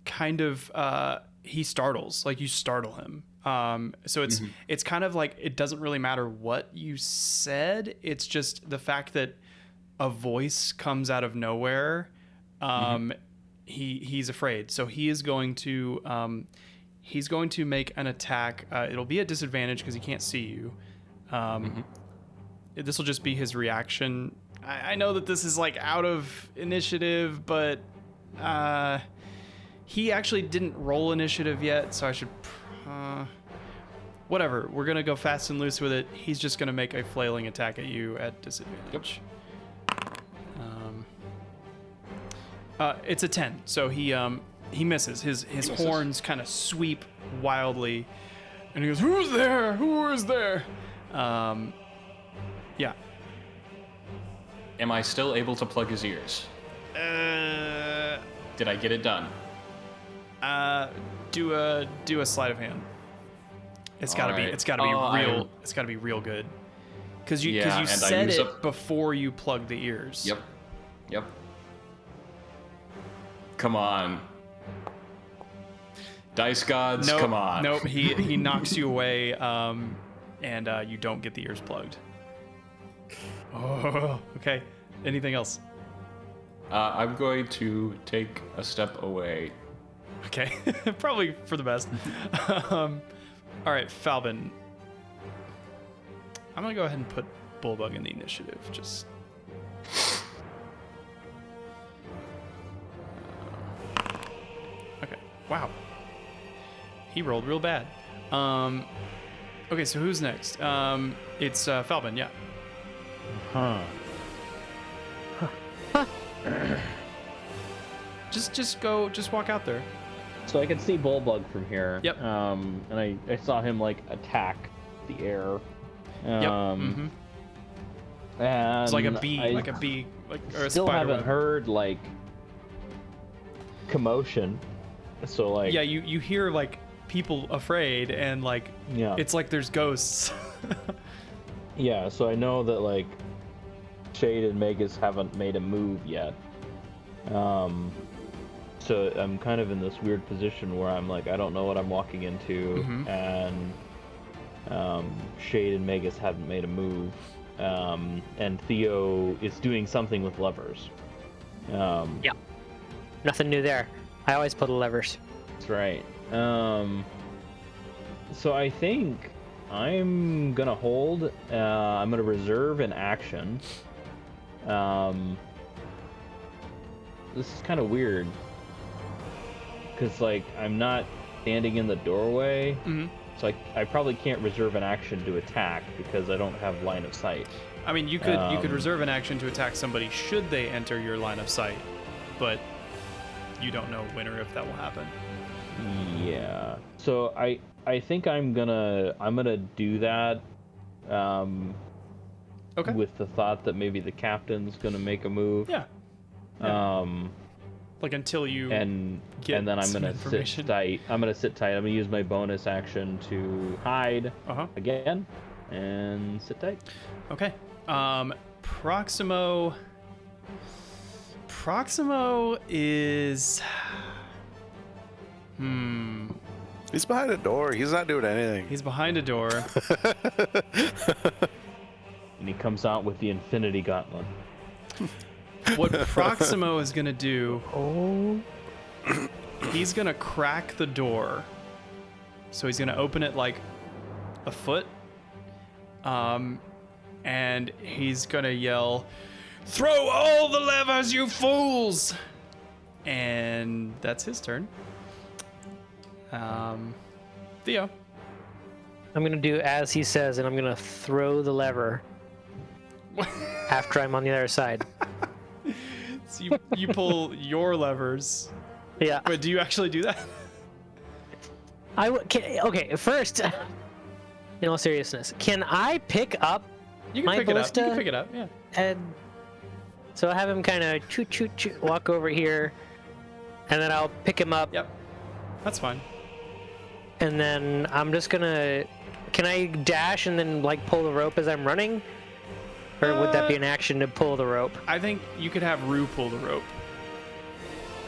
kind of he startles, like you startle him. So it's kind of like it doesn't really matter what you said. It's just the fact that a voice comes out of nowhere. He's afraid, so he's going to make an attack. It'll be at disadvantage because he can't see you. This will just be his reaction. I know that this is like out of initiative, but he actually didn't roll initiative yet, so I should. Whatever. We're gonna go fast and loose with it. He's just gonna make a flailing attack at you at disadvantage. It's a 10, so he misses. His horns kind of sweep wildly, and he goes, "Who's there? Who is there?" Yeah. Am I still able to plug his ears? Did I get it done? Do a sleight of hand. It's gotta be. Alright. It's gotta be real. It's gotta be real good. Because you Yeah, and I said use it up- before you plugged the ears. Yep. Come on. Dice gods, Nope, come on. Nope. He knocks you away, and you don't get the ears plugged. Oh, okay. Anything else? I'm going to take a step away. Okay. Probably for the best. All right, Falbin. I'm gonna go ahead and put Bullbug in the initiative. Just. Okay. Wow. He rolled real bad. Okay, so who's next? It's Falbin. Yeah. Huh. Just walk out there. So I can see Bullbug from here. Yep. And I saw him like attack the air. Yep. And It's like a bee, I or a still spider haven't web. heard like commotion. So like Yeah, you hear like people afraid, and like yeah. it's like there's ghosts. Yeah, so I know that like Shade and Magus haven't made a move yet. So I'm kind of in this weird position where I'm like, I don't know what I'm walking into, and Shade and Magus haven't made a move, and Theo is doing something with levers. Yeah. Nothing new there. I always pull the levers. That's right. So I think I'm gonna hold. I'm gonna reserve an action. This is kind of weird, because like I'm not standing in the doorway, so I probably can't reserve an action to attack because I don't have line of sight. I mean, you could reserve an action to attack somebody should they enter your line of sight, but you don't know when or if that will happen. Yeah. So I think I'm gonna do that. Okay. with the thought that maybe the captain's gonna make a move. Yeah. Like until you And get then I'm some gonna information. sit tight. I'm gonna use my bonus action to hide again and sit tight. Okay. Proximo is He's behind a door. He's not doing anything. he's behind a door. And he comes out with the Infinity Gauntlet. What Proximo is gonna do, Oh. he's gonna crack the door. So he's gonna open it like a foot. And he's gonna yell, "Throw all the levers, you fools!" And that's his turn. Theo. I'm gonna do as he says, and I'm gonna throw the lever after I'm on the other side. So you pull your levers. Yeah. But do you actually do that? Okay, first, in all seriousness, can I pick up You can my pick it up. ballista? You can pick it up, yeah. And so I have him kind of walk over here, and then I'll pick him up. Yep. That's fine. And then I'm just gonna. Can I dash and then like pull the rope as I'm running, or would that be an action to pull the rope? I think you could have Rue pull the rope.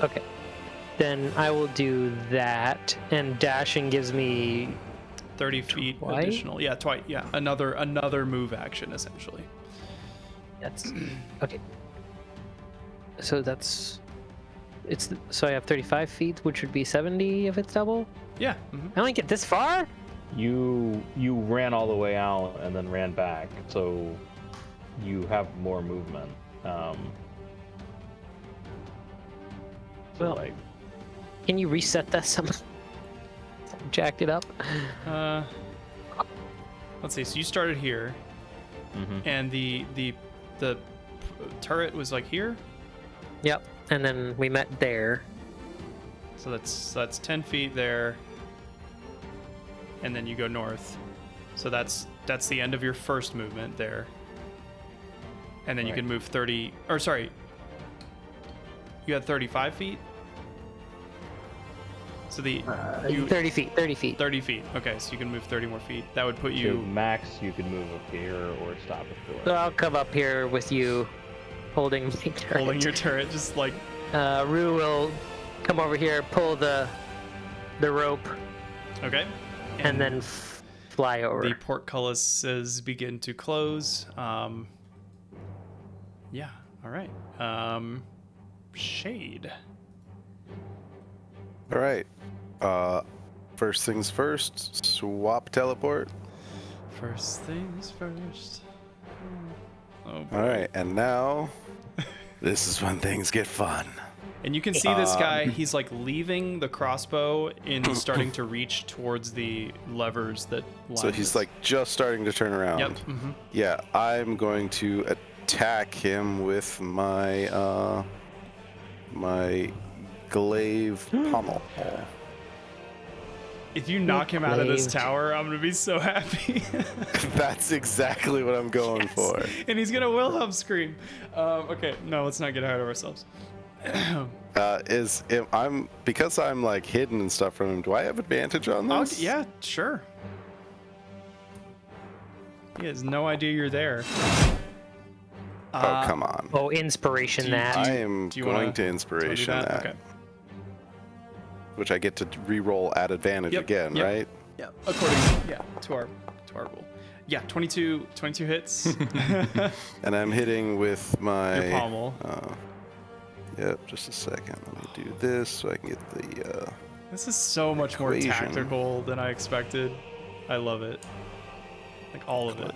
Okay. Then I will do that, and dashing gives me 30 feet Twice? additional. Yeah, twice. Yeah, another move action essentially. That's okay. So that's so I have 35 feet, which would be 70 if it's double. Yeah. I only get this far. You ran all the way out and then ran back, so you have more movement. Well, like, can you reset that some? Jacked it up. Let's see. So you started here, and the turret was like here. Yep. And then we met there. So that's 10 feet there, and then you go north. So that's the end of your first movement there, and then you can move 30. Or sorry, you had 35 feet. So 30 feet. 30 feet. 30 feet. Okay, so you can move 30 more feet. That would put so you. max, you could move up here or stop at So door. I'll come up here with you, holding my turret. Holding your turret, just like. Rue will come over here, pull the rope, Okay. and then fly over. The portcullises begin to close. Yeah. All right. Shade. All right. First things first. Swap teleport. First things first. Oh boy. All right, and now this is when things get fun. And you can see this guy. He's like leaving the crossbow and starting to reach towards the levers that. So line he's this. like just starting to turn around. Yep. Yeah, I'm going to attack him with my my glaive pommel. If you knock him out of this Glaive. tower, I'm gonna be so happy. That's exactly what I'm going for. And he's gonna Wilhelm scream. Okay, no, let's not get ahead of ourselves. Because I'm like hidden and stuff from him. Do I have advantage on this? Yeah, sure. He has no idea you're there. Oh, come on. Oh, inspiration that. I am do you going wanna- to do inspiration that? that, Okay. which I get to re-roll at advantage Yep, again, yep. right? Yeah, according to our rule. Yeah, 22 hits. And I'm hitting with my Your pommel. Yep, just a second. Let me do this so I can get the This is so much more Equation. tactical than I expected. I love it. Like all of it.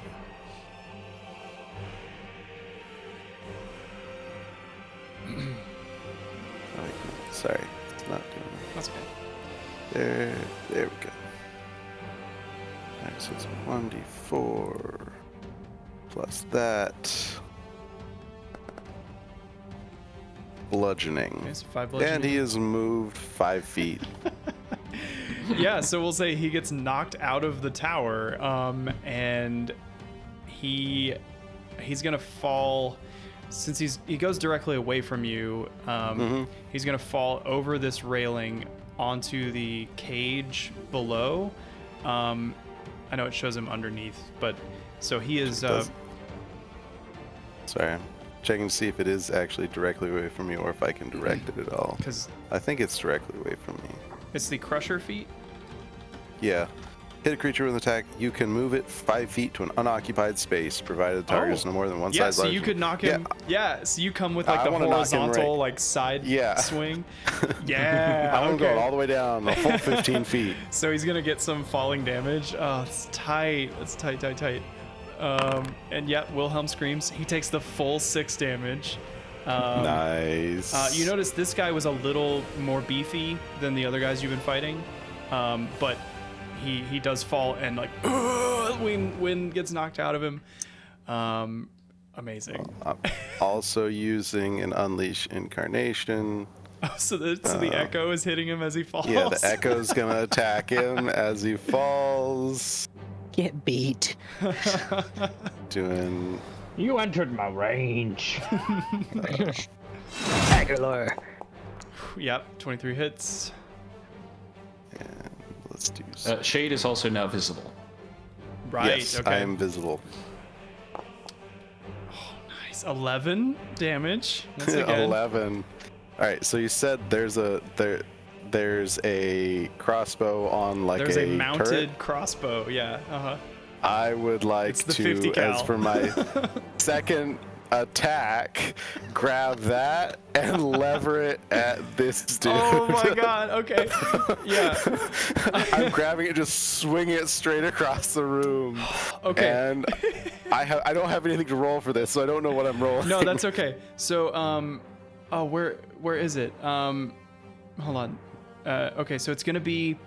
sorry, it's not doing it. That's okay. There we go. Alright, so it's 1d4 plus that. Bludgeoning. Okay, so 5 And bludgeoning. he has moved 5 feet. Yeah, so we'll say he gets knocked out of the tower, and he he's gonna fall. Since he goes directly away from you, he's gonna fall over this railing onto the cage below. I know it shows him underneath, but so he is. Sorry, I'm checking to see if it is actually directly away from me or if I can direct it at all. Because I think it's directly away from me. it's the Crusher feat. Yeah. Hit a creature with an attack. You can move it 5 feet to an unoccupied space, provided the target is no more than one Yeah, size so larger. you could knock him. Yeah, so you come with like the I wanna knock him horizontal right. like side Yeah. swing. Yeah. I'm okay. going all the way down, a full 15 feet. So he's gonna get some falling damage. Oh, it's tight. It's tight. And yeah, Wilhelm screams. He takes the full 6 damage. Nice. You notice this guy was a little more beefy than the other guys you've been fighting, but he does fall and like wind gets knocked out of him. Amazing. I'm also using an Unleash Incarnation. So the echo is hitting him as he falls. Yeah, the Echo's gonna attack him as he falls. Get beat. Doing You entered my range. Dragonlord. Yep, 23 hits. and let's do Shade is also now visible. Right. yes, okay. I am visible. Nice. 11 damage. Once again. 11. All right, so you said there's a crossbow on like There's a mounted turret. crossbow. Yeah. Uh-huh. I would like It's the 50 to, cal. as for my second attack, grab that and lever it at this dude. Oh my god. Okay. Yeah. I'm grabbing it, just swinging it straight across the room. Okay. And I don't have anything to roll for this, so I don't know what I'm rolling. No, that's okay. So where is it? Hold on. Okay, so it's gonna be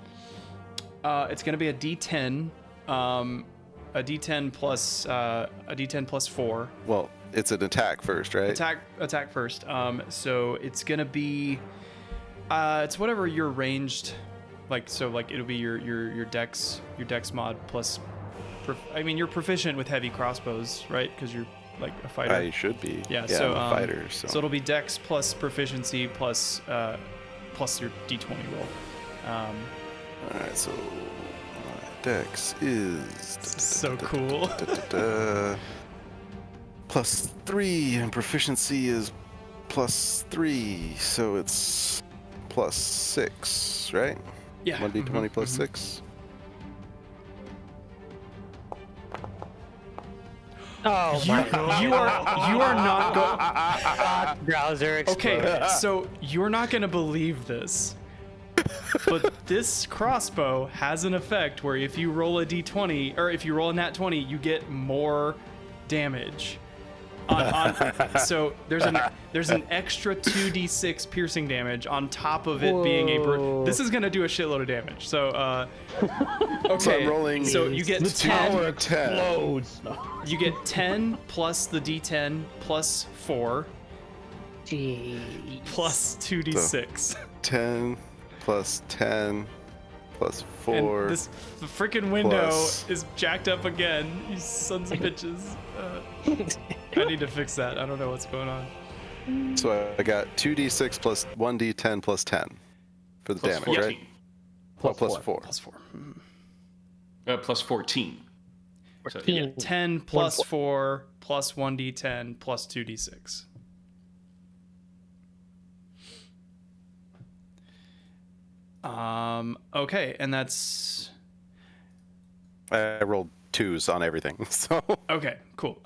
a D10, a D10 plus 4. Well, it's an attack first, right? Attack first. So it's gonna be it's whatever your ranged, like it'll be your dex mod plus. You're proficient with heavy crossbows, right? Because you're like a fighter. I should be. Yeah, I'm so a fighter. So it'll be dex plus proficiency plus your d20 roll. all right, so my dex is So cool. +3, and proficiency is +3, so it's +6, right? Yeah. 1d20 plus 6. Oh my god. You are not going. Browser exploded. Okay, so you're not gonna believe this, but this crossbow has an effect where if you roll a d20 or if you roll a nat 20, you get more damage. So there's an extra 2d6 piercing damage on top of it being a. This is gonna do a shitload of damage. So okay, So I'm rolling. so you get The 10. tower explodes. You get 10 plus the d10 plus 4 Jeez. plus 2d6. 10 plus 10 plus 4. And this freaking window plus- is jacked up again. You sons of bitches. I need to fix that. I don't know what's going on. So I got 2d6 plus 1d10 plus 10 for the Plus damage, 14. right? Plus 4. Plus 4. Plus 14. So, You get 10 plus 4 plus 1d10 plus 2d6. Okay, and that's I rolled 2s on everything, so okay, cool.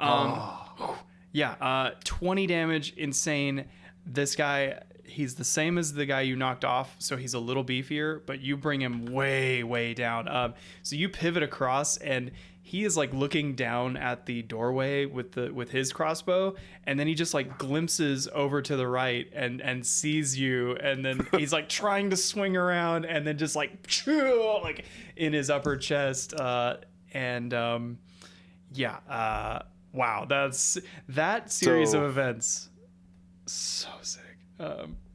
Yeah, 20 damage, insane. This guy, he's the same as the guy you knocked off, so he's a little beefier, but you bring him way, way down. So you pivot across, and he is like looking down at the doorway with his crossbow, and then he just like glimpses over to the right and sees you, and then he's like trying to swing around, and then just like in his upper chest, wow, that series of So- events, so sick.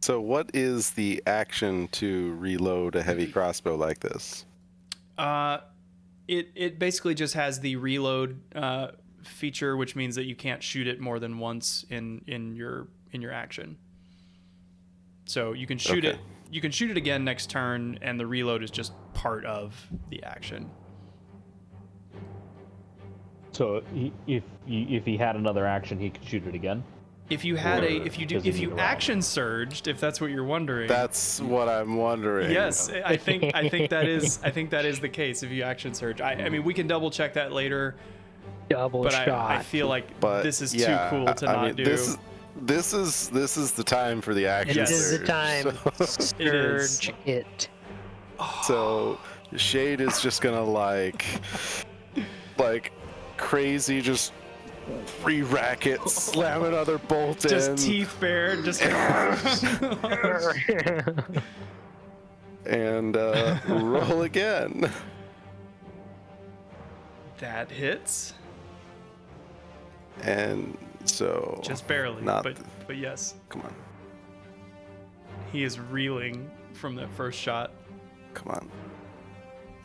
So what is the action to reload a heavy crossbow like this? It basically just has the reload feature, which means that you can't shoot it more than once in your action. So you can shoot Okay. it. You can shoot it again next turn, and the reload is just part of the action. So if he had another action, he could shoot it again. If you had Or if you does he need you a round? action surged, if that's what you're wondering. That's what I'm wondering. Yes, I think that is the case. If you action surge, I mean we can double check that later. Double But shot. I feel like But this is yeah, too cool to I not mean, do. This is the time for the action. Yes. This is the surge. time. It is. Surge it. So Shade is just gonna like crazy, just re-rack it, slam another bolt in, Just teeth bared, just and roll again. that hits And so just barely, not but yes, come on, he is reeling from that first shot. come on.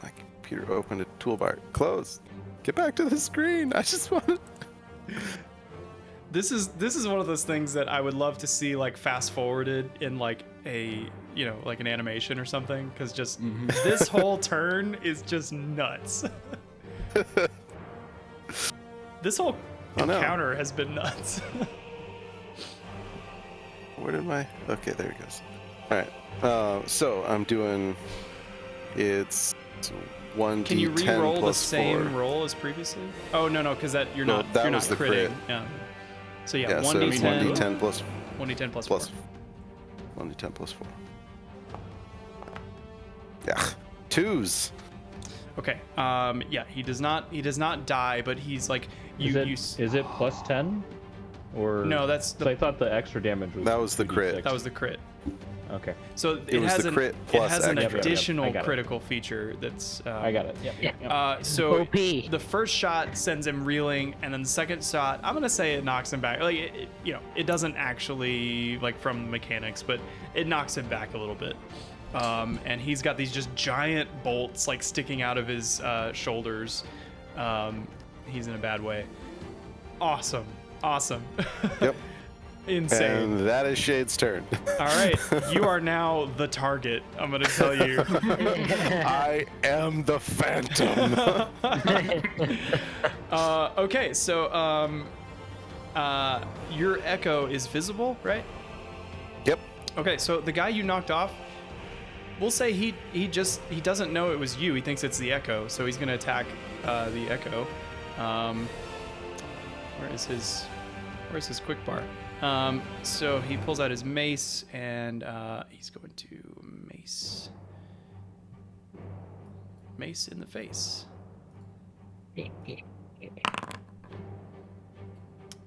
My computer opened a toolbar. Close. Get back to the screen. I just want to. This is one of those things that I would love to see like fast forwarded in like a like an animation or something, because just this whole turn is just nuts. This whole Oh, no. encounter has been nuts. Where did my? Okay, there it goes. All right. So I'm doing. It's 1d10 Can you re-roll the plus same 4. roll as previously? Oh no, because that you're No, not that you're was not the critting. crit. Yeah. So yeah, Yeah, so it's 1d10 1d10 plus 1d10 plus plus 4. 1d10 plus 4. Yeah, 2s. Okay. Yeah, he does not die, but he's like Is it plus 10? Or No, that's So I thought the extra damage was. That was the crit. 2d6. that was the crit. Okay, So It was has the an, crit it plus has an extra. additional I got it. critical feature that's I got it. Yep. so OP. the first shot sends him reeling, and then the second shot, I'm gonna say it knocks him back. Like it doesn't actually like from mechanics, but it knocks him back a little bit. And he's got these just giant bolts like sticking out of his shoulders. He's in a bad way. Awesome. Yep. Insane. And that is Shade's turn. All right, you are now the target. I'm gonna tell you. I am the Phantom. Okay, so your echo is visible, right? Yep. Okay, so the guy you knocked off, we'll say he doesn't know it was you. He thinks it's the echo, so he's gonna attack the echo. Where's his quick bar? So he pulls out his mace and he's going to mace in the face.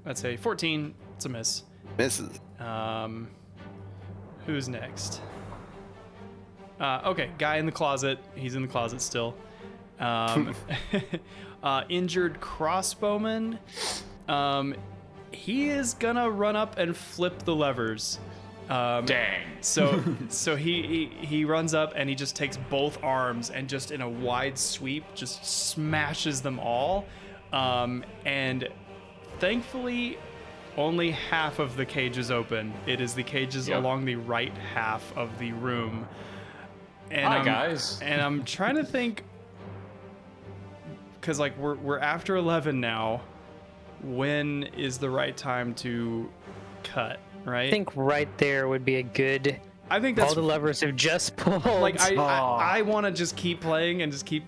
That's a 14. It's a miss. Misses. Who's next? Okay, guy in the closet. He's in the closet still. Injured crossbowman. He is gonna run up and flip the levers. Dang. So he runs up and he just takes both arms and just in a wide sweep just smashes them all. And thankfully, only half of the cage is open. It is the cages Yep. along the right half of the room. And Hi, guys. And I'm trying to think, because like we're after 11 now. When is the right time to cut? Right. I think right there would be a good. I think that's All the levers have just pulled. like I want to just keep playing and just keep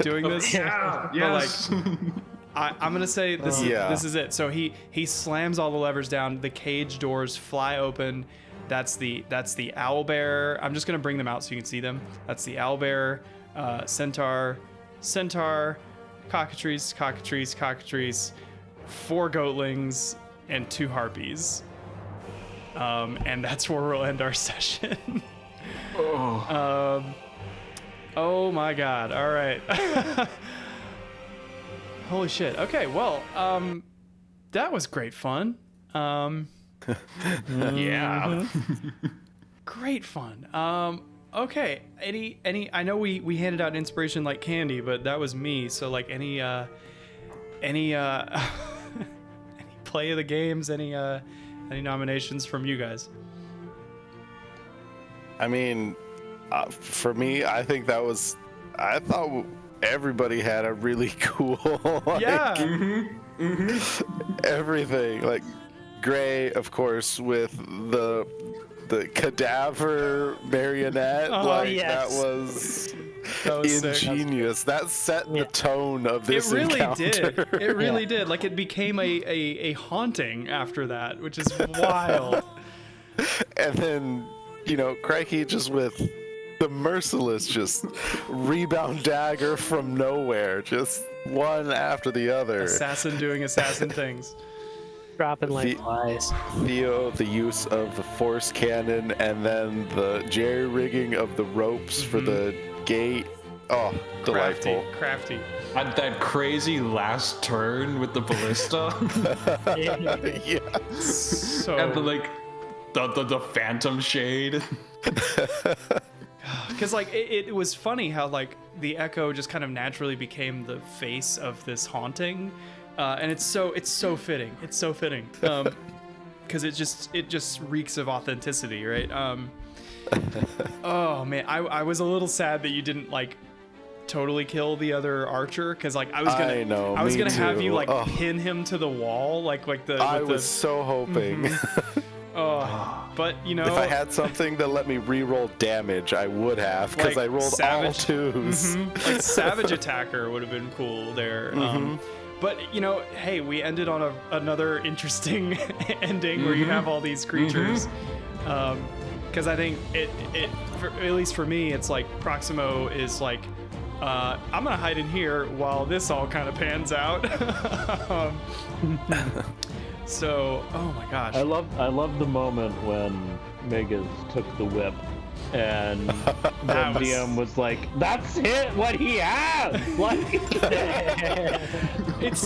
doing this. Yeah. But I'm gonna say this Yeah. is it. So he slams all the levers down. The cage doors fly open. That's the owlbear. I'm just gonna bring them out so you can see them. That's the owlbear, centaur, cockatrice, 4 goatlings, and 2 harpies. And that's where we'll end our session. Oh my god. All right. Holy shit. Okay, well, that was great fun. Yeah. Great fun. Okay. Any I know we handed out inspiration like candy, but that was me. So like any any any play of the games, any nominations from you guys? I mean, for me, I think I thought everybody had a really cool, like, everything. Like, Gray, of course, with the cadaver marionette. Yes. That was sick. ingenious. That set the tone of this It really encounter. did. It really did. Like, it became a haunting after that, which is wild. And then, Crikey just with the merciless just rebound dagger from nowhere, just one after the other. Assassin doing assassin things. Dropping like flies. Theo, the use of the force cannon, and then the jerry-rigging of the ropes for the gate. Oh, delightful. Crafty. That crazy last turn with the ballista. Yeah. So, And the phantom shade. because like it was funny how like the Echo just kind of naturally became the face of this haunting, and it's so fitting. It's so fitting. Because it just reeks of authenticity, right? Oh man, I was a little sad that you didn't like totally kill the other archer, because like I was gonna have you like pin him to the wall, like the. I was so hoping. But if I had something that let me re-roll damage, I would have, because like I rolled all twos. Like Savage Attacker would have been cool there. But hey, we ended on another interesting ending where you have all these creatures. Because I think at least for me, it's like Proximo is like, I'm gonna hide in here while this all kind of pans out. So, oh my gosh. I love the moment when Megas took the whip and then DM was like, "That's it, what he has." Like, it's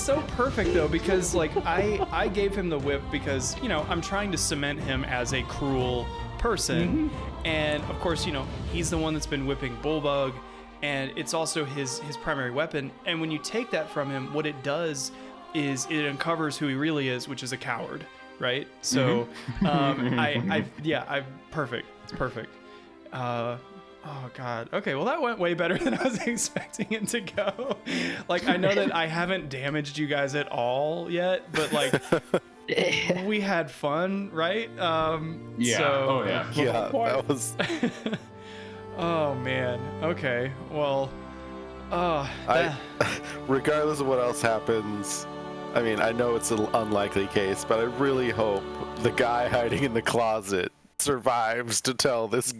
so perfect though, because like I gave him the whip because I'm trying to cement him as a cruel person, and of course he's the one that's been whipping Bullbug, and it's also his primary weapon. And when you take that from him, what it does is it uncovers who he really is, which is a coward, right? So, perfect. It's perfect. Oh God. Okay, well that went way better than I was expecting it to go. Like, I know that I haven't damaged you guys at all yet, but like, we had fun, right? Yeah. So, Yeah, that was. Oh man. Okay. Well. Regardless of what else happens, I mean, I know it's an unlikely case, but I really hope the guy hiding in the closet survives to tell this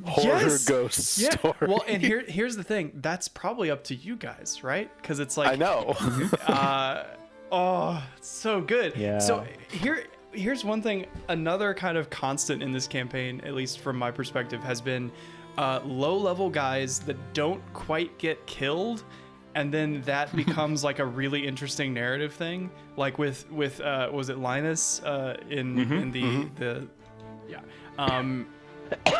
horror ghost story. Well, and here's the thing. That's probably up to you guys, right? Because it's like, I know. Oh, it's so good. Yeah. So here's one thing. Another kind of constant in this campaign, at least from my perspective, has been low-level guys that don't quite get killed, and then that becomes like a really interesting narrative thing. Like with was it Linus in the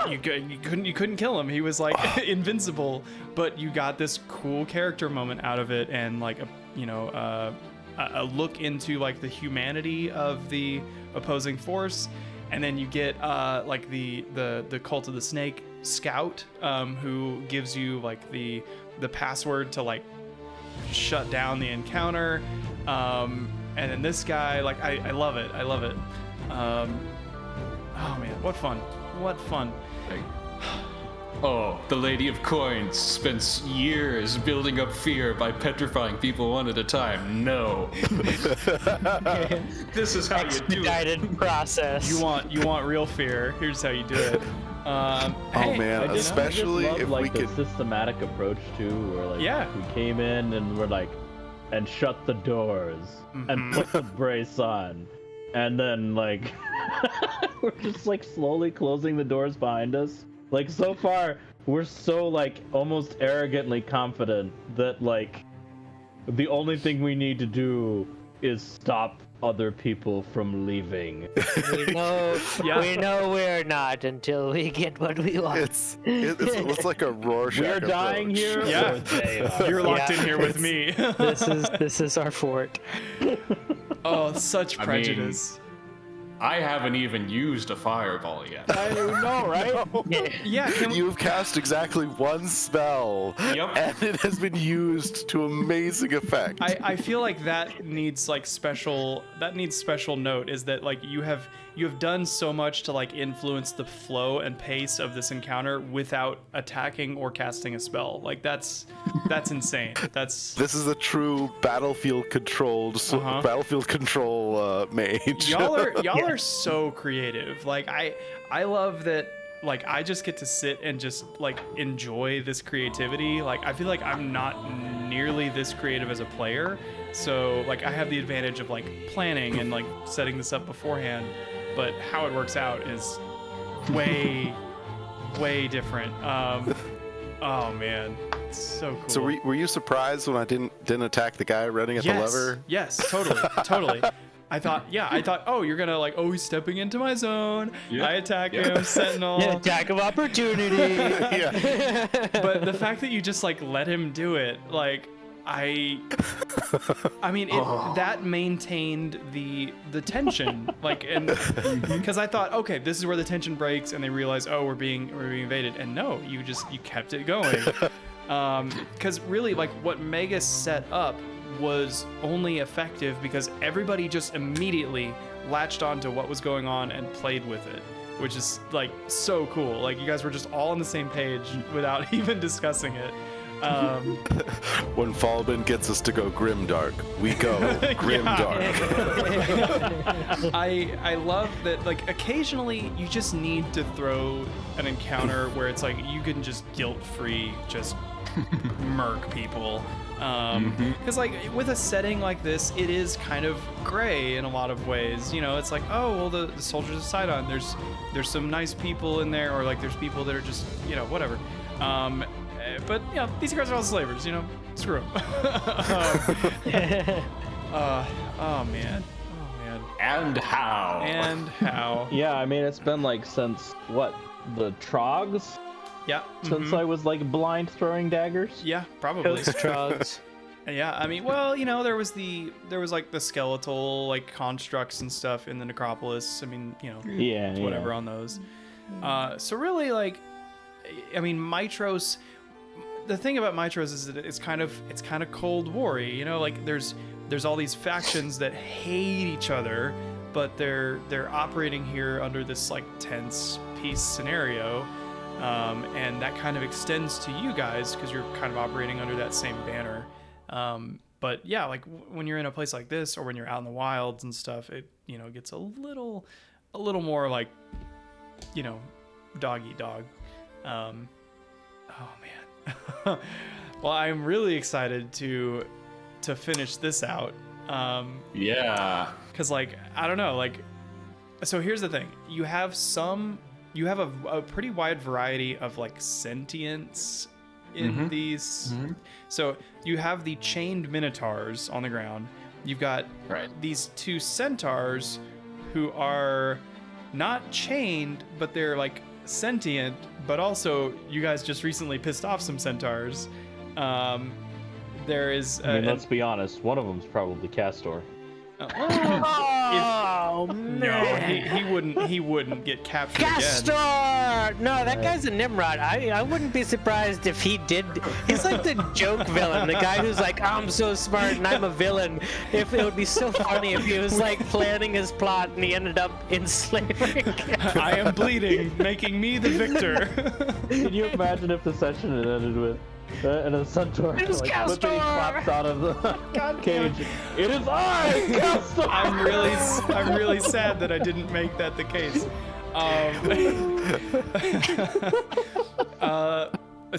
you couldn't kill him. He was like invincible, but you got this cool character moment out of it, and like a look into like the humanity of the opposing force. And then you get like the Cult of the Snake Scout, who gives you like the password to like shut down the encounter. And then this guy, like I love it. Oh man, what fun! Oh, the Lady of Coins spends years building up fear by petrifying people one at a time. No. This is how you do it. Expedited process. You want real fear? Here's how you do it. Man, especially I just if love, we like, could. the systematic approach too, where like we came in and we're like, and shut the doors and put the brace on, and then like we're just like slowly closing the doors behind us. Like, so far we're so like almost arrogantly confident that like the only thing we need to do is stop other people from leaving. We know, Yeah. we know we're not until we get what we want. It's like a Rorschach We're dying approach. here. Yeah. Or they are. You're locked in Yeah. here with me. This is our fort. Oh, such I mean- prejudice. I haven't even used a fireball yet. I know, right? Yeah, can we, You've cast exactly one spell, Yep. and it has been used to amazing effect. I feel like that needs like special note is that like you have done so much to like influence the flow and pace of this encounter without attacking or casting a spell. Like that's insane. That's This is a true battlefield controlled Uh-huh. battlefield control mage. y'all are so creative. Like I love that. Like I just get to sit and just like enjoy this creativity. Like I feel like I'm not nearly this creative as a player, so like I have the advantage of like planning and like setting this up beforehand. But how it works out is way different. Oh man, it's so cool. So were you surprised when I didn't attack the guy running at the lever? Yes, totally. I thought, oh, you're gonna like, oh, he's stepping into my zone. Yeah. I attack him, Sentinel. Yeah, attack of opportunity. Yeah. But the fact that you just like let him do it, like, I mean, that maintained the tension, like, and because I thought, okay, this is where the tension breaks, and they realize, oh, we're being invaded, and no, you kept it going, because really, like, what Megas set up was only effective because everybody just immediately latched onto what was going on and played with it, which is like so cool. Like you guys were just all on the same page without even discussing it. When Falbin gets us to go grimdark, we go grimdark. I love that, like, occasionally you just need to throw an encounter where it's like you can just guilt-free just murk people. Because like with a setting like this, it is kind of gray in a lot of ways. You know, it's like, oh well, the soldiers of Sidon, there's some nice people in there, or like there's people that are just, you know, whatever. But you know, these guys are all slavers. You know, screw them. Oh man. And how? And how? Yeah, I mean, it's been like since what, the Trogs? Yeah. Since I was like blind throwing daggers? Yeah, probably. Ghost Trogs. Yeah, I mean, well, you know, there was like the skeletal like constructs and stuff in the necropolis. I mean, you know, Yeah. whatever on those. So really, like, I mean, Mitros. The thing about Mitros is that it's kind of Cold War-y, you know, like there's all these factions that hate each other, but they're operating here under this like tense peace scenario. And that kind of extends to you guys because you're kind of operating under that same banner. But yeah, like when you're in a place like this or when you're out in the wilds and stuff, it, you know, gets a little more like, you know, dog eat dog. Oh man. Well, I'm really excited to finish this out. Yeah. Cause like, I don't know, like, so here's the thing. You have a pretty wide variety of like sentience in these. So you have the chained minotaurs on the ground. You've got these two centaurs who are not chained, but they're like sentient, but also you guys just recently pissed off some centaurs. There is I mean, let's be honest, one of them's probably Castor. Oh man! No, he wouldn't get captured Castor! again. No, that guy's a Nimrod. I wouldn't be surprised if he did. He's like the joke villain, the guy who's like, I'm so smart and I'm a villain. If it would be so funny if he was like planning his plot and he ended up enslaving. I am bleeding, making me the victor. Can you imagine if the session had ended with and a centaur like It's Castor! flipping claps out of the cage? It is I, Castor! I'm really sad that I didn't make that the case.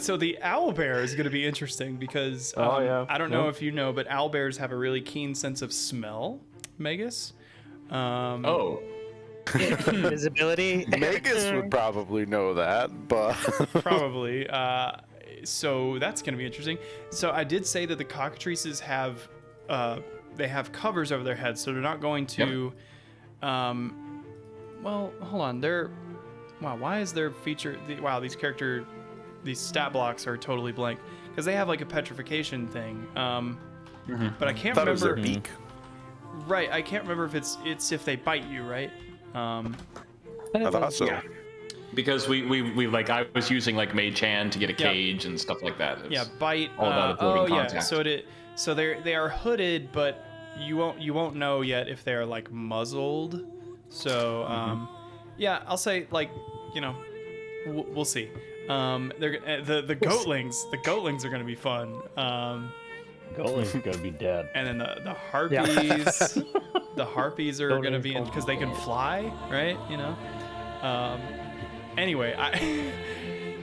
So the owlbear is going to be interesting because I don't know if you know, but owlbears have a really keen sense of smell, Megas. Visibility. Magus would probably know that, but Probably. So that's going to be interesting. So I did say that the cockatrices have they have covers over their heads, so they're not going to. Well, hold on. Wow. Why is their feature? Wow, these stat blocks are totally blank because they have like a petrification thing. But I can't Thought it was remember. their beak. Right, I can't remember if it's if they bite you, right? I thought so. Yeah. Because we like I was using like Mage Hand to get a cage and stuff like that. Yeah, bite. All about avoiding contact. Yeah. So they are hooded, but you won't know yet if they're like muzzled. So yeah, I'll say like we'll see. They're the goatlings. The goatlings are gonna be fun. Goatling's gonna be dead. And then the harpies. The harpies are gonna be in because they can fly, right? Anyway,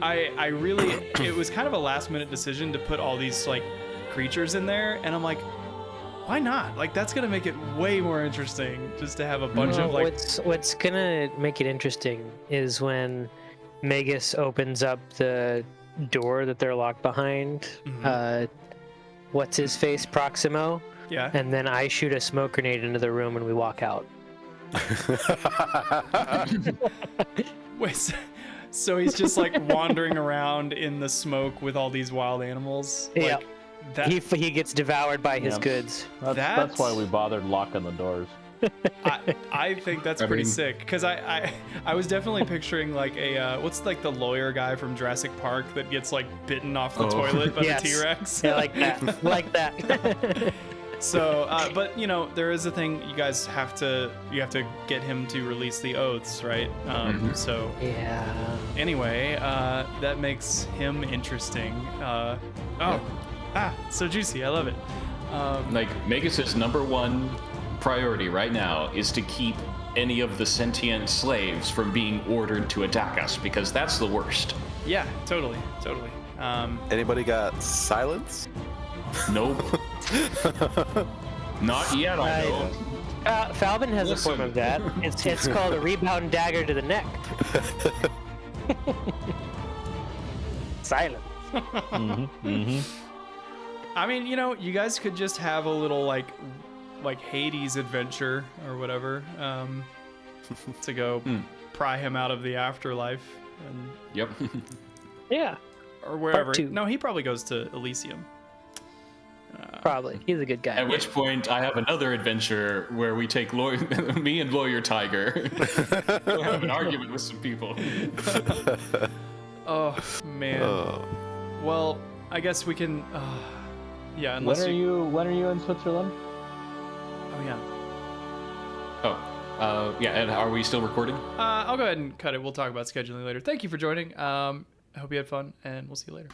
I really it was kind of a last minute decision to put all these like creatures in there, and I'm like, why not? Like that's gonna make it way more interesting just to have a bunch of like. What's gonna make it interesting is when Magus opens up the door that they're locked behind. What's his face, Proximo? Yeah. And then I shoot a smoke grenade into the room and we walk out. Wait, so he's just like wandering around in the smoke with all these wild animals? Yeah. Like, that, He gets devoured by his goods. That's why we bothered locking the doors. I think that's pretty sick because I was definitely picturing like a what's like the lawyer guy from Jurassic Park that gets like bitten off the toilet by the T-Rex. Yeah, like that. Like that. So, but there is a thing you guys have to get him to release the oaths, right? So yeah. Anyway, that makes him interesting. So juicy. I love it. Like Magus's #1 priority right now is to keep any of the sentient slaves from being ordered to attack us because that's the worst. Yeah, totally. Anybody got silence? Nope. Not yet, I know. Falvin has a form of that. It's called a rebound dagger to the neck. Silence. I mean, you guys could just have a little like Hades adventure or whatever to go pry him out of the afterlife. And, Yep. Yeah. Or wherever. Part 2. No, he probably goes to Elysium. Probably. He's a good guy. At which point, I have another adventure where we take me and Lawyer Tiger. We'll have an argument with some people. Oh man. Well, I guess we can. Yeah. When are you in Switzerland? Oh yeah. Yeah. And are we still recording? I'll go ahead and cut it. We'll talk about scheduling later. Thank you for joining. I hope you had fun, and we'll see you later.